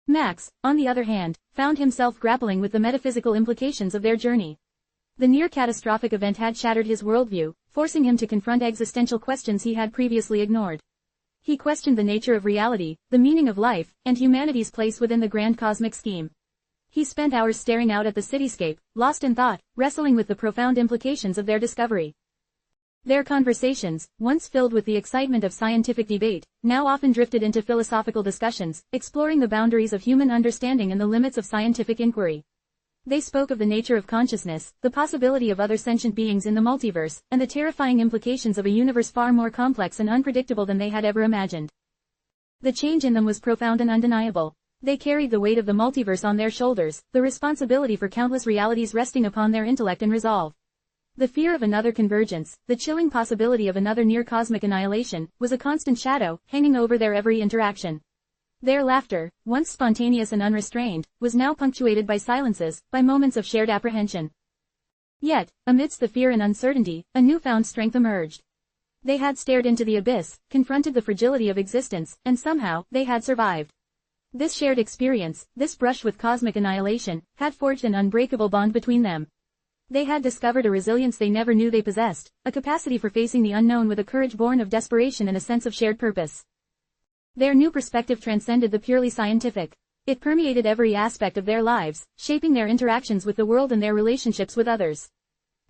Max, on the other hand, found himself grappling with the metaphysical implications of their journey. The near-catastrophic event had shattered his worldview, forcing him to confront existential questions he had previously ignored. He questioned the nature of reality, the meaning of life, and humanity's place within the grand cosmic scheme. He spent hours staring out at the cityscape, lost in thought, wrestling with the profound implications of their discovery. Their conversations, once filled with the excitement of scientific debate, now often drifted into philosophical discussions, exploring the boundaries of human understanding and the limits of scientific inquiry. They spoke of the nature of consciousness, the possibility of other sentient beings in the multiverse, and the terrifying implications of a universe far more complex and unpredictable than they had ever imagined. The change in them was profound and undeniable. They carried the weight of the multiverse on their shoulders, the responsibility for countless realities resting upon their intellect and resolve. The fear of another convergence, the chilling possibility of another near-cosmic annihilation, was a constant shadow, hanging over their every interaction. Their laughter, once spontaneous and unrestrained, was now punctuated by silences, by moments of shared apprehension. Yet, amidst the fear and uncertainty, a newfound strength emerged. They had stared into the abyss, confronted the fragility of existence, and somehow, they had survived. This shared experience, this brush with cosmic annihilation, had forged an unbreakable bond between them. They had discovered a resilience they never knew they possessed, a capacity for facing the unknown with a courage born of desperation and a sense of shared purpose. Their new perspective transcended the purely scientific. It permeated every aspect of their lives, shaping their interactions with the world and their relationships with others.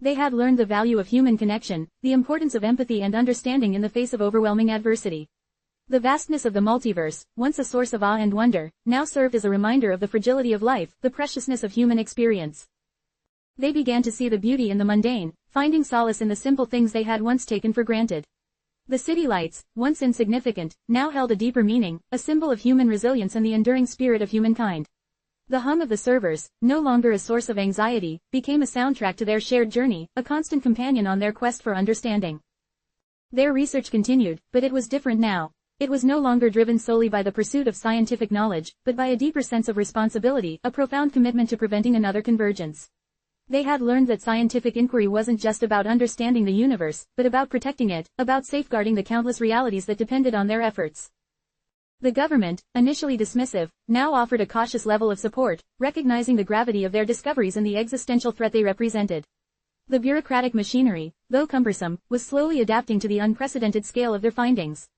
They had learned the value of human connection, the importance of empathy and understanding in the face of overwhelming adversity. The vastness of the multiverse, once a source of awe and wonder, now served as a reminder of the fragility of life, the preciousness of human experience. They began to see the beauty in the mundane, finding solace in the simple things they had once taken for granted. The city lights, once insignificant, now held a deeper meaning, a symbol of human resilience and the enduring spirit of humankind. The hum of the servers, no longer a source of anxiety, became a soundtrack to their shared journey, a constant companion on their quest for understanding. Their research continued, but it was different now. It was no longer driven solely by the pursuit of scientific knowledge, but by a deeper sense of responsibility, a profound commitment to preventing another convergence. They had learned that scientific inquiry wasn't just about understanding the universe, but about protecting it, about safeguarding the countless realities that depended on their efforts. The government, initially dismissive, now offered a cautious level of support, recognizing the gravity of their discoveries and the existential threat they represented. The bureaucratic machinery, though cumbersome, was slowly adapting to the unprecedented scale of their findings.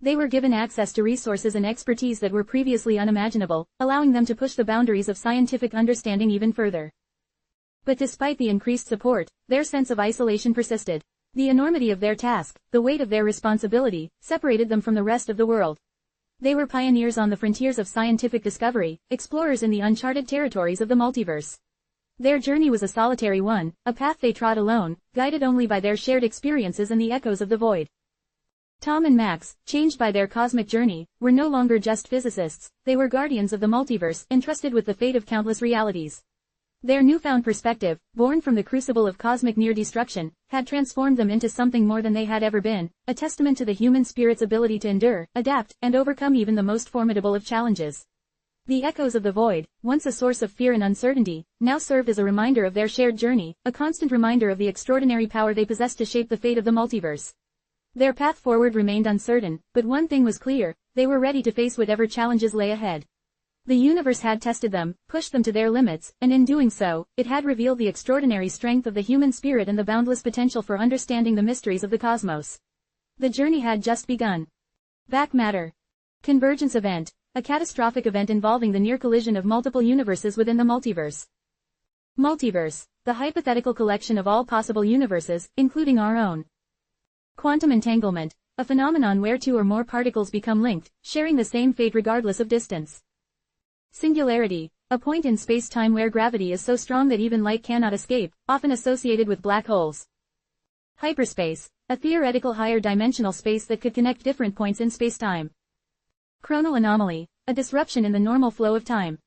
They were given access to resources and expertise that were previously unimaginable, allowing them to push the boundaries of scientific understanding even further. But despite the increased support, their sense of isolation persisted. The enormity of their task, the weight of their responsibility, separated them from the rest of the world. They were pioneers on the frontiers of scientific discovery, explorers in the uncharted territories of the multiverse. Their journey was a solitary one, a path they trod alone, guided only by their shared experiences and the echoes of the void. Tom and Max, changed by their cosmic journey, were no longer just physicists, they were guardians of the multiverse, entrusted with the fate of countless realities. Their newfound perspective, born from the crucible of cosmic near-destruction, had transformed them into something more than they had ever been, a testament to the human spirit's ability to endure, adapt, and overcome even the most formidable of challenges. The echoes of the void, once a source of fear and uncertainty, now served as a reminder of their shared journey, a constant reminder of the extraordinary power they possessed to shape the fate of the multiverse. Their path forward remained uncertain, but one thing was clear, they were ready to face whatever challenges lay ahead. The universe had tested them, pushed them to their limits, and in doing so, it had revealed the extraordinary strength of the human spirit and the boundless potential for understanding the mysteries of the cosmos. The journey had just begun. Back matter. Convergence event, a catastrophic event involving the near collision of multiple universes within the multiverse. Multiverse, the hypothetical collection of all possible universes, including our own. Quantum entanglement, a phenomenon where two or more particles become linked, sharing the same fate regardless of distance. Singularity, a point in space-time where gravity is so strong that even light cannot escape, often associated with black holes. Hyperspace, a theoretical higher-dimensional space that could connect different points in space-time. Chronal anomaly, a disruption in the normal flow of time.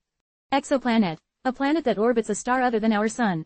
Exoplanet, a planet that orbits a star other than our Sun.